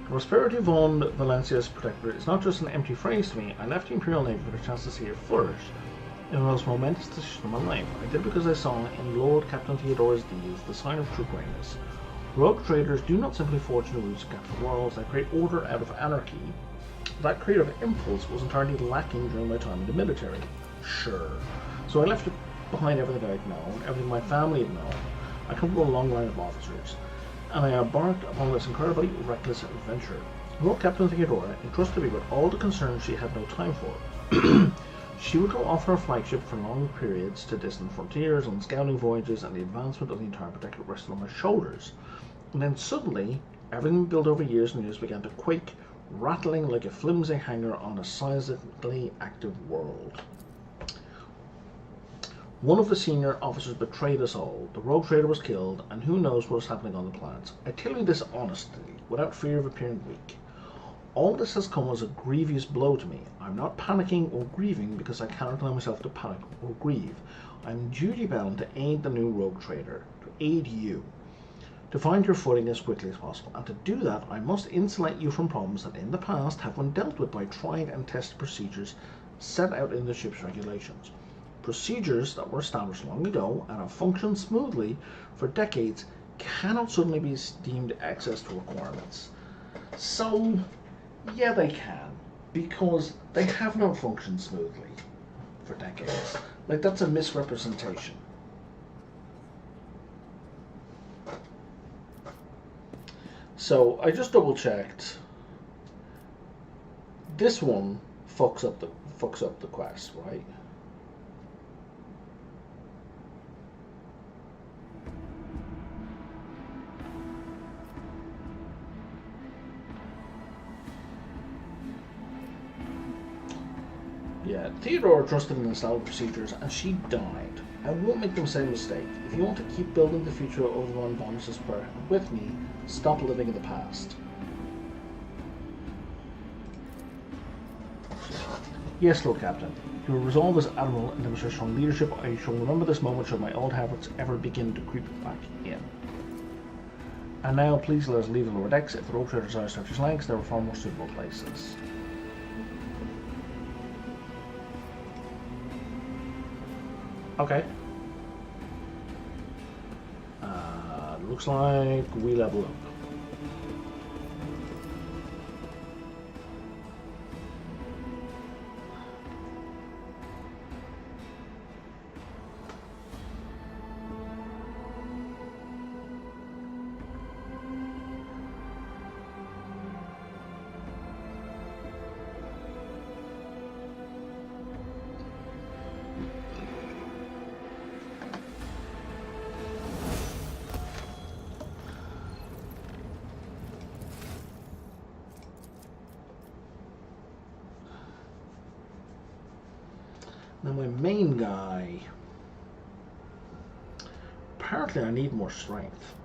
The prosperity of von Valancia's Protectorate is not just an empty phrase to me. I left the Imperial Navy for the chance to see it flourish. In the most momentous decision of my life, I did because I saw in Lord Captain Theodora's deeds the sign of true greatness. Rogue traders do not simply forge new routes to capture worlds, they create order out of anarchy. That creative impulse was entirely lacking during my time in the military. Sure. So I left it behind everything I'd known, everything my family had known. I come from a long line of officers, and I embarked upon this incredibly reckless adventure. Lord Captain Theodora entrusted me with all the concerns she had no time for. She would go off her flagship for long periods to distant frontiers, on scouting voyages, and the advancement of the entire Protectorate rested on my shoulders. And then suddenly, everything built over years and years began to quake, rattling like a flimsy hanger on a seismically active world. One of the senior officers betrayed us all. The rogue trader was killed, and who knows what is happening on the planets. I tell you this honestly, without fear of appearing weak. All this has come as a grievous blow to me. I'm not panicking or grieving because I cannot allow myself to panic or grieve. I'm duty-bound to aid the new rogue trader, to aid you, to find your footing as quickly as possible. And to do that, I must insulate you from problems that in the past have been dealt with by tried and tested procedures set out in the ship's regulations. Procedures that were established long ago and have functioned smoothly for decades cannot suddenly be deemed access to requirements. So, yeah, they can, because they have not functioned smoothly for decades. Like, that's a misrepresentation. So, I just double-checked. this one fucks up the quest, right? Yeah, Theodora trusted in established procedures, and she died. I won't make the same mistake. If you want to keep building the future of the Von Bonuses with me, stop living in the past. Yes, Lord Captain. Your resolve as Admiral and demonstrate strong leadership. I shall remember this moment should my old habits ever begin to creep back in. And now, please let us leave the lower decks. If the rope trader desires to touch his legs, there are far more suitable places. Okay. Looks like we level up. Now my main guy, apparently I need more strength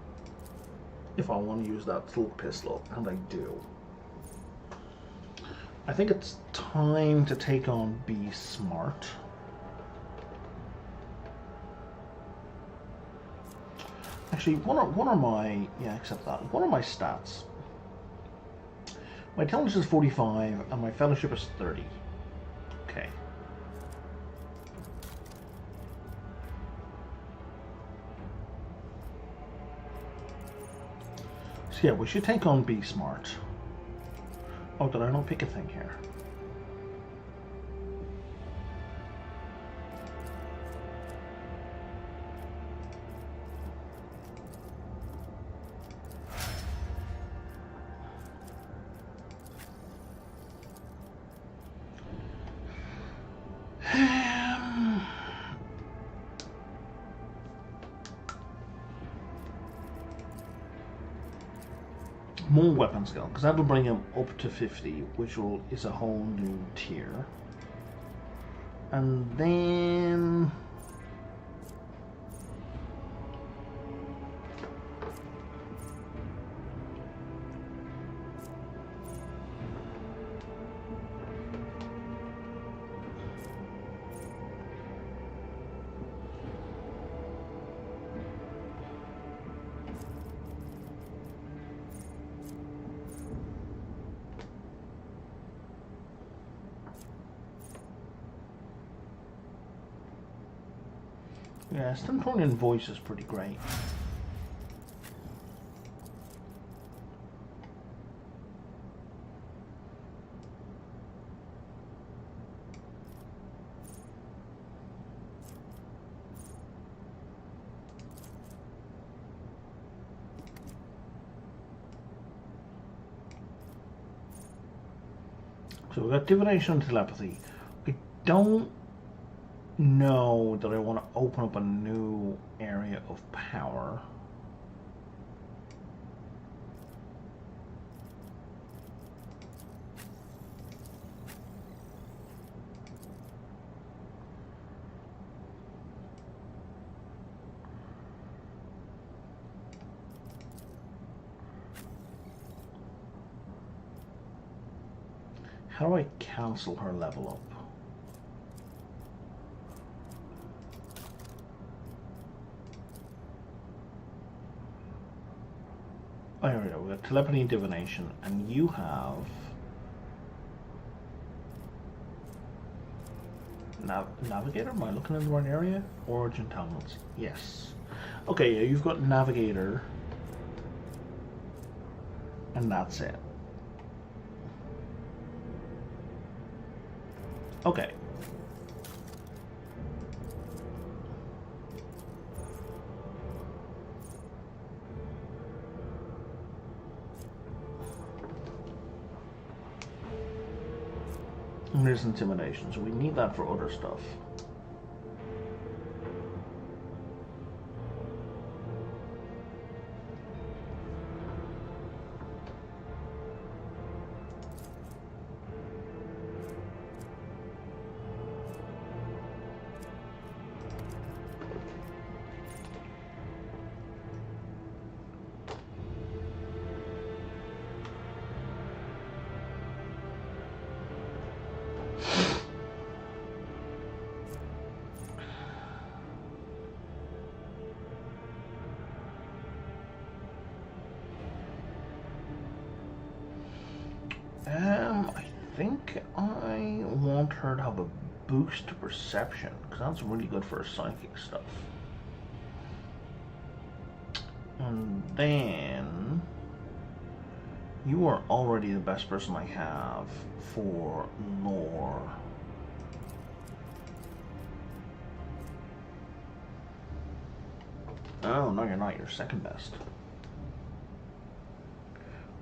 if I want to use that full pistol, and I do. I think it's time to take on Be Smart. Actually, one of my, yeah, except that, one of my stats. My intelligence is 45 and my fellowship is 30. Okay. So yeah, we should take on Be Smart. Oh, did I not pick a thing here? More weapon skill, because that'll bring him up to 50, which is a whole new tier. And then yeah, Stentorian voice is pretty great. So we've got divination and telepathy. I don't know that I want to open up a new area of power. How do I cancel her level up? Oh, here we go. We've got telepathy and divination, and you have navigator. Am I looking in the right area? Origin talents. Yes. Okay, yeah, you've got navigator, and that's it. Okay. And there's intimidation, so we need that for other stuff. I think I want her to have a boost to perception, because that's really good for her psychic stuff. And then you are already the best person I have for lore. Oh, no, you're not. You're second best.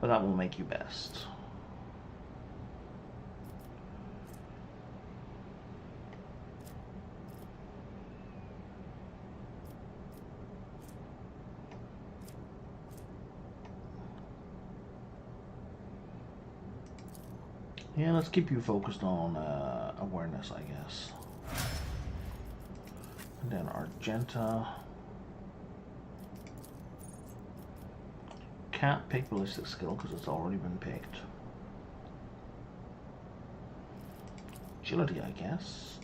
But that will make you best. Yeah, let's keep you focused on awareness, I guess. And then Argenta. Can't pick ballistic skill because it's already been picked. Agility, I guess.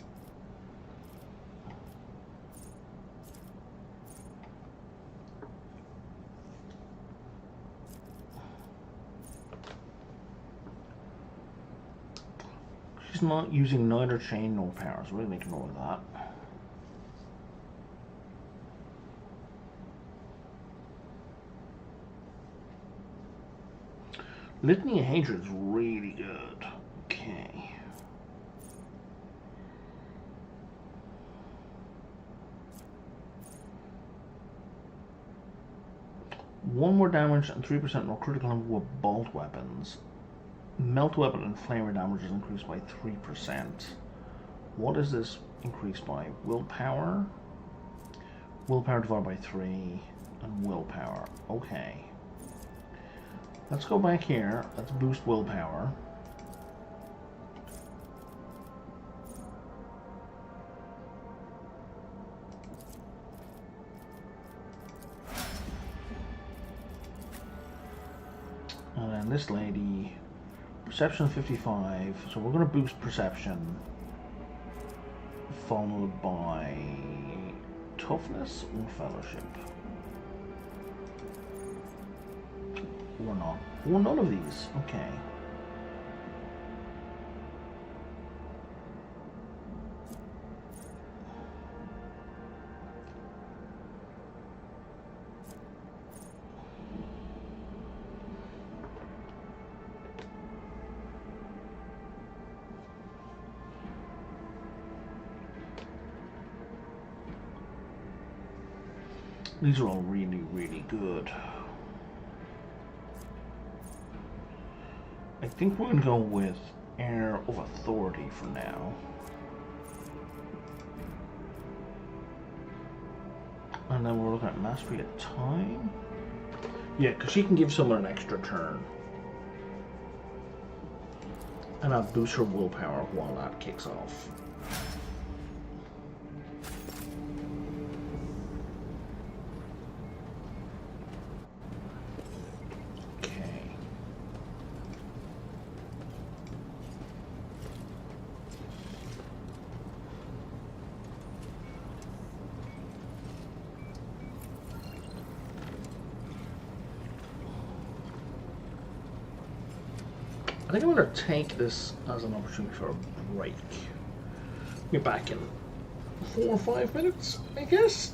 She's not using neither chain nor power, so we're going to make a note of that. Litany of Hatred is really good. Okay. One more damage and 3% more critical number with bolt weapons. Melt weapon and flamer damage is increased by 3%. What is this increased by? Willpower? Willpower divided by 3 and willpower. Okay. Let's go back here. Let's boost willpower. And then this lady, perception 55. So we're going to boost perception, followed by toughness or fellowship. Or not. Well, none of these. Okay. These are all really, really good. I think we're going to go with Air of Authority for now. And then we're looking at Mastery of Time. Yeah, because she can give someone an extra turn. And I'll boost her willpower while that kicks off. I think I'm going to take this as an opportunity for a break. Be back in 4 or 5 minutes, I guess.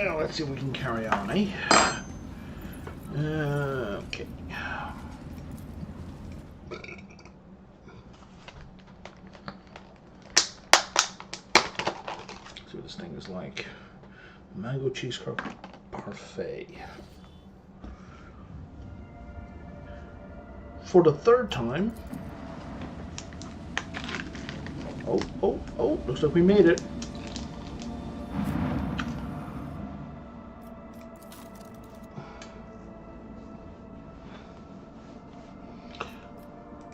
Well, let's see if we can carry on, eh? Okay. See what this thing is like. Mango cheesecake parfait. For the third time. Oh, looks like we made it.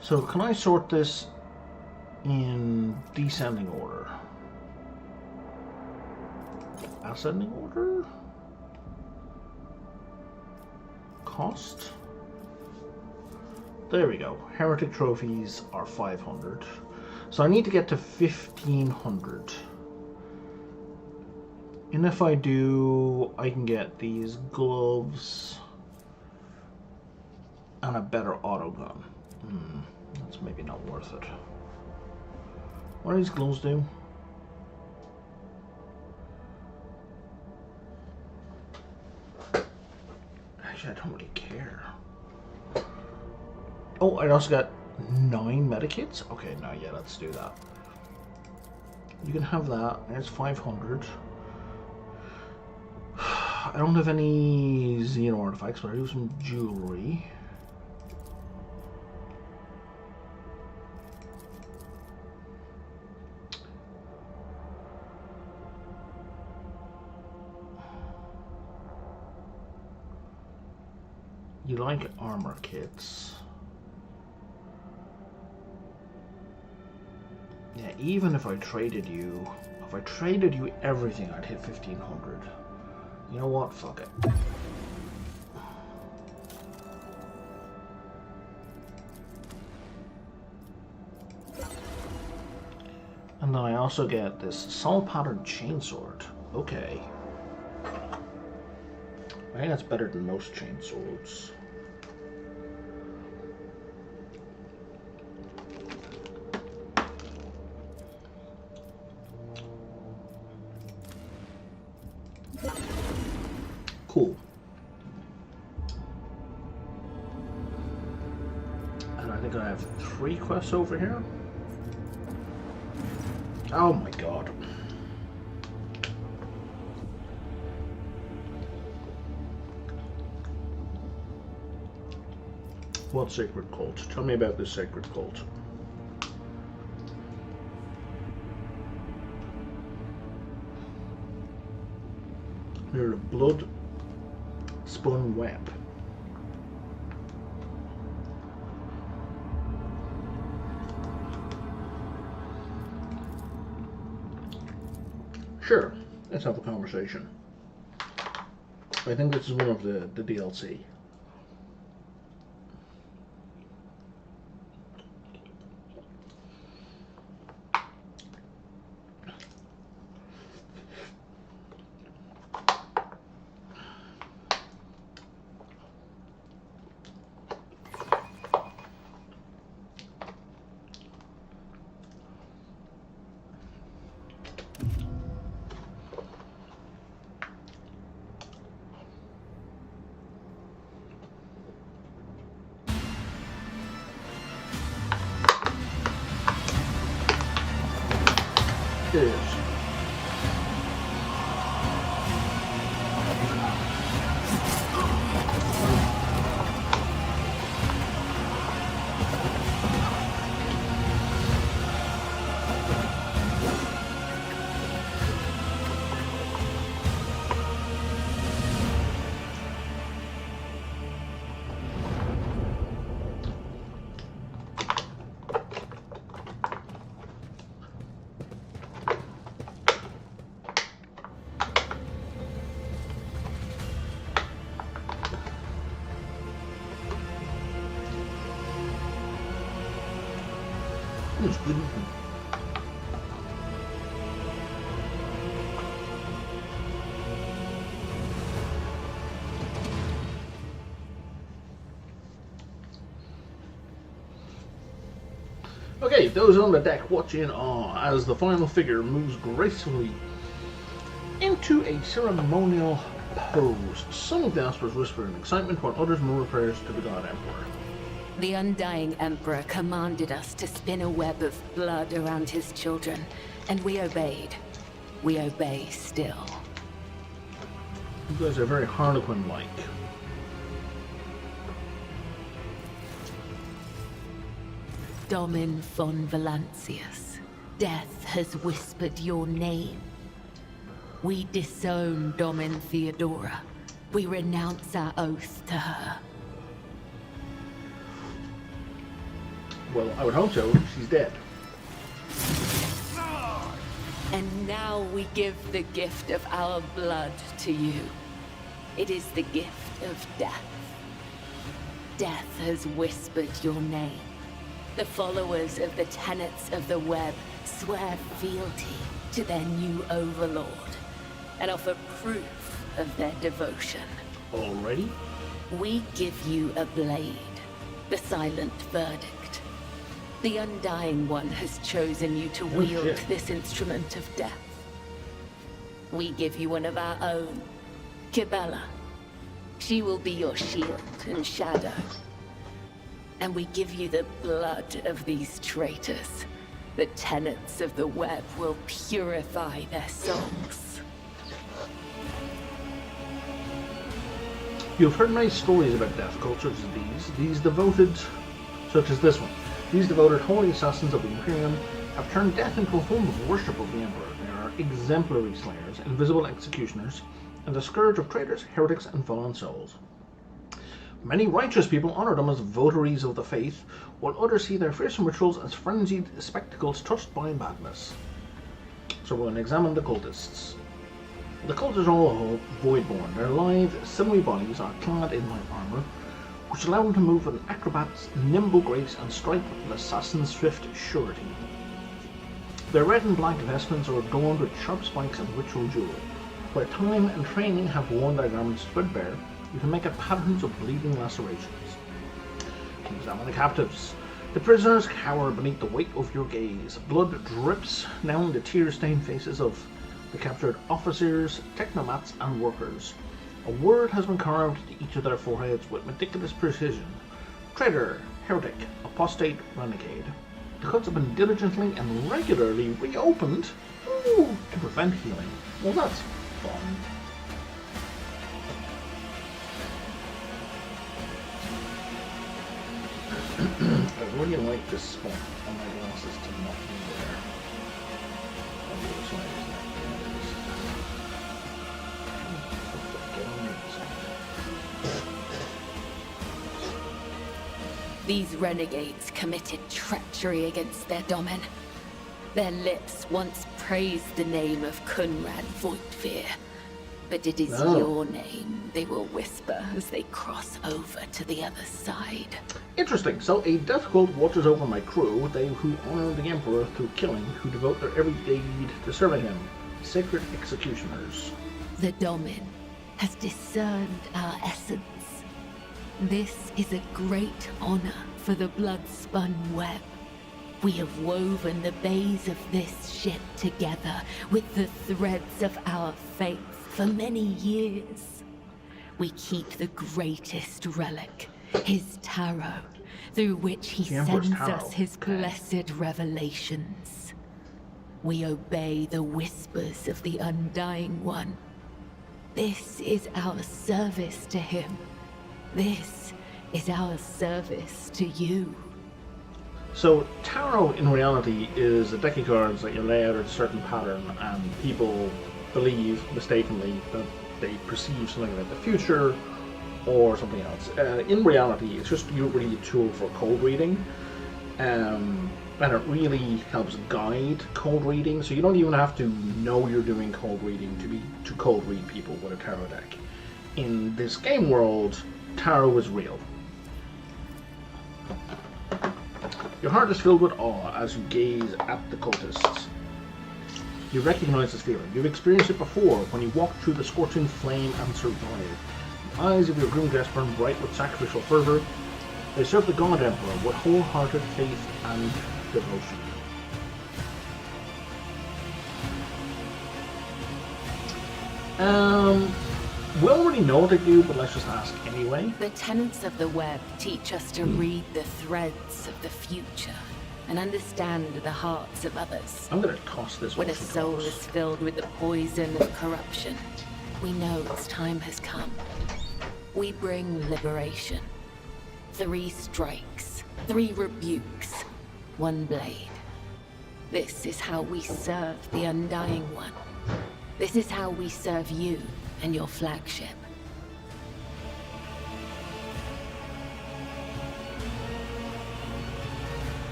So can I sort this in descending order? Ascending order? Cost? There we go. Heretic trophies are 500. So I need to get to 1500. And if I do, I can get these gloves and a better auto gun. That's maybe not worth it. What do these gloves do? Actually, I don't really care. Oh, I also got 9 medikits? Okay, no, yeah, let's do that. You can have that. There's 500. I don't have any Xeno artifacts, but I do some jewelry. You like armor kits. Yeah, even if I traded you everything, I'd hit 1500. You know what? Fuck it. And then I also get this solid pattern chainsword. Okay. I think that's better than most chainswords. Cool. And I think I have 3 quests over here. Oh my god. What sacred cult? Tell me about this sacred cult. They're a blood spun web. Sure, let's have a conversation. I think this is one of the DLC. Is. That's good. Okay, those on the deck watching as the final figure moves gracefully into to a ceremonial pose. Some of the aspers whisper in excitement, while others murmur prayers to the God Emperor. The Undying Emperor commanded us to spin a web of blood around his children, and we obeyed. We obey still. You guys are very Harlequin-like. Domin von Valancius, death has whispered your name. We disown Domin Theodora. We renounce our oath to her. Well, I would hope so. She's dead. And now we give the gift of our blood to you. It is the gift of death. Death has whispered your name. The followers of the tenets of the web swear fealty to their new overlord and offer proof of their devotion. Already? We give you a blade, the silent verdict. The Undying One has chosen you to wield this instrument of death. We give you one of our own, Kibella. She will be your shield and shadow. And we give you the blood of these traitors. The tenets of the web will purify their souls. You've heard many stories about death cultures as these devoted, such as this one. These devoted holy assassins of the Imperium have turned death into a form of worship of the Emperor. They are exemplary slayers, invisible executioners, and the scourge of traitors, heretics, and fallen souls. Many righteous people honor them as votaries of the faith, while others see their fearsome rituals as frenzied spectacles touched by madness. So we're going to examine the cultists. The cultists are all voidborn. Their lithe, sinewy bodies are clad in light armor, which allow them to move with an acrobat's nimble grace and strike with an assassin's swift surety. Their red and black vestments are adorned with sharp spikes and ritual jewelry. Where time and training have worn their garments threadbare, you can make out patterns of bleeding lacerations. Examine the captives. The prisoners cower beneath the weight of your gaze. Blood drips down the tear-stained faces of the captured officers, technomats, and workers. A word has been carved to each of their foreheads with meticulous precision. Traitor, heretic, apostate, renegade. The cuts have been diligently and regularly reopened to prevent healing. Well, that's fun. I really like this spot on my glasses to not be there. On the other side, isn't it? Get on the other side. These renegades committed treachery against their domin. Their lips once praised the name of Kunrad Voigtveer, but it is your name they will whisper as they cross over to the other side. Interesting. So a death cult watches over my crew, they who honor the Emperor through killing, who devote their every deed to serving him. Sacred executioners. The Domin has discerned our essence. This is a great honor for the blood-spun web. We have woven the bays of this ship together with the threads of our faith for many years. We keep the greatest relic, his tarot, through which he sends us his blessed revelations. We obey the whispers of the Undying One. This is our service to him. This is our service to you. So, tarot in reality is a deck of cards that you lay out a certain pattern, and people believe mistakenly that they perceive something about the future or something else. In reality, it's just really a tool for cold reading, and it really helps guide cold reading. So you don't even have to know you're doing cold reading to cold read people with a tarot deck. In this game world, tarot is real. Your heart is filled with awe as you gaze at the cultists. You recognize this feeling. You've experienced it before when you walked through the scorching flame and survived. The eyes of your grim guests burn bright with sacrificial fervor. They serve the God Emperor with wholehearted faith and devotion. We already know what they do, but let's just ask anyway. The tenets of the web teach us to read the threads of the future and understand the hearts of others. I'm gonna toss this one. When a soul is filled with the poison of corruption, we know its time has come. We bring liberation. 3 strikes, 3 rebukes, 1 blade. This is how we serve the Undying One. This is how we serve you and your flagship.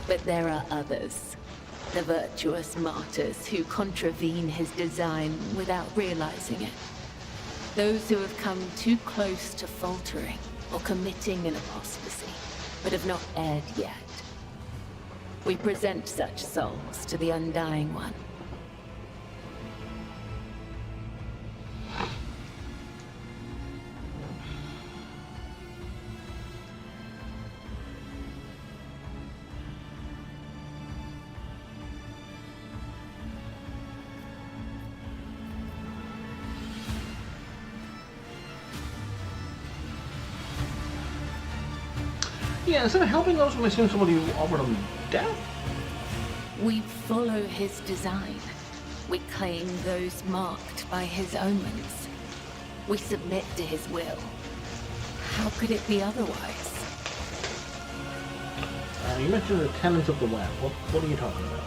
But there are others, the virtuous martyrs who contravene his design without realizing it. Those who have come too close to faltering or committing an apostasy, but have not erred yet. We present such souls to the Undying One. Yeah, instead of helping those, we assume somebody who offered them death? We follow his design. We claim those marked by his omens. We submit to his will. How could it be otherwise? You mentioned the tenets of the web. What are you talking about?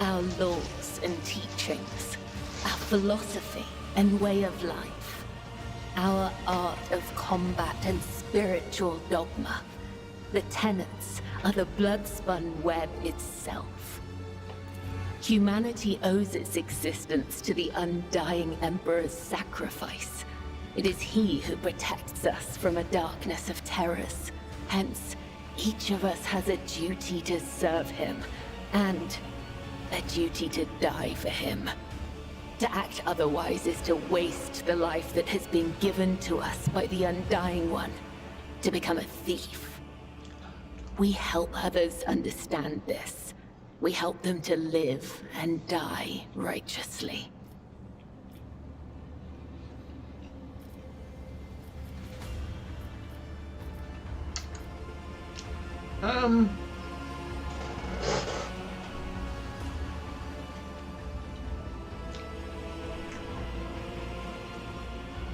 Our laws and teachings. Our philosophy and way of life. Our art of combat and spiritual dogma. The tenets are the blood-spun web itself. Humanity owes its existence to the Undying Emperor's sacrifice. It is he who protects us from a darkness of terrors. Hence, each of us has a duty to serve him, and a duty to die for him. To act otherwise is to waste the life that has been given to us by the Undying One, to become a thief. We help others understand this. We help them to live and die righteously.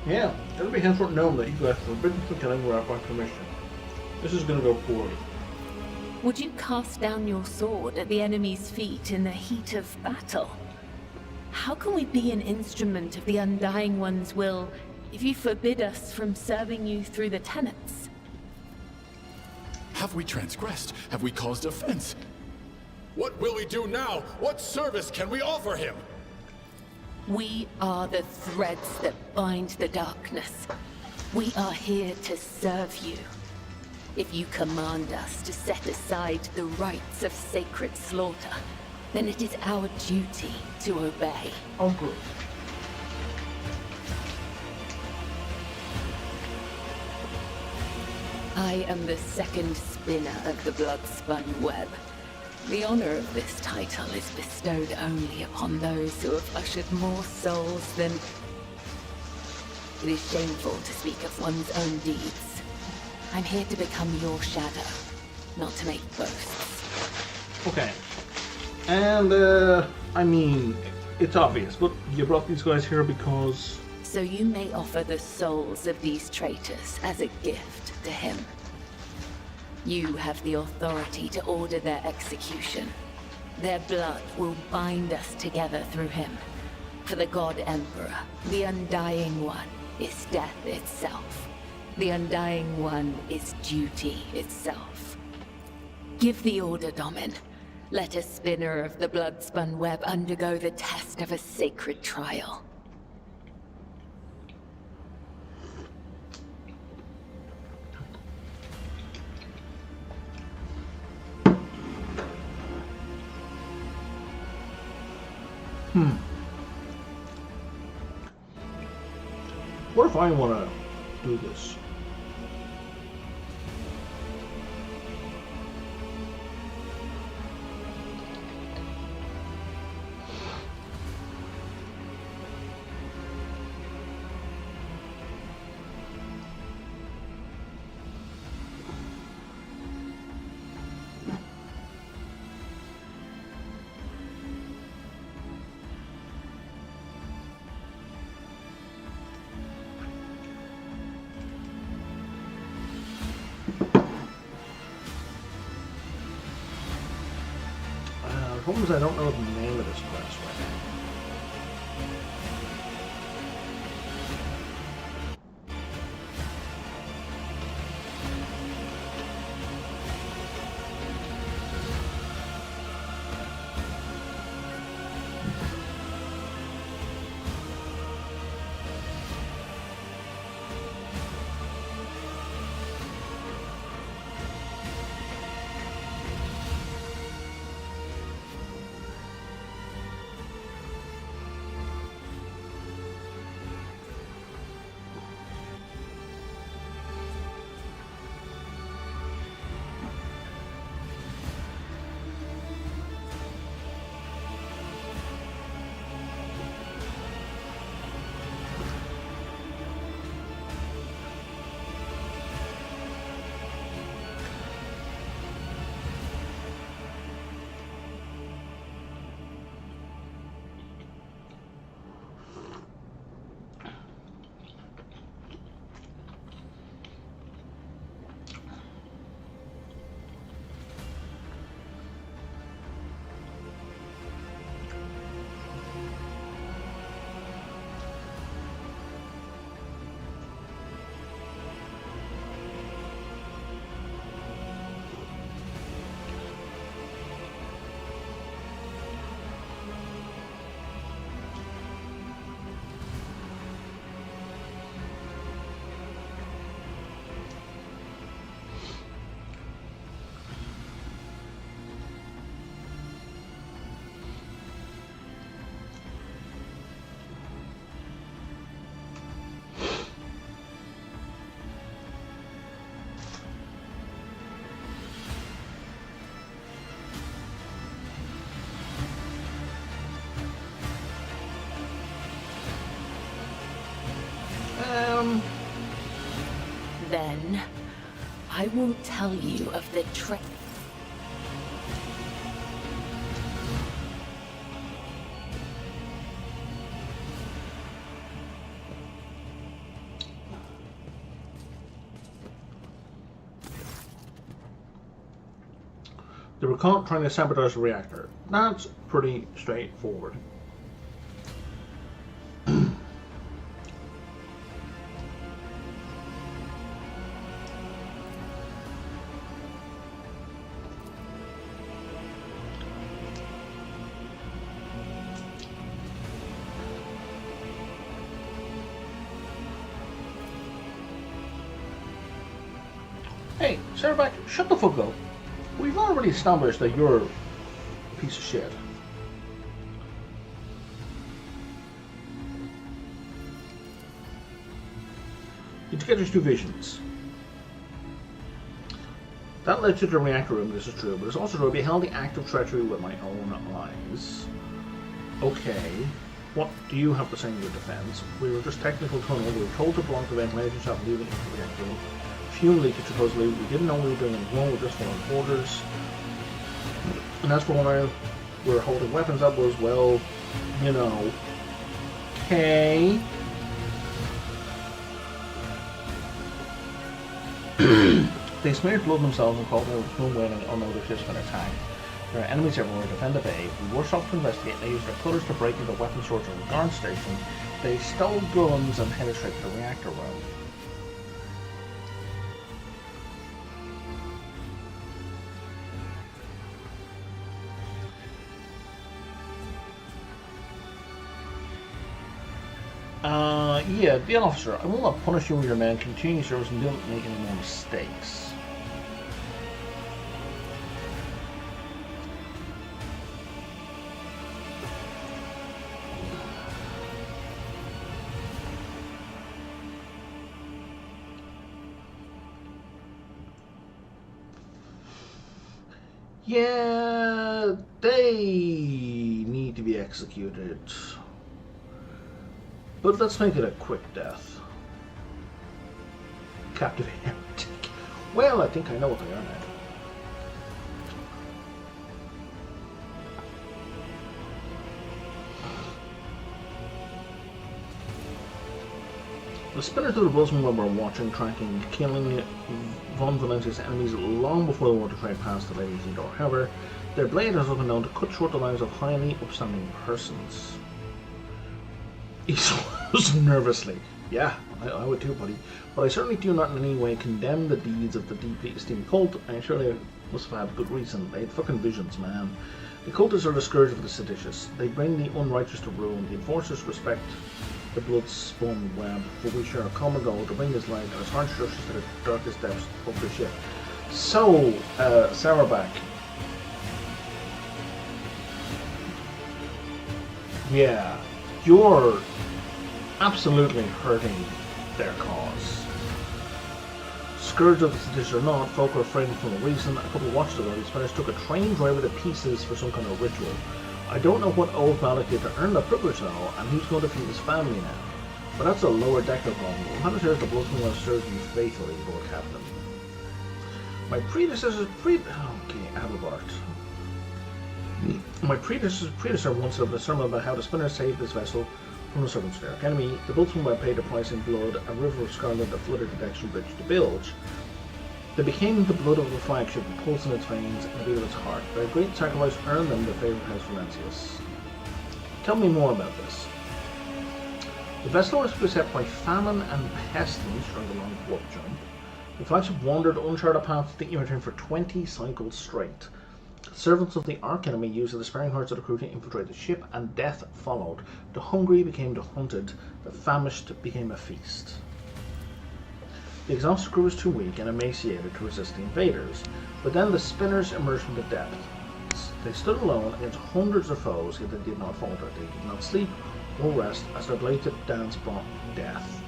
Yeah, it'll be henceforth known that you guys are forbidden from killing without my permission. This is gonna go poorly. Would you cast down your sword at the enemy's feet in the heat of battle? How can we be an instrument of the Undying One's will if you forbid us from serving you through the tenets? Have we transgressed? Have we caused offense? What will we do now? What service can we offer him? We are the threads that bind the darkness. We are here to serve you. If you command us to set aside the rites of sacred slaughter, then it is our duty to obey. Oh, good. I am the second spinner of the blood-spun web. The honor of this title is bestowed only upon those who have ushered more souls than... It is shameful to speak of one's own deeds. I'm here to become your shadow, not to make boasts. Okay. And, I mean, it's obvious, but you brought these guys here because... So you may offer the souls of these traitors as a gift to him. You have the authority to order their execution. Their blood will bind us together through him. For the God Emperor, the Undying One is death itself. The Undying One is duty itself. Give the order, Domin. Let a spinner of the blood-spun web undergo the test of a sacred trial. What if I want to do this? The problem is I don't know the name of this place right now. Then, I will tell you of the trick. They were caught trying to sabotage the reactor. That's pretty straightforward. Hey, Sarahback, shut the fuck up. We've already established that you're a piece of shit. You get these two visions. That led to the reactor room, this is true, but it's also true I beheld the act of treachery with my own eyes. Okay, what do you have to say in your defense? We were just technical tunnel, we were told to block the ventilation shaft leading into the reactor room. Fuel leakage supposedly, we didn't know we were doing it wrong, we were just following orders. And that's why we're holding weapons up was, well, you know, okay. They smeared blood themselves and called out no waiting on other ships when attacked. There are enemies everywhere, defend the bay. We were stopped to investigate, they used their cutters to break into weapons storage in the guard station. They stole guns and headed straight to the reactor room. Yeah, the officer, I will not punish you and your men. Continue service and don't make any more mistakes. Yeah, they need to be executed. But let's make it a quick death. Captive heretic. Well, I think I know what they are now. The spinners of the Bluesky were watching, tracking, killing Von Valentia's enemies long before the water trade passed the Lady Theodore. However, their blade has been known to cut short the lives of highly upstanding persons. He swallows nervously. Yeah, I would too, buddy. But I certainly do not in any way condemn the deeds of the deeply esteemed cult. I surely must have had good reason. They had fucking visions, man. The cultists are the scourge of the seditious. They bring the unrighteous to ruin. The enforcers respect the blood-spun web, for we share a common goal to bring this light and its harsh justice to the darkest depths of the ship. So, Sourback. Yeah, you're absolutely hurting their cause. Scourge of the seditious or not, folk are afraid from a reason. A couple of watches ago, these spinners took a train driver to pieces for some kind of ritual. I don't know what old Malik did to earn the privilege though, and who's going to feed his family now. But that's a lower decker problem. What matters here is the Bluesky will serve you faithfully, Lord Captain. My predecessor Adelbart. My predecessor once did a sermon about how the spinners saved this vessel from the servant's dark enemy. The Bluesky were paid a price in blood, a river of scarlet that flooded the Dexter Bridge to Bilge. They became the blood of the flagship that pulsed in its veins and the beat of its heart. Their great sacrifice earned them the favour of House Valencius. Tell me more about this. The vessel was beset by famine and pestilence during the long warp jump. The flagship wandered uncharted paths to the return for 20 cycles straight. The servants of the arch-enemy used the despairing hearts of the crew to infiltrate the ship, and death followed. The hungry became the hunted, the famished became a feast. The exhausted crew was too weak and emaciated to resist the invaders, but then the spinners emerged from the depths. They stood alone against hundreds of foes, yet they did not falter. They did not sleep or rest, as their bladed dance brought death.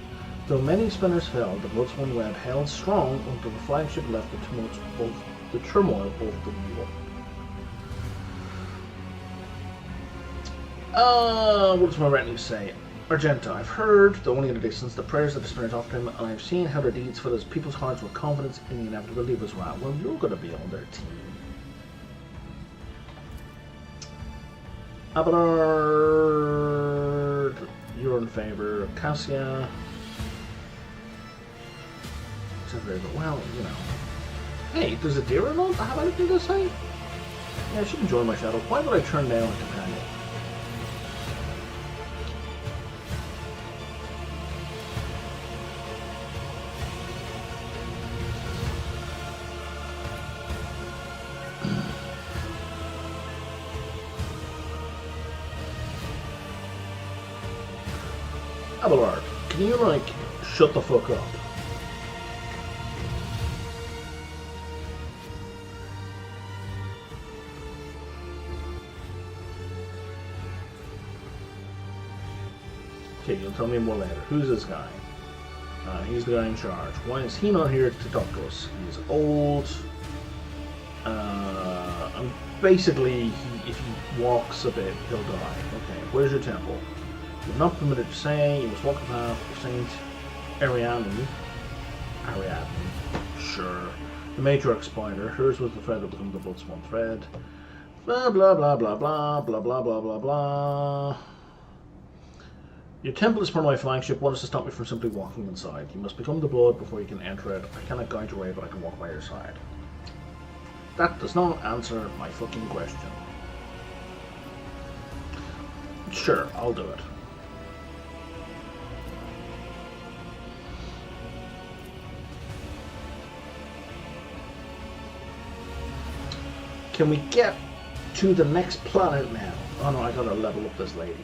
Though many spinners fell, the blood-spun web held strong until the flagship left the turmoil of the war. What does my retinue say? Argenta, I've heard, though only in the distance, the prayers that the spinners offered him, and I've seen how their deeds fill his people's hearts with confidence in the inevitability of his wrath. Well, you're going to be on their team. Abelard, you're in favour. Cassia. Well, you know. Hey, does Adira not have anything to say? Yeah, she can join my shadow. Why would I turn down a companion? Abelard, can you, like, shut the fuck up? Okay, you'll tell me more later. Who's this guy? He's the guy in charge. Why is he not here to talk to us? He's old. And basically, if he walks a bit, he'll die. Okay, where's your temple? You're not permitted to say. You must walk the path of Saint Ariadne. Sure. The matriarch spider. Hers was the thread that became the blood-spun thread. Blah blah blah blah blah blah blah blah blah blah. Your temple is part of my flagship. What is to stop me from simply walking inside? You must become the blood before you can enter it. I cannot guide your way, but I can walk by your side. That does not answer my fucking question. Sure, I'll do it. Can we get to the next planet now? Oh no, I gotta level up this lady.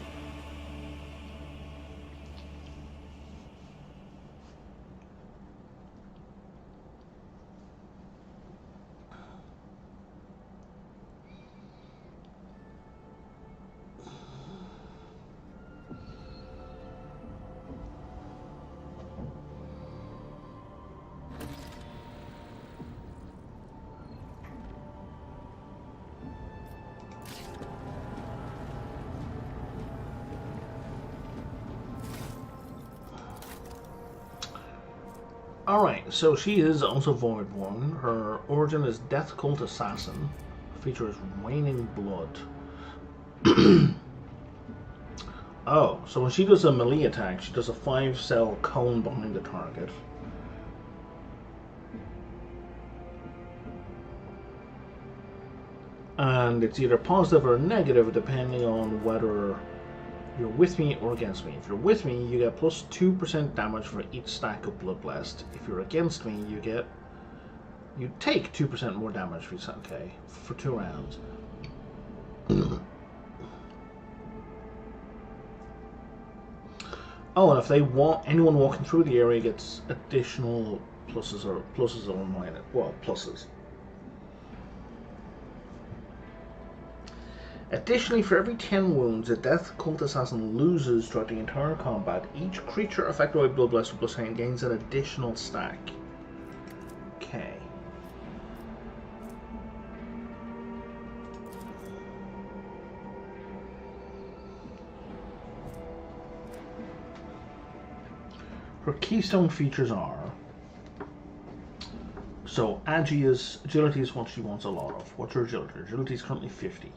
Alright, so she is also Voidborn. Her origin is Death Cult Assassin. Her feature is Raining Blood. Oh, so when she does a melee attack, she does a 5-cell cone behind the target. And it's either positive or negative depending on whether you're with me or against me. If you're with me, you get plus 2% damage for each stack of Blood Blessed. If you're against me, you take 2% more damage for each, okay, for 2 rounds. Oh, and if they want anyone walking through the area gets additional pluses or minus, well, pluses. Additionally, for every 10 wounds a Death Cult Assassin loses throughout the entire combat, each creature affected by Blood Blessed plus 10 gains an additional stack. Okay. Her keystone features are, so agility is what she wants a lot of. What's her agility? Her agility is currently 50.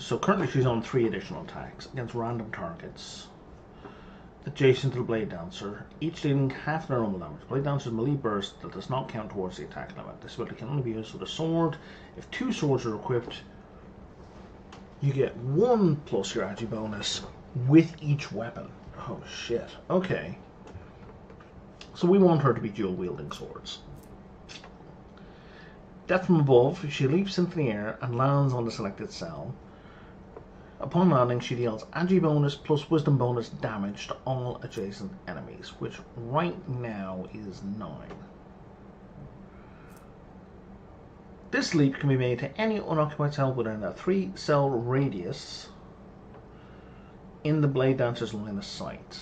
So currently she's on 3 additional attacks against random targets adjacent to the Blade Dancer, each dealing half their normal damage. Blade Dancer's melee burst that does not count towards the attack limit. This ability can only be used with a sword. If 2 swords are equipped, you get 1 plus your agi bonus with each weapon. Oh shit. Okay. So we want her to be dual wielding swords. Death from above, she leaps into the air and lands on the selected cell. Upon landing, she deals agi bonus plus wisdom bonus damage to all adjacent enemies, which right now is 9. This leap can be made to any unoccupied cell within a 3-cell radius in the Blade Dancer's line of sight.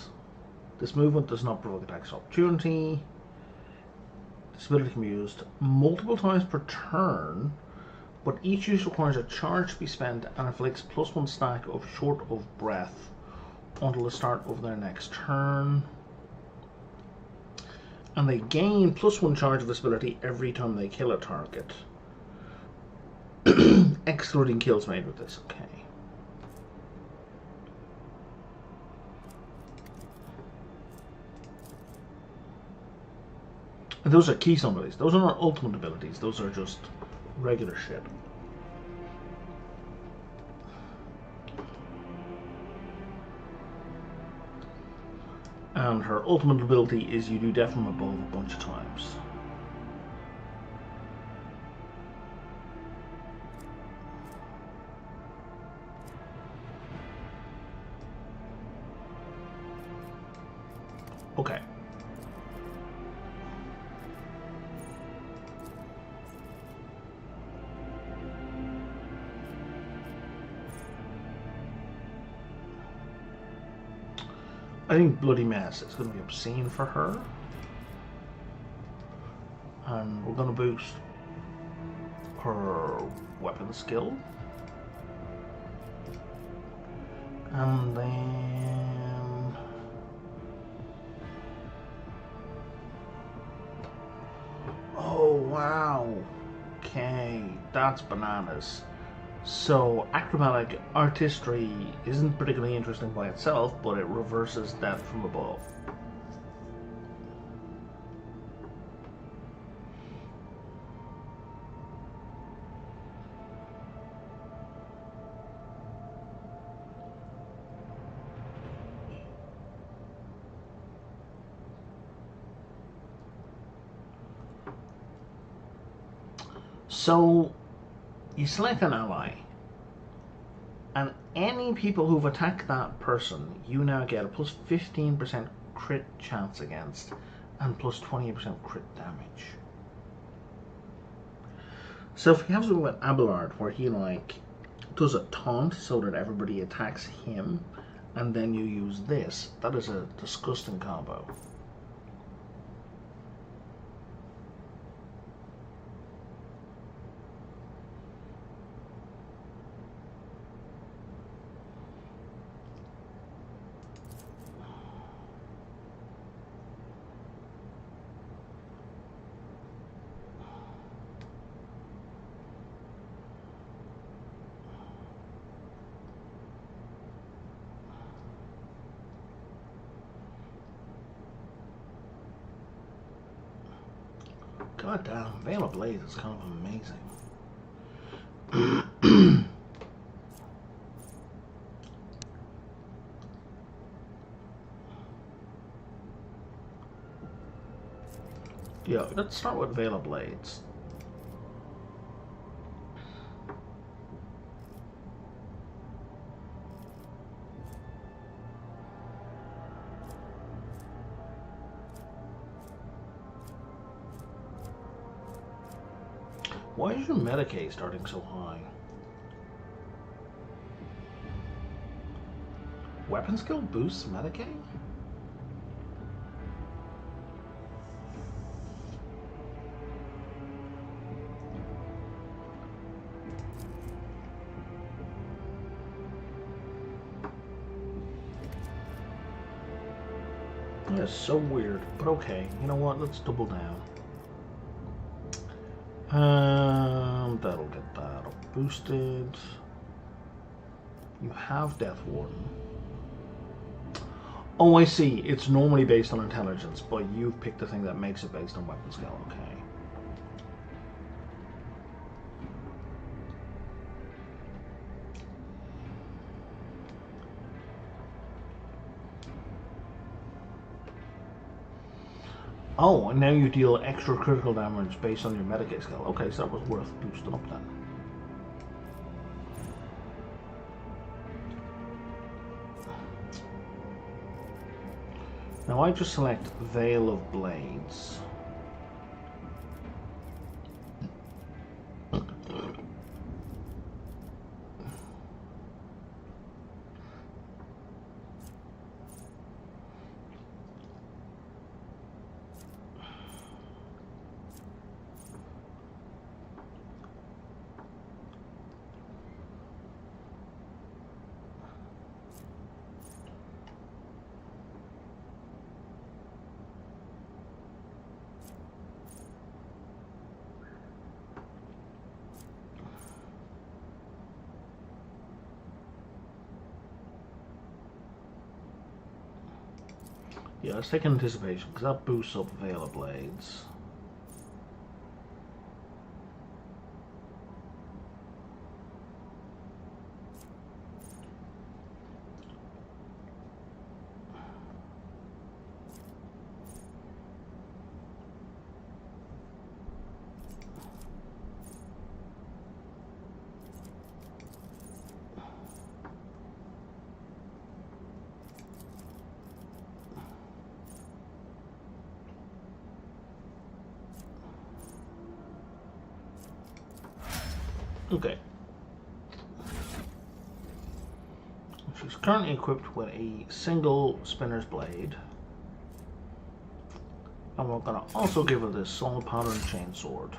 This movement does not provoke attacks of opportunity. This ability can be used multiple times per turn, but each use requires a charge to be spent and inflicts plus 1 stack of short of breath until the start of their next turn. And they gain plus 1 charge of this ability every time they kill a target, excluding kills made with this. Okay. And those are keystone abilities. Those are not ultimate abilities. Those are just regular shit. And her ultimate ability is you do Death from Above a bunch of times. Okay. I think Bloody Mess is going to be obscene for her. And we're going to boost her weapon skill. And then... oh, wow. Okay, that's bananas. So, acrobatic artistry isn't particularly interesting by itself, but it reverses Death from Above. So, you select an ally, and any people who've attacked that person, you now get a plus 15% crit chance against, and plus 20% crit damage. So if you have something like Abelard, where he does a taunt so that everybody attacks him, and then you use this, that is a disgusting combo. God damn, Veil of Blades is kind of amazing. Yeah, let's start with Veil of Blades. Why is your Medicaid starting so high? Weapon skill boosts Medicaid? That's so weird, but okay. You know what? Let's double down. That'll get that up boosted. You have Death Warden. Oh, I see. It's normally based on intelligence, but you've picked the thing that makes it based on weapon skill. Okay. Oh, and now you deal extra critical damage based on your Medicaid skill. Okay, so that was worth boosting up then. Now I just select Veil of Blades. Yeah, let's take Anticipation, because that boosts up Veil of Blades. Okay. She's currently equipped with a single spinner's blade. And we're going to also give her this Soul Powder and Chain Sword.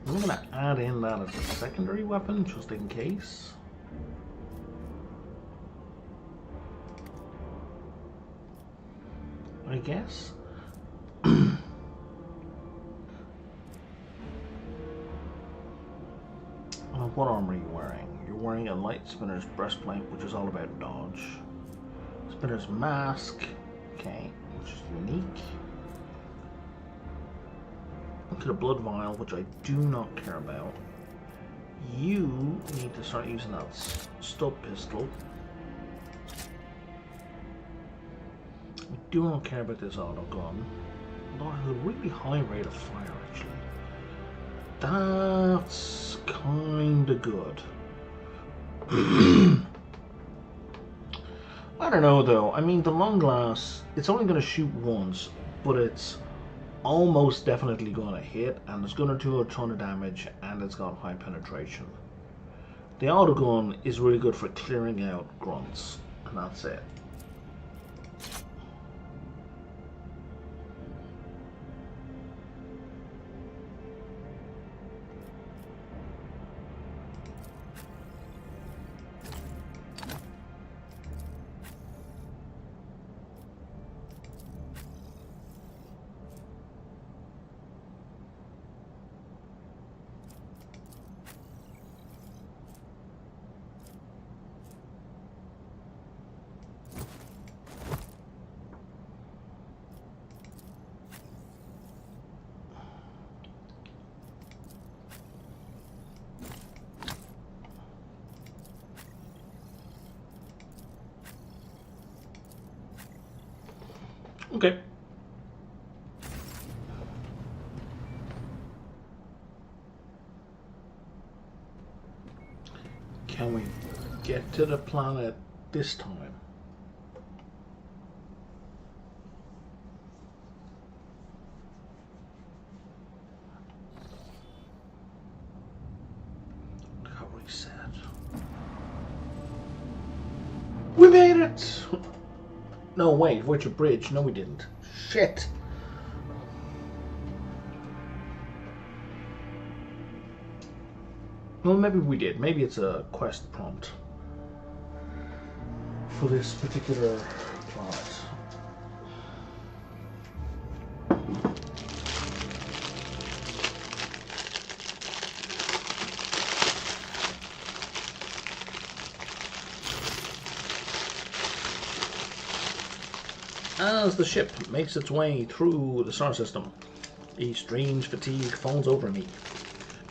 I'm going to add in that as a secondary weapon, just in case. I guess. What armor are you wearing? You're wearing a light spinner's breastplate, which is all about dodge. Spinner's mask, okay, which is unique. Look at a blood vial, which I do not care about. You need to start using that stub pistol. I do not care about this auto gun. Although it has a really high rate of fire, actually. That's kinda good. I don't know though. I mean, the long glass, it's only going to shoot once, but it's almost definitely going to hit, and it's going to do a ton of damage, and it's got high penetration. The autogun is really good for clearing out grunts, and that's it. Okay. Can we get to the planet this time? Reset. We made it! No, wait, Voyager Bridge. No, we didn't. Shit! Well, maybe we did. Maybe it's a quest prompt for this particular planet. As the ship makes its way through the star system, a strange fatigue falls over me.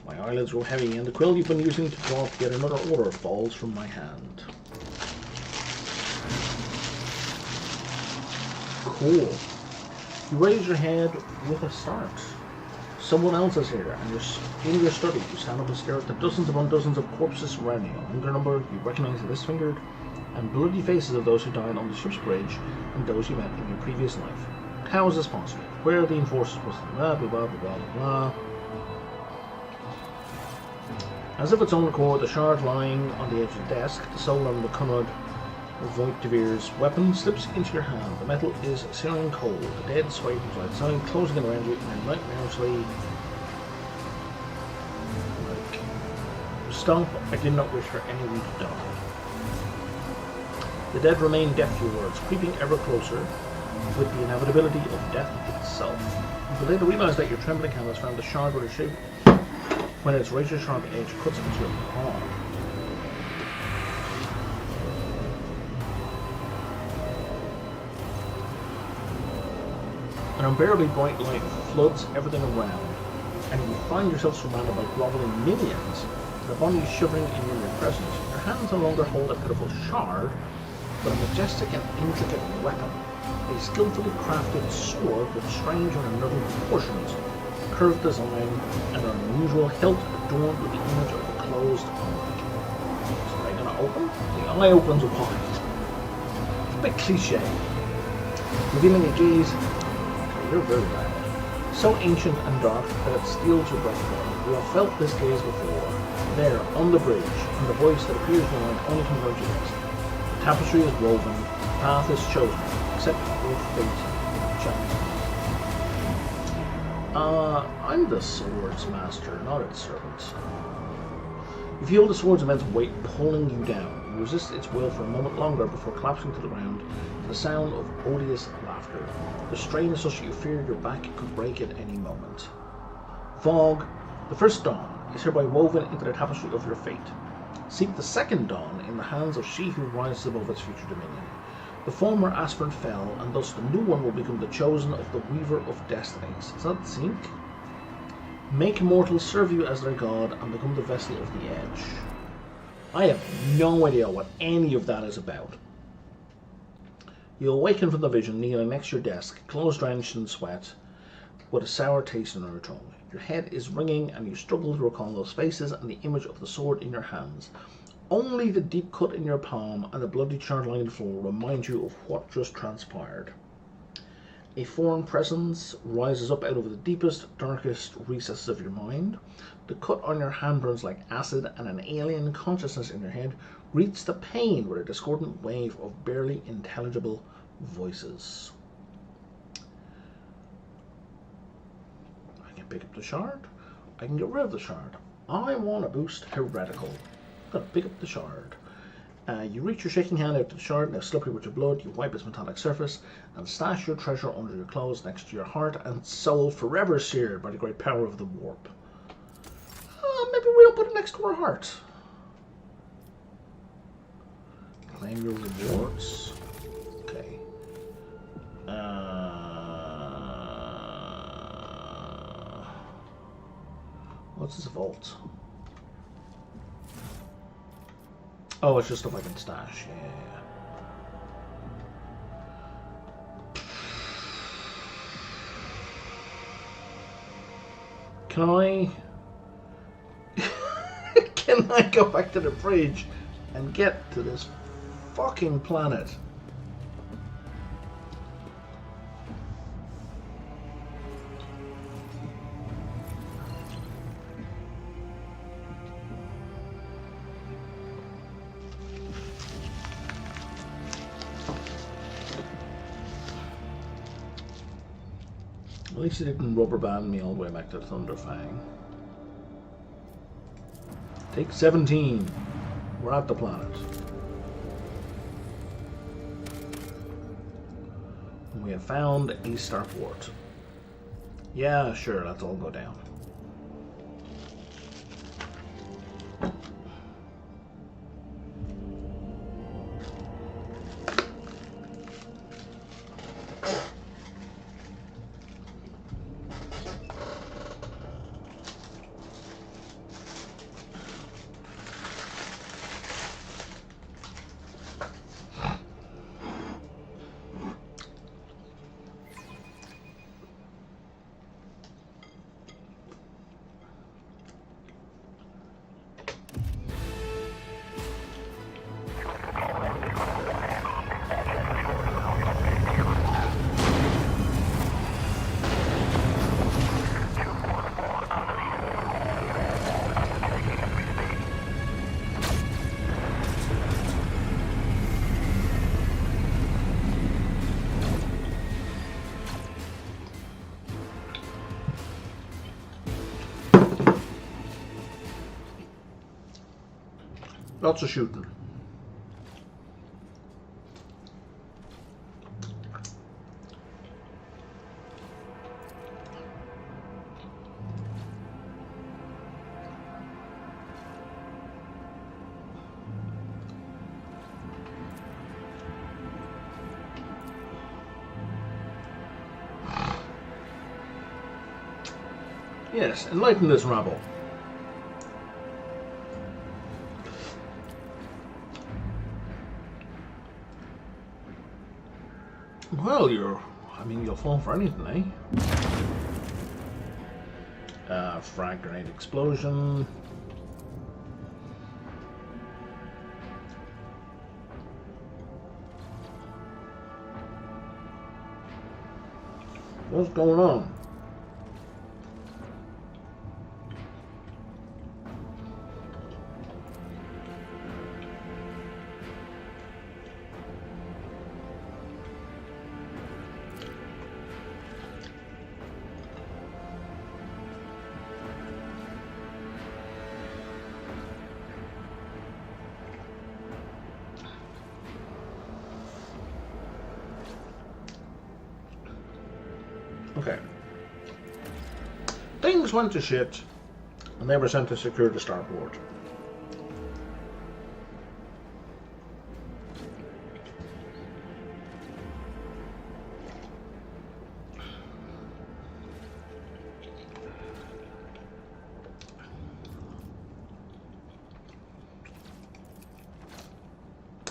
My eyelids grow heavy, and the quill you've been using to draw up yet another order falls from my hand. Cool. You raise your head with a start. Someone else is here, and you're in your study. You stand up and stare at the dozens upon dozens of corpses surrounding you. Unnumbered, you recognize the disfigured and bloody faces of those who died on the ship's bridge and those you met in your previous life. How is this possible? Where are the enforcers supposed to be? Blah, blah, blah, blah, blah, blah. As if its own accord, the shard lying on the edge of the desk, the soul on the Cunard of Voight Devere's weapon, slips into your hand. The metal is searing cold. The dead sway from outside, closing in around you, and nightmarishly like, stop, I did not wish for any of you to die. The dead remain deaf to your words, creeping ever closer with the inevitability of death itself. You later realize that your trembling hand has found the shard with a shape when its razor-sharp edge cuts into your palm. An unbearably bright light floods everything around, and you find yourself surrounded by groveling minions, their bodies shivering in your presence. Your hands no longer hold a pitiful shard, but a majestic and intricate weapon, a skillfully crafted sword with strange and unnerving proportions, curved design, and an unusual hilt adorned with the image of a closed eye. So they're gonna open? The eye opens wide. It's a bit cliche. Revealing a gaze, okay, you're very loud, so ancient and dark that it steals your breath away. You have felt this gaze before. There, on the bridge, and the voice that appears behind only confirms your next. The tapestry is woven, the path is chosen, except your fate challenged. I'm the sword's master, not its servant. You feel the sword's immense weight pulling you down. You resist its will for a moment longer before collapsing to the ground to the sound of odious laughter. The strain is such that you fear your back could break at any moment. Fog, the first dawn, is hereby woven into the tapestry of your fate. Seek the second dawn in the hands of she who rises above its future dominion. The former aspirant fell, and thus the new one will become the chosen of the Weaver of Destinies. Is that Zinc? Make mortals serve you as their god and become the vessel of the edge. I have no idea what any of that is about. You awaken from the vision, kneeling next to your desk, clothes drenched in sweat, with a sour taste on your tongue. Your head is ringing, and you struggle to recall those faces and the image of the sword in your hands. Only the deep cut in your palm and the bloody chart lying on the floor remind you of what just transpired. A foreign presence rises up out of the deepest, darkest recesses of your mind. The cut on your hand burns like acid, and an alien consciousness in your head greets the pain with a discordant wave of barely intelligible voices. I can pick up the shard. I can get rid of the shard. I want to boost heretical. Gotta pick up the shard. You reach your shaking hand out to the shard, now slippery with your blood. You wipe its metallic surface and stash your treasure under your clothes next to your heart and soul forever seared by the great power of the warp. Maybe we'll put it next to our heart. Claim your rewards. Okay. What's this vault? Oh, it's just stuff I can stash. Yeah. Can I... Can I go back to the bridge and get to this fucking planet? At least he didn't rubber band me all the way back to Thunderfang. Take 17. We're at the planet. We have found a starport. Yeah, sure, let's all go down. Lots of shooting. Yes, enlighten this rabble. Well, you'll fall for anything, eh? Frag grenade explosion. What's going on? Okay. Things went to shit, and they were sent to secure the starport.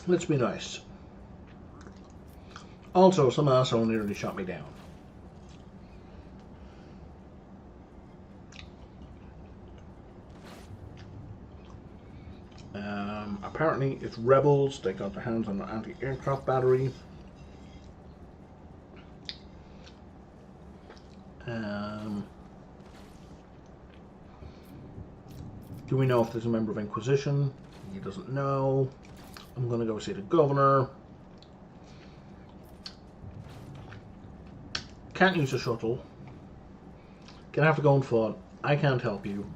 Let's be nice. Also, some asshole nearly shot me down. Apparently, it's rebels. They got their hands on an anti-aircraft battery. Do we know if there's a member of Inquisition? He doesn't know. I'm going to go see the governor. Can't use a shuttle. Gonna have to go and fight. I can't help you.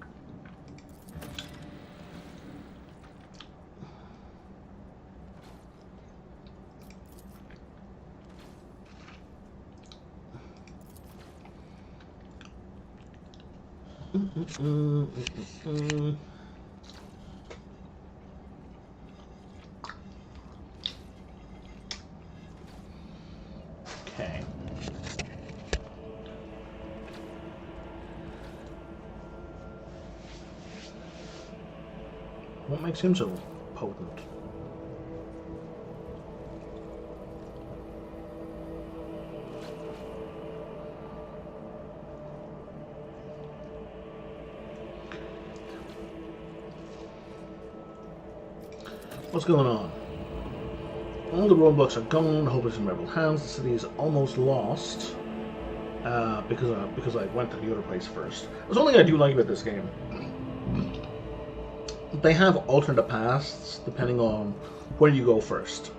Okay. What makes him so potent? What's going on? All the roadblocks are gone. Hope is in rebel hands. The city is almost lost. Because I went to the other place first. There's one thing I do like about this game. They have alternate paths depending on where you go first.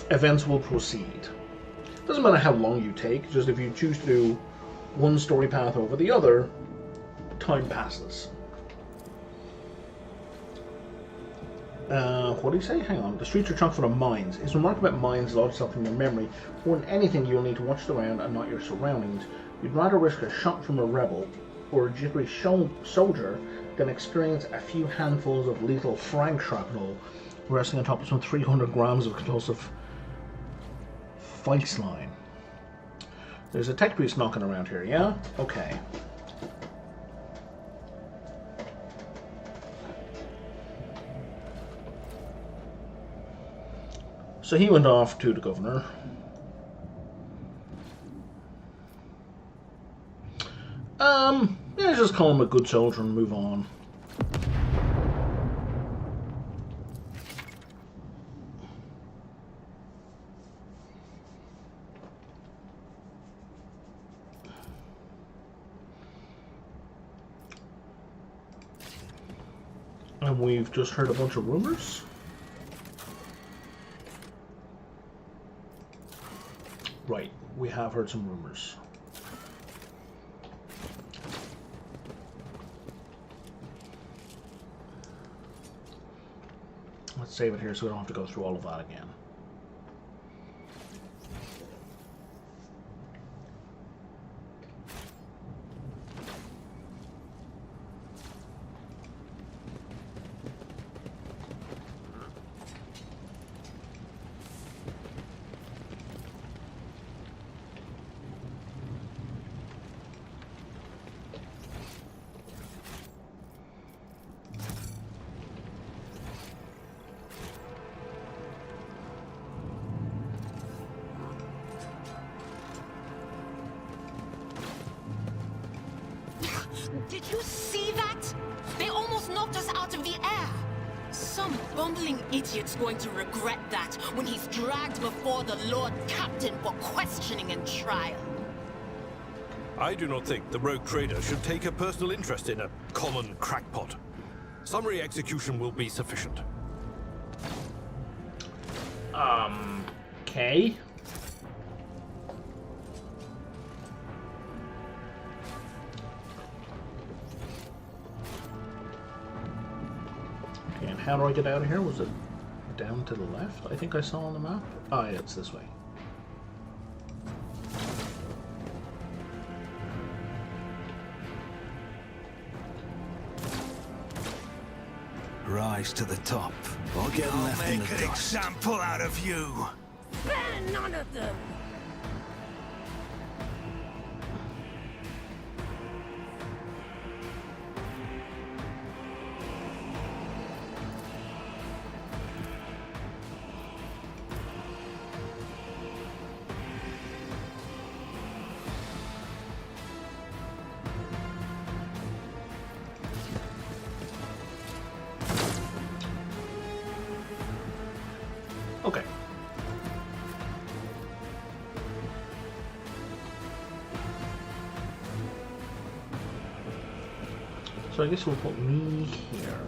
Events will proceed. Doesn't matter how long you take, just if you choose to do one story path over the other, time passes. What do you say? Hang on. The streets are chock full of mines. His remark about mines lodged itself in your memory. More than anything, you'll need to watch around and not your surroundings. You'd rather risk a shot from a rebel or a jittery soldier than experience a few handfuls of lethal frag shrapnel resting on top of some 300 grams of explosive Feissline. There's a tech priest knocking around here, yeah? Okay. So he went off to the governor. Yeah, just call him a good soldier and move on. And we've just heard a bunch of rumors. Right, we have heard some rumors. Let's save it here so we don't have to go through all of that again. Did you see that? They almost knocked us out of the air. Some bumbling idiot's going to regret that when he's dragged before the Lord Captain for questioning and trial. I do not think the rogue trader should take a personal interest in a common crackpot. Summary execution will be sufficient. Okay. And how do I get out of here? Was it down to the left? I think I saw on the map. Ah, yeah, it's this way. Rise to the top, or get left in the dust. I'll make an example out of you. Spare none of them. Okay. So I guess we'll put me here.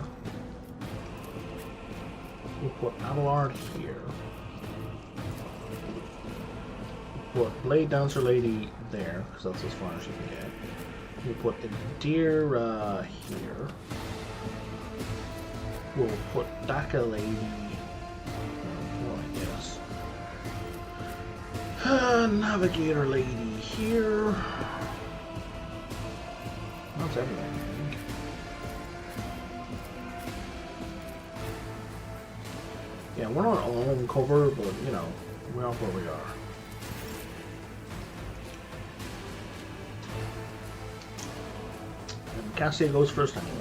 We'll put Abelard here. We'll put Blade Dancer Lady there, because that's as far as you can get. We'll put Adira here. We'll put Daka Lady. Navigator Lady here. That's everything, I think. Yeah, we're not on cover, but, you know, we're off where we are. And Cassia goes first anyway.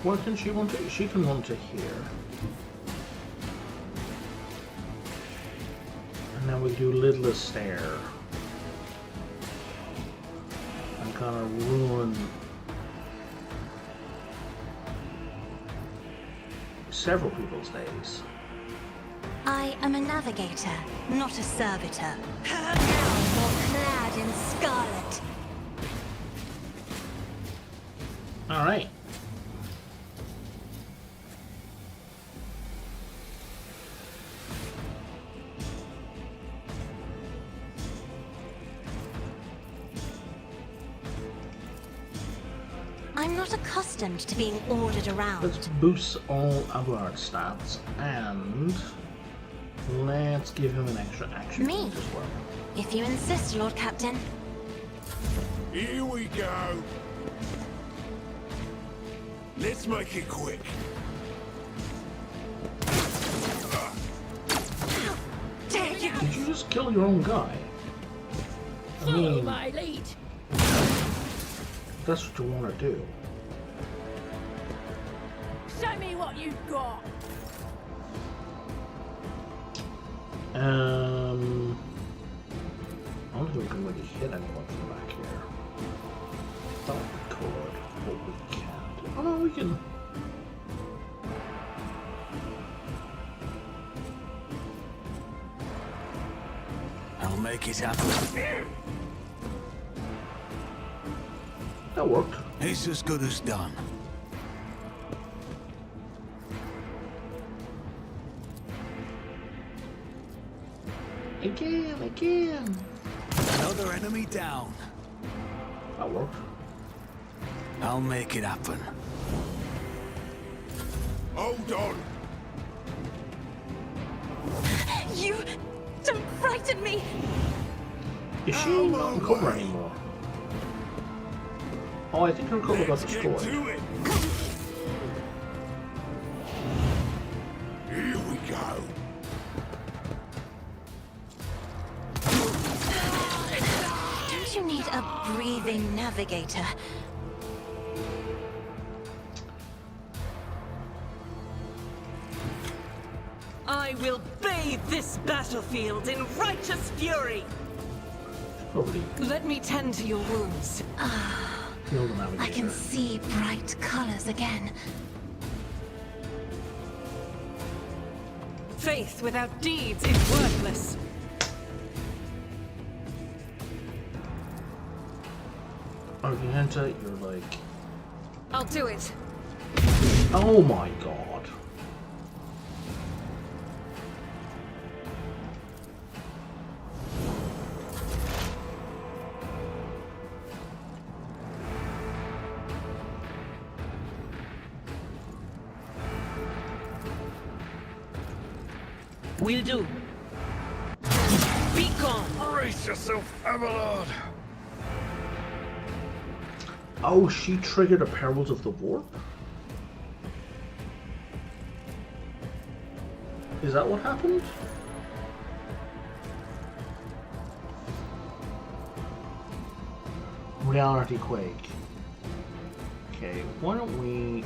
Where can she run to? She can run to here. And then we do Lidless Stair. And kind of ruin several people's days. I am a navigator, not a servitor. You're clad in scarlet. All right. I'm not accustomed to being ordered around. Let's boost all of our stats and let's give him an extra action Me? point as well. If you insist, Lord Captain. Here we go. Let's make it quick. Dare you! Did you just kill your own guy? I Follow mean, my lead. that's what you want to do. Show me what you've got. I don't think we can really hit anyone from back here. Thought we could, but we can't. Oh no, we can. I'll make it happen. That worked. It's as good as done. Again. Another enemy down. That worked. I'll make it happen. Hold on. You don't frighten me! Is she not in cover anymore? Oh, I think her cover got Let's get destroyed. to it. Here we go. Don't you need a breathing navigator? I will bathe this battlefield in righteous fury. Probably Let me tend to your wounds. kill the navigator. I can see bright colors again. Faith without deeds is worthless. Argumenta, you're like... I'll do it. Oh my god. Will do. Be gone. Brace yourself, Abelard. Oh, she triggered the perils of the warp? Is that what happened? Reality Quake. Okay, why don't we...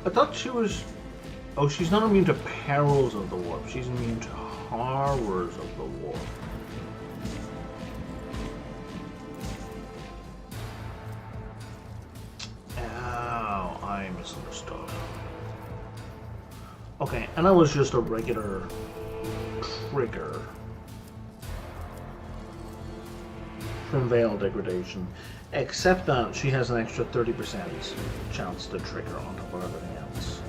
I thought she was... Oh, she's not immune to perils of the warp. She's immune to horrors of the warp. Oh, I misunderstood. Okay, and that was just a regular trigger from Veil Degradation. Except that she has an extra 30% chance to trigger on top of everything else.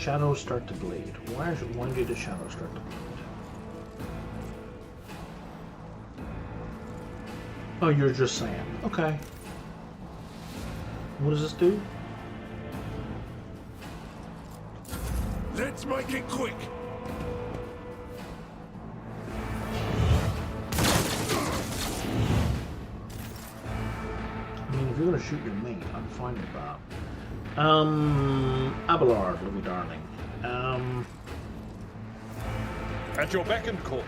shadows start to bleed. Why do the shadows start to bleed? Oh, you're just saying. Okay. What does this do? Let's make it quick. I mean, if you're gonna shoot your mate, I'm fine with that. Abelard, Louis Darling. At your beck and call.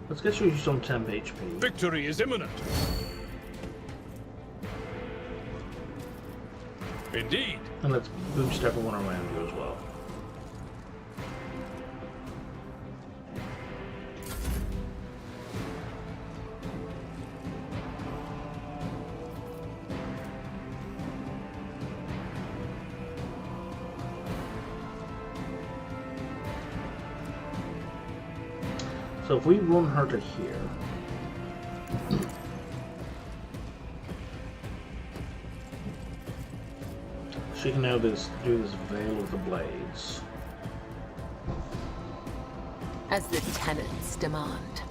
Let's get you some temp HP. Victory is imminent. Indeed. And let's boost everyone around you as well. So if we run her to here, she can now do this Veil of the Blades. As the tenants demand.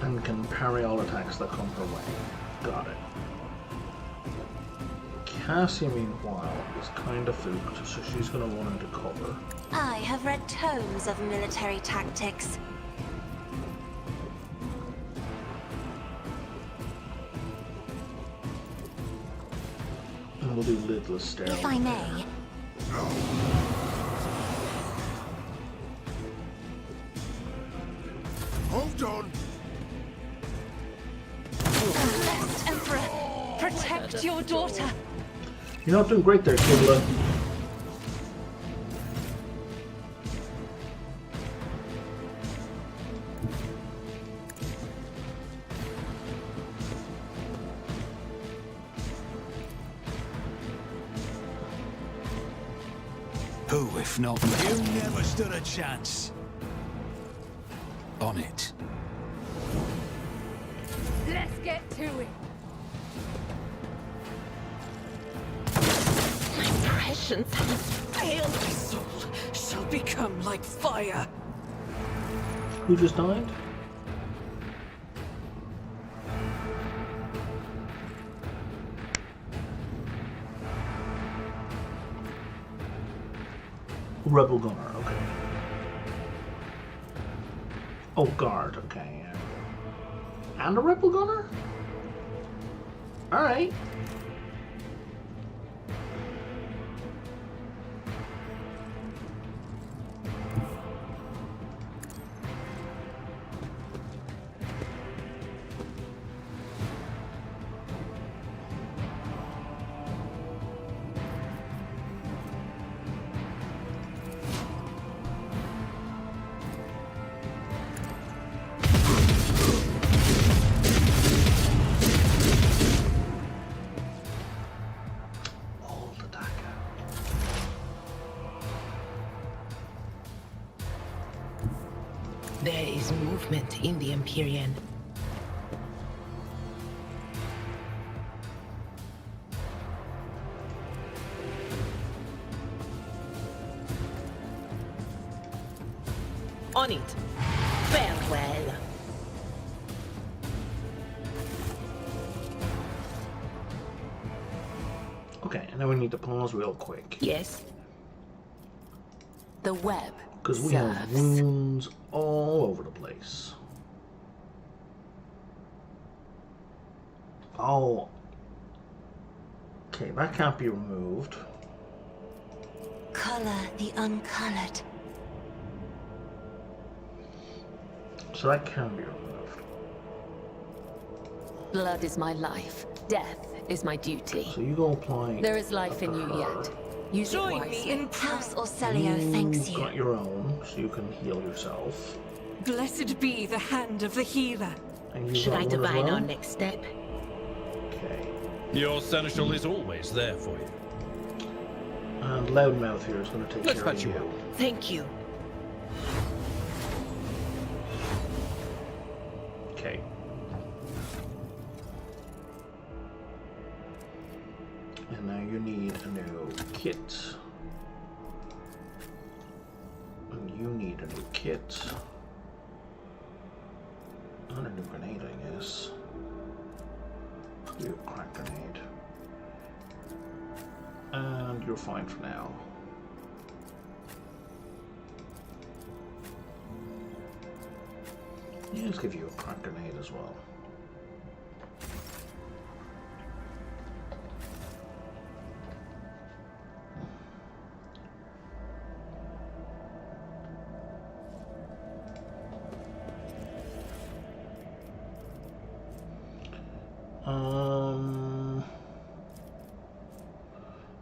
And can parry all attacks that come her way. Got it. Cassia, meanwhile, is kind of fooked, so she's going to run into cover. I have read tomes of military tactics. And we'll do lidless stare. If I may. Hold on. Blessed Emperor, protect your daughter. You're not doing great there, Kibla. Who, if not me? You never stood a chance. On it. Let's get to it. My prescience has failed. My soul shall become like fire. Who just died? Rebel Gunner, okay. Oh, Guard, okay. And a Rebel Gunner? Alright. There is movement in the Empyrean. On it. Farewell. Okay, and then we need to pause real quick. Yes. The web. Because we have wounds all over the place. Oh. Okay, that can't be removed. Color the uncolored. So that can be removed. Blood is my life. Death is my duty. So you go apply. There is life in you yet. Use it Join wisely. me in House Orcelio thanks You've you. got your own, so you can heal yourself. Blessed be the hand of the healer. And you Should got I one as divine well? our next step? Okay. Your seneschal is always there for you. And Loudmouth here is going to take Let's care of patch you you. up. Thank you. Okay. you need a new kit. And you need a new kit. And a new grenade, I guess. You crack grenade. And you're fine for now. Let's give you a crack grenade as well.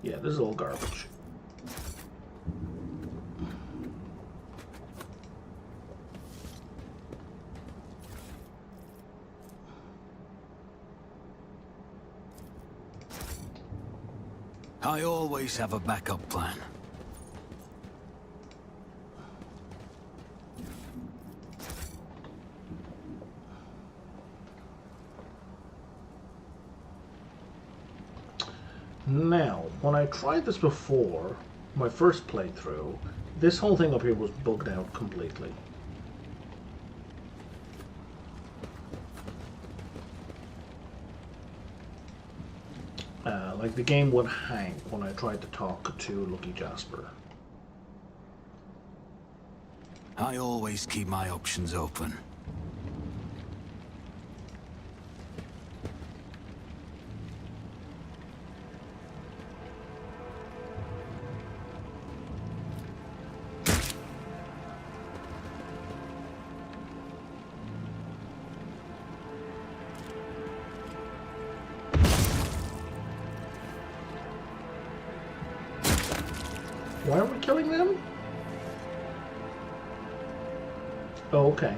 Yeah, this is all garbage. I always have a backup plan. Now, when I tried this before, my first playthrough, this whole thing up here was bugged out completely. Like the game would hang when I tried to talk to Lucky Jasper. I always keep my options open. Why are we killing them? Oh, okay.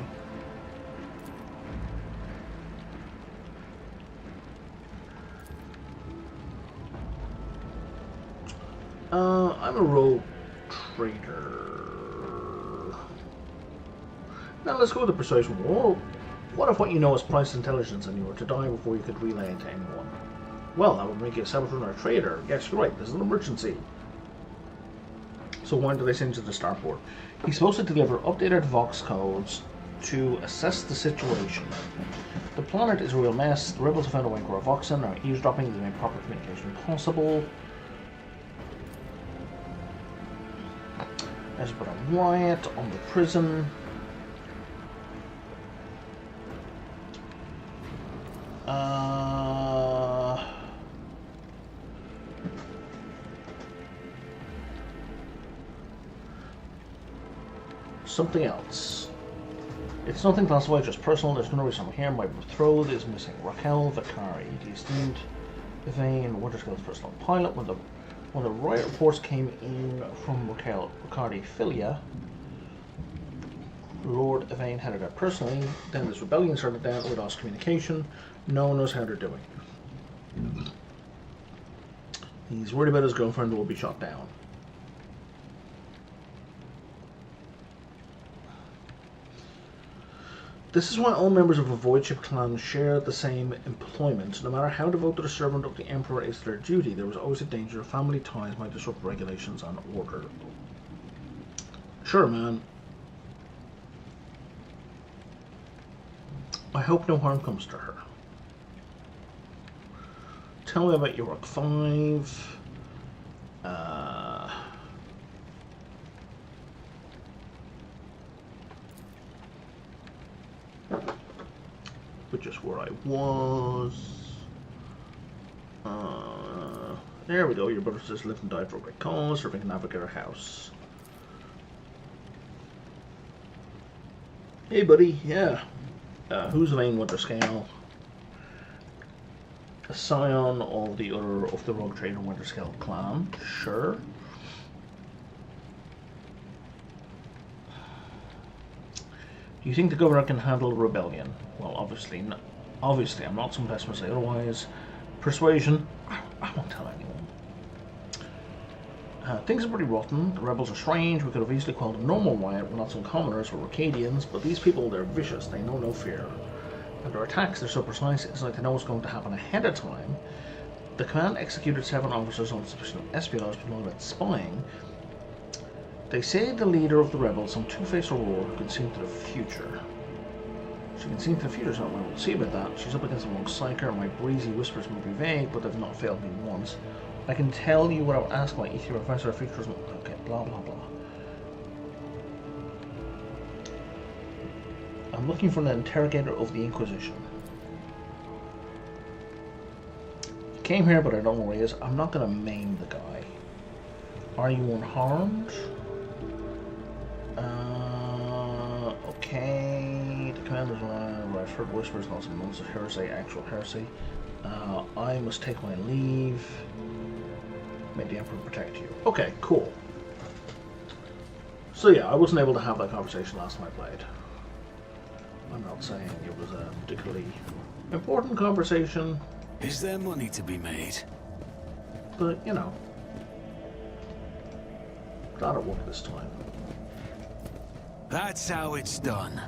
I'm a rogue trader. Now let's go with the precise one. Whoa. What if what you know is price intelligence and you were to die before you could relay it to anyone? Well, that would make you a saboteur or a trader. Yes, you're right. This is an emergency. So why do they send you to the starport? He's supposed to deliver updated Vox codes to assess the situation. The planet is a real mess. The rebels have found a way to our Voxen, are eavesdropping to make proper communication possible. There's been a riot on the prison. Something else. It's nothing classified, just personal. There's no reason I'm here. My betrothed is missing. Raquel Vicari, the esteemed Yvain Winterscale's personal pilot. When the riot reports came in from Raquel Riccardi Filia, Lord Yvain headed out personally. Then this rebellion started down. We lost communication. No one knows how they're doing. He's worried about his girlfriend who will be shot down. This is why all members of a Voidship clan share the same employment. No matter how devoted a servant of the Emperor is to their duty, there was always a danger family ties might disrupt regulations and order. Sure, man. I hope no harm comes to her. Tell me about your Rock 5. Which is where I was. There we go. Your brother says lived and died for a great cause, serving a navigator house. Hey, buddy. Yeah. Who's Yvain Winterscale? A scion of the Rogue Trader Winterscale clan. Sure. Do you think the governor can handle rebellion? Well, obviously, I'm not some pessimist say otherwise. Persuasion? I won't tell anyone. Things are pretty rotten. The rebels are strange. We could have easily called a normal riot. We're not some commoners or Rocadians, but these people, they're vicious. They know no fear. And their attacks, they're so precise. It's like they know what's going to happen ahead of time. The command executed 7 officers on suspicion of espionage, but not about spying. They say the leader of the rebels, some two-faced Aurora, who can see into the future. She can see into the future, so we'll see about that. She's up against a monk psyker. My breezy whispers may be vague, but they've not failed me once. I can tell you what I would ask my ET professor if features. Okay, blah blah blah. I'm looking for an interrogator of the Inquisition. He came here, but I don't know where he is. I'm not going to maim the guy. Are you unharmed? Okay. The commander's line. I've heard whispers, not some months of heresy, actual heresy. I must take my leave. May the Emperor protect you. Okay, cool. So yeah, I wasn't able to have that conversation last time I played. I'm not saying it was a particularly important conversation. Is there money to be made? But, you know, glad it worked this time. That's how it's done.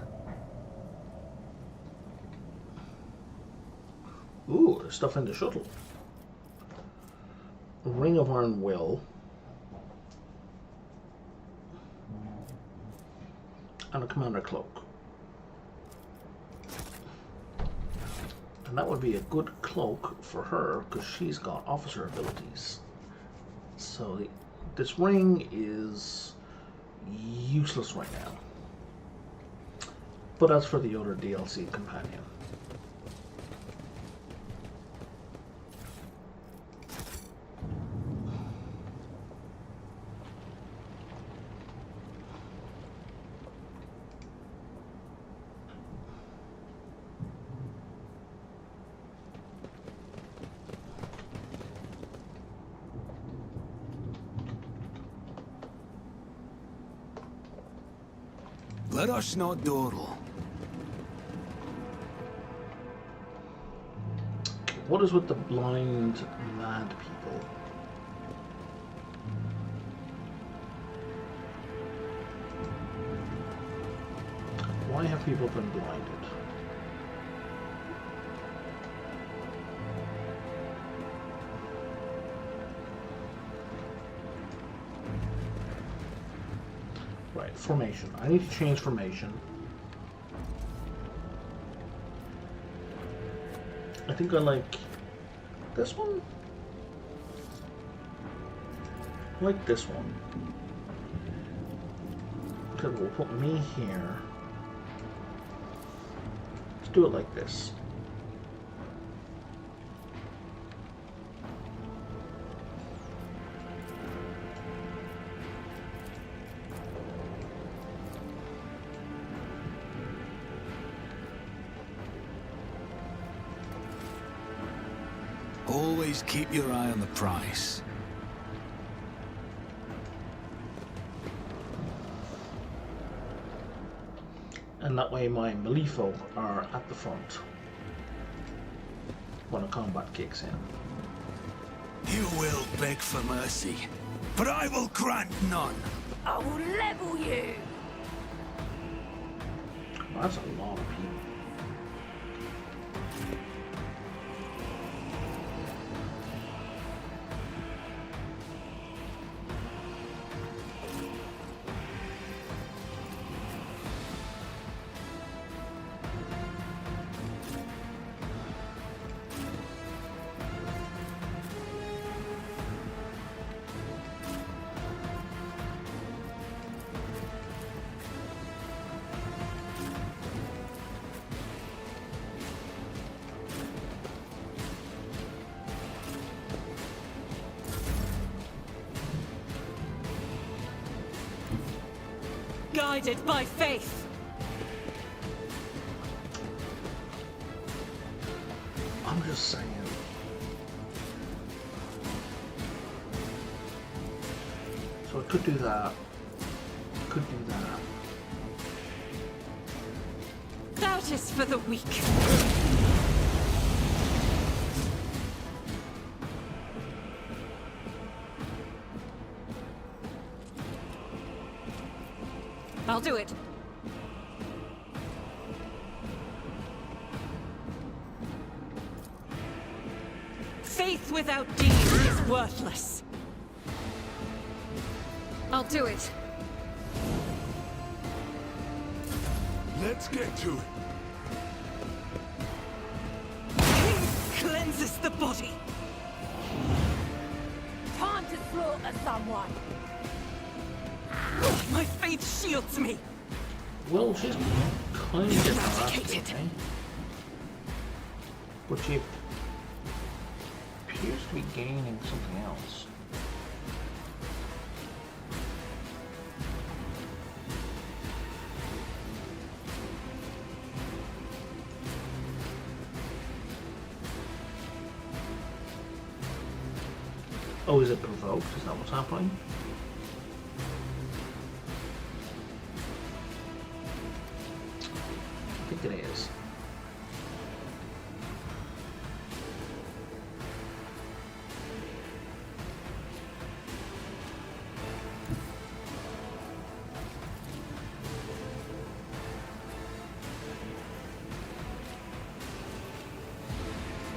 Ooh, there's stuff in the shuttle. Ring of Iron Will. And a Commander Cloak. And that would be a good cloak for her, because she's got officer abilities. So this ring is useless right now. But as for the other DLC companion. Let us not dawdle. What is with the blind, mad people? Why have people been blinded? Right, formation. I need to change formation. I think I like this one. I like this one. Okay, we'll put me here. Let's do it like this. Always keep your eye on the prize. And that way my melee folk are at the front when a combat kicks in. You will beg for mercy, but I will grant none. I will level you. Oh, that's a lot of people. Guided by faith. I'm just saying. So I could do that. Could do that. That is for the weak. I'll do it. Faith Strength without deeds is worthless. I'll do it. Let's get to it. Cleanses the body. Time to slaughter someone. My faith shields me. Well, she's kind of eradicated, eh? But she appears to be gaining something else. Oh, is it provoked? Is that what's happening? I think it is.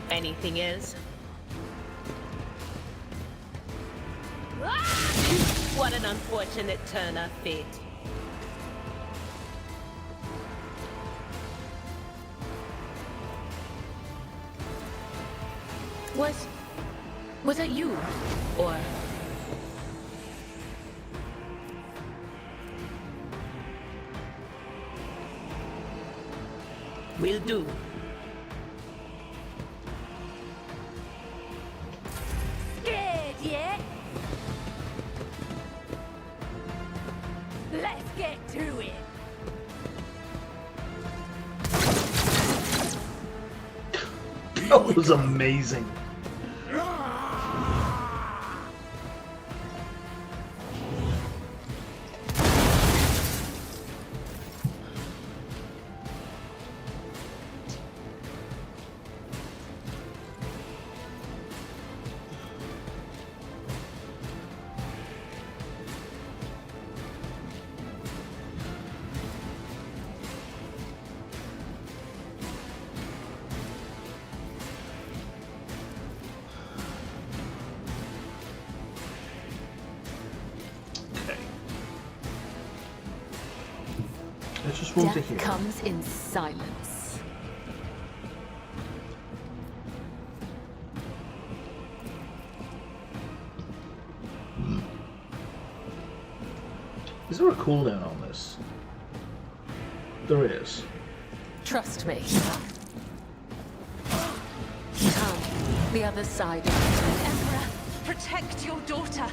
Anything is? What an unfortunate turn of fate. Was that you? Or... Will do. Scared yet? Let's get to it. That was amazing. I just want to hear. Death comes in silence. Is there a cooldown on this? There is. Trust me. Come, the other side of it. Emperor, protect your daughter.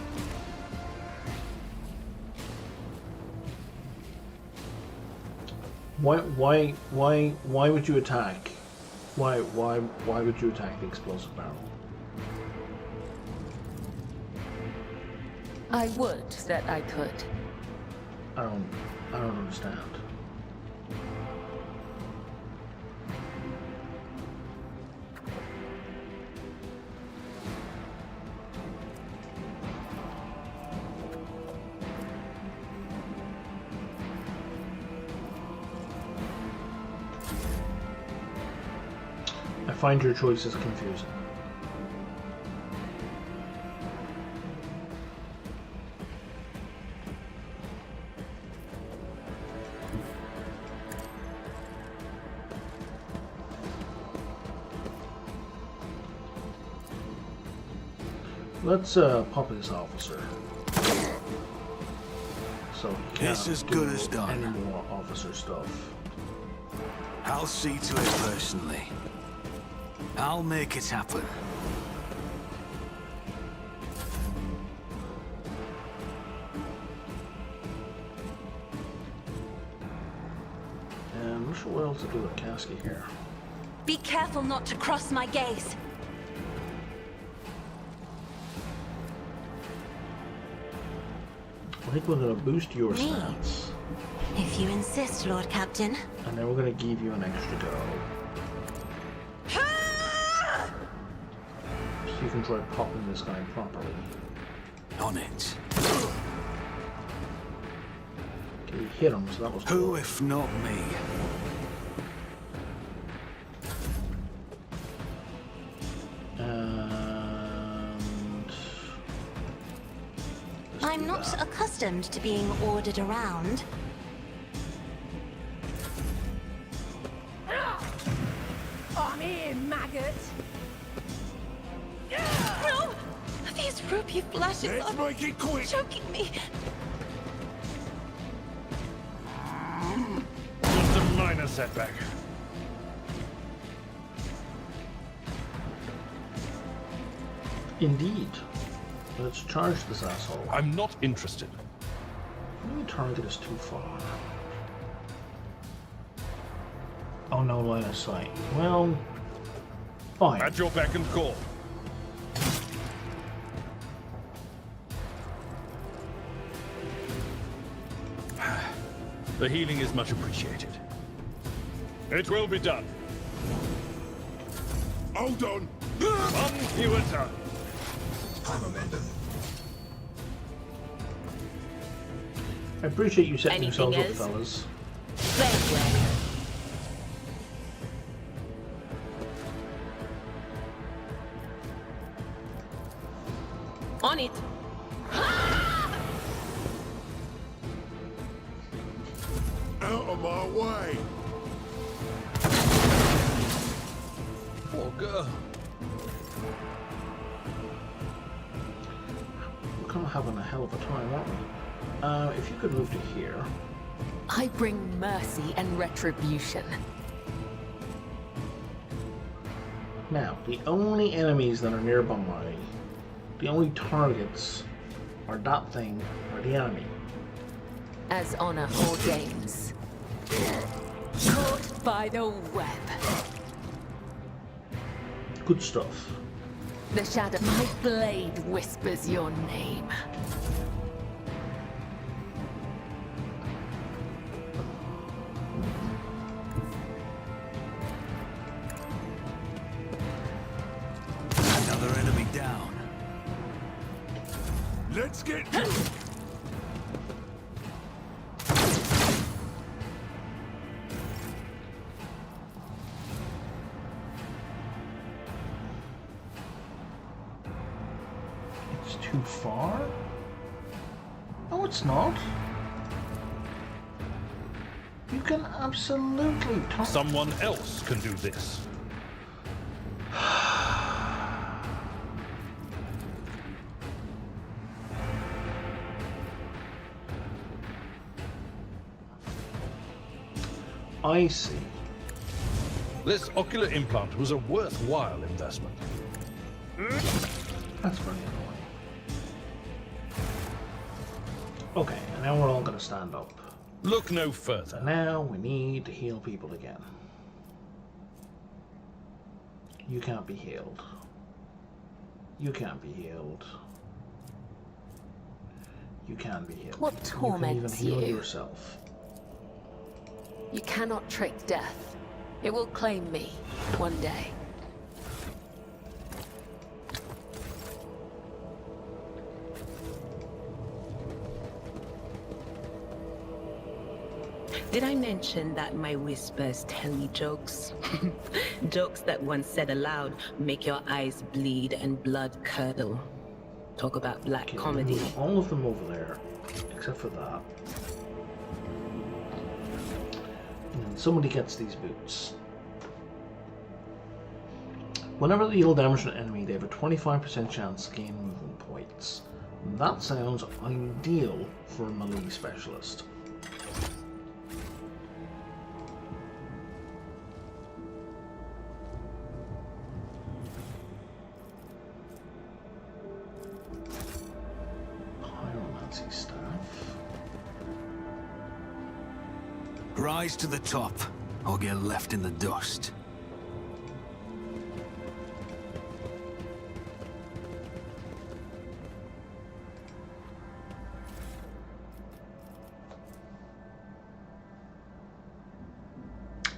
Why would you attack? Why would you attack the explosive barrel? I would that I could. I don't understand. I find your choices confusing. Let's pop this officer. So he can't It's as good as done. Any more officer stuff. I'll see to it personally. I'll make it happen. And I'm not sure what else to do with Kasky here. Be careful not to cross my gaze. I think we're going to boost your stats. If you insist, Lord Captain. And then we're going to give you an extra go. So you can try popping this guy properly. On it. Okay, you hit him, so that was cool. Who if not me? not accustomed to being ordered around. I'm here, maggot! No! These rupee flashes Let's are make it quick! choking me. Just a minor setback. Indeed. Let's charge this asshole. I'm not interested. Maybe target is too far. Oh, no line of sight. Well, fine. At your beck and call. The healing is much appreciated. It will be done. Hold on! One fewer turn. I appreciate you setting Anything yourselves up, else? fellas. Very well. On it! Out of my way! Poor girl. We're kind of having a hell of a time, aren't we? If you could move to here. I bring mercy and retribution. Now, the only enemies that are nearby, the only targets are that thing or the enemy. As honor ordains. Caught by the web. Good stuff. The shadow. My blade whispers your name. Another enemy down. Let's get to it! It's too far? No, it's not. You can absolutely talk. Someone else can do this. I see. This ocular implant was a worthwhile investment. That's very annoying. Okay, and now we're all gonna stand up. Look no further. Now we need to heal people again. You can't be healed. You can't be healed. You can be healed. What torments you? Can even heal you? yourself. You cannot trick death. It will claim me one day. Did I mention that my whispers tell me jokes? Jokes that once said aloud make your eyes bleed and blood curdle. Talk about black comedy. Move all of them over there, except for that. And then somebody gets these boots. Whenever they deal damage to an enemy, they have a 25% chance to gain movement points. That sounds ideal for a melee specialist. Pyromancy staff. Rise to the top, or get left in the dust.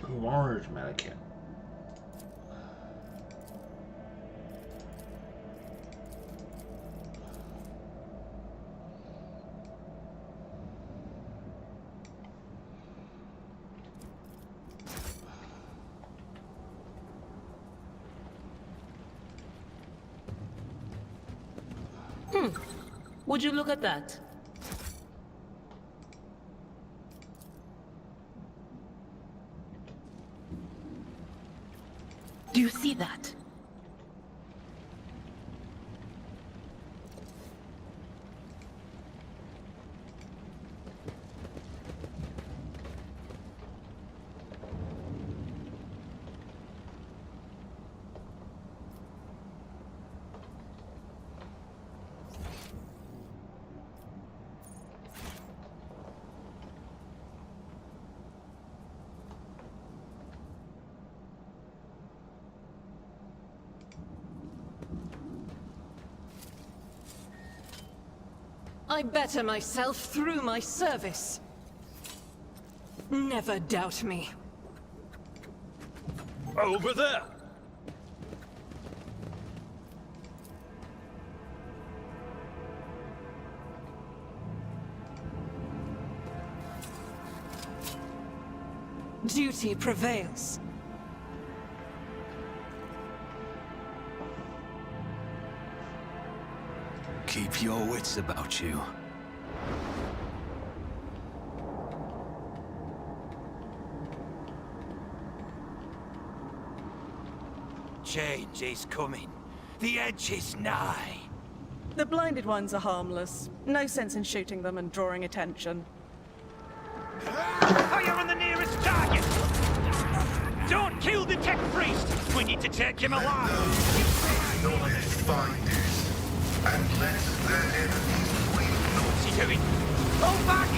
Large medikit. Would you look at that? Do you see that? I better myself through my service. Never doubt me. Over there! Duty prevails. Keep your wits about you. Change is coming. The edge is nigh. The blinded ones are harmless. No sense in shooting them and drawing attention. Fire on the nearest target! Don't kill the tech priest! We need to take him alive! Knowledge finders, and let their enemies win. What's he doing? Hold back!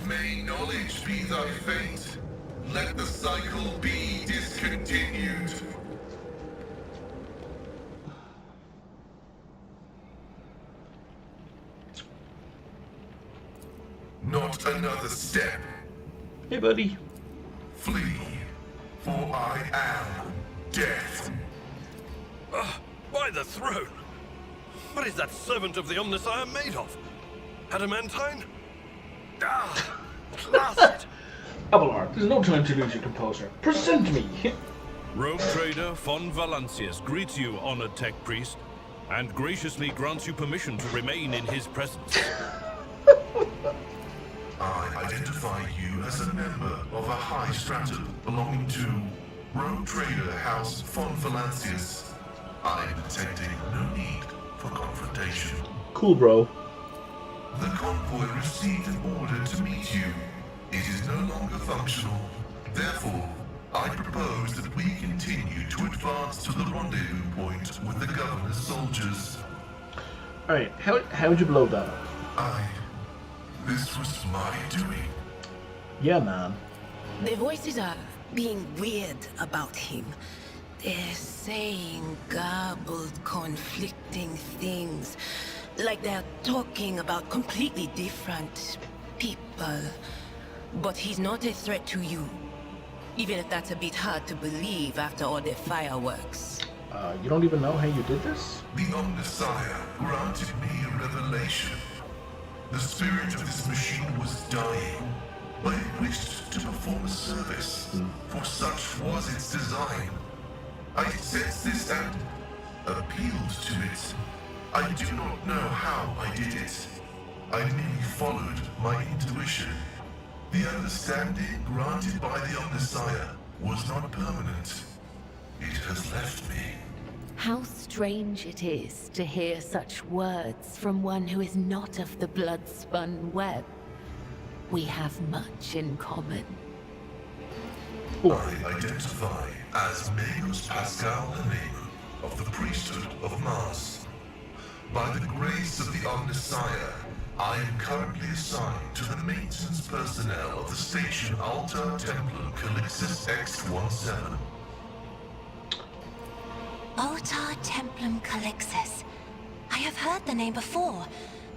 May knowledge be thy fate. Let the cycle be discontinued. Not another step. Hey, buddy. Flee, for I am death. By the throne! What is that servant of the Omnissiah made of? Adamantine? Ah, at last! Abelard, there's no time to lose your composure. Present me! Rogue trader Von Valancius greets you, honored tech priest, and graciously grants you permission to remain in his presence. I identify you as a member of a high stratum belonging to Rogue Trader House Von Valancius. I am detecting no need for confrontation. Cool, bro. The convoy received an order to meet you. It is no longer functional. Therefore, I propose that we continue to advance to the rendezvous point with the governor's soldiers. Alright, how'd you blow that up? This was my doing. Yeah, man. The voices are being weird about him. They're saying garbled, conflicting things. Like they're talking about completely different people. But he's not a threat to you. Even if that's a bit hard to believe after all the fireworks. You don't even know how you did this? The Omnissiah granted me a revelation. The spirit of this machine was dying, but it wished to perform a service, for such was its design. I sensed this and appealed to it. I do not know how I did it. I merely followed my intuition. The understanding granted by the Omnissiah was not permanent. It has left me. How strange it is to hear such words from one who is not of the blood-spun web. We have much in common. I identify as Magus Pascal Helene of the priesthood of Mars. By the grace of the Omnissiah, I am currently assigned to the maintenance personnel of the station Altar Templum Calixis X-17. Altar Templum Calixis. I have heard the name before.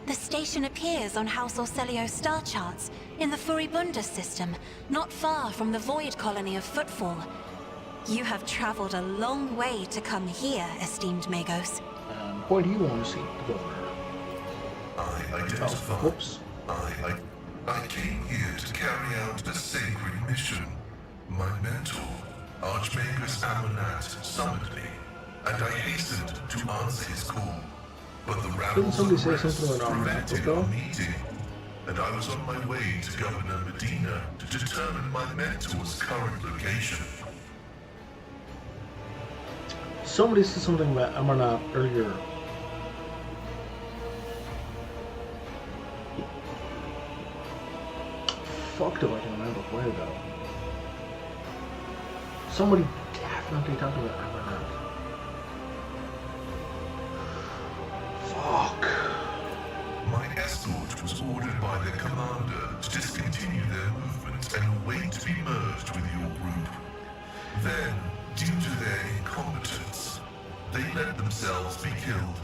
The station appears on House Orcelio's star charts in the Furibunda system, not far from the Void Colony of Footfall. You have traveled a long way to come here, esteemed Magos. Why do you want to see the governor? I identify. Whoops. I came here to carry out a sacred mission. My mentor, Archmagus Amonat, summoned me, and I hastened to answer his call. but the Didn't rabbles somebody of say rest something about prevented Armagnac? our meeting, and I was on my way to Governor Medina to determine my mentor's current location. Somebody said something about Amarnath earlier. Fucked if I can remember where though. Somebody definitely talked about Amarnath. Fuck. My escort was ordered by their commander to discontinue their movement and await to be merged with your group. Then, due to their incompetence, they let themselves be killed.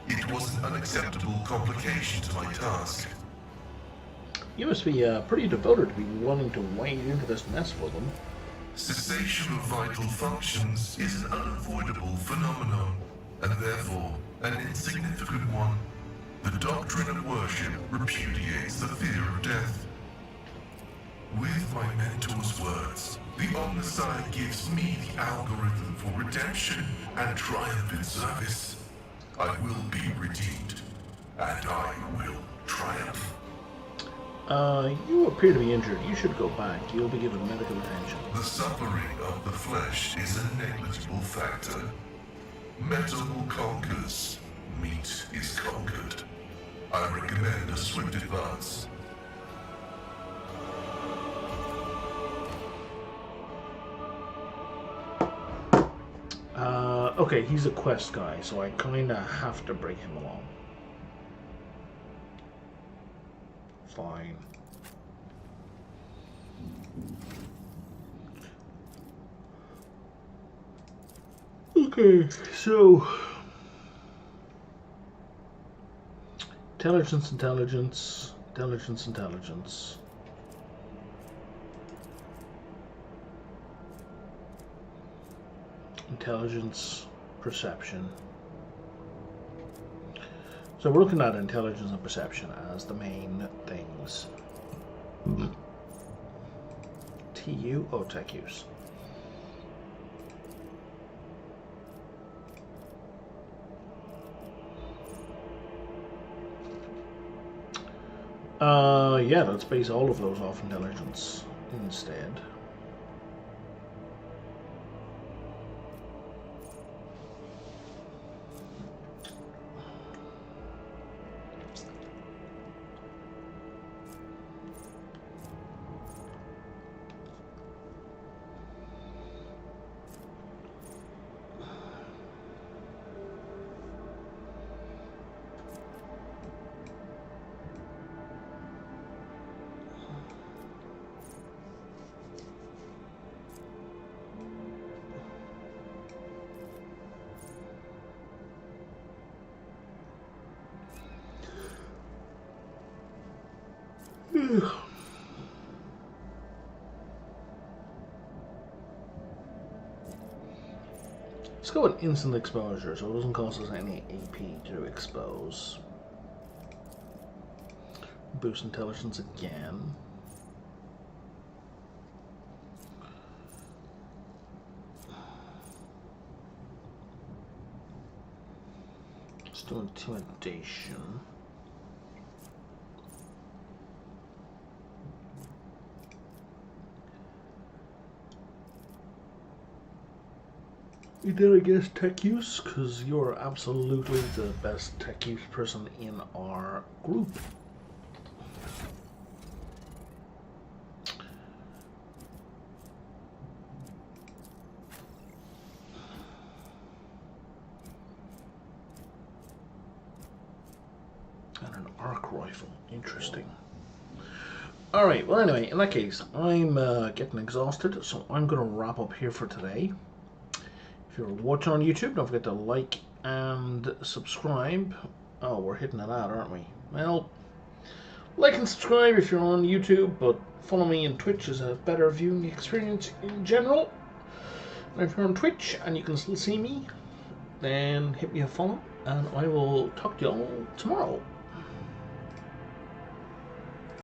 It was an unacceptable complication to my task. You must be pretty devoted to be wanting to wade into this mess for them. Cessation of vital functions is an unavoidable phenomenon, and therefore an insignificant one. The doctrine of worship repudiates the fear of death. With my mentor's words, the Omnissiah gives me the algorithm for redemption and triumph in service. I will be redeemed, and I will triumph. You appear to be injured. You should go back. You'll be given medical attention. The suffering of the flesh is a negligible factor. Metal conquers. Meat is conquered. I recommend a swift advance. Okay, he's a quest guy, so I kinda have to bring him along. Fine. Okay, so intelligence, intelligence, intelligence, intelligence. Intelligence, perception. So we're looking at intelligence and perception as the main things. TU? Oh, tech use. Yeah, let's base all of those off intelligence instead. Let's go with instant exposure, so it doesn't cost us any AP to expose. Boost intelligence again. Let's do intimidation. You did, I guess, tech use, because you're absolutely the best tech use person in our group. And an arc rifle. Interesting. Alright, well anyway, in that case, I'm getting exhausted, so I'm going to wrap up here for today. If you're watching on YouTube, don't forget to like and subscribe. Oh, we're hitting an ad, aren't we? Well, like and subscribe if you're on YouTube, but follow me on Twitch is a better viewing experience in general. And if you're on Twitch and you can still see me, then hit me a follow, and I will talk to you all tomorrow.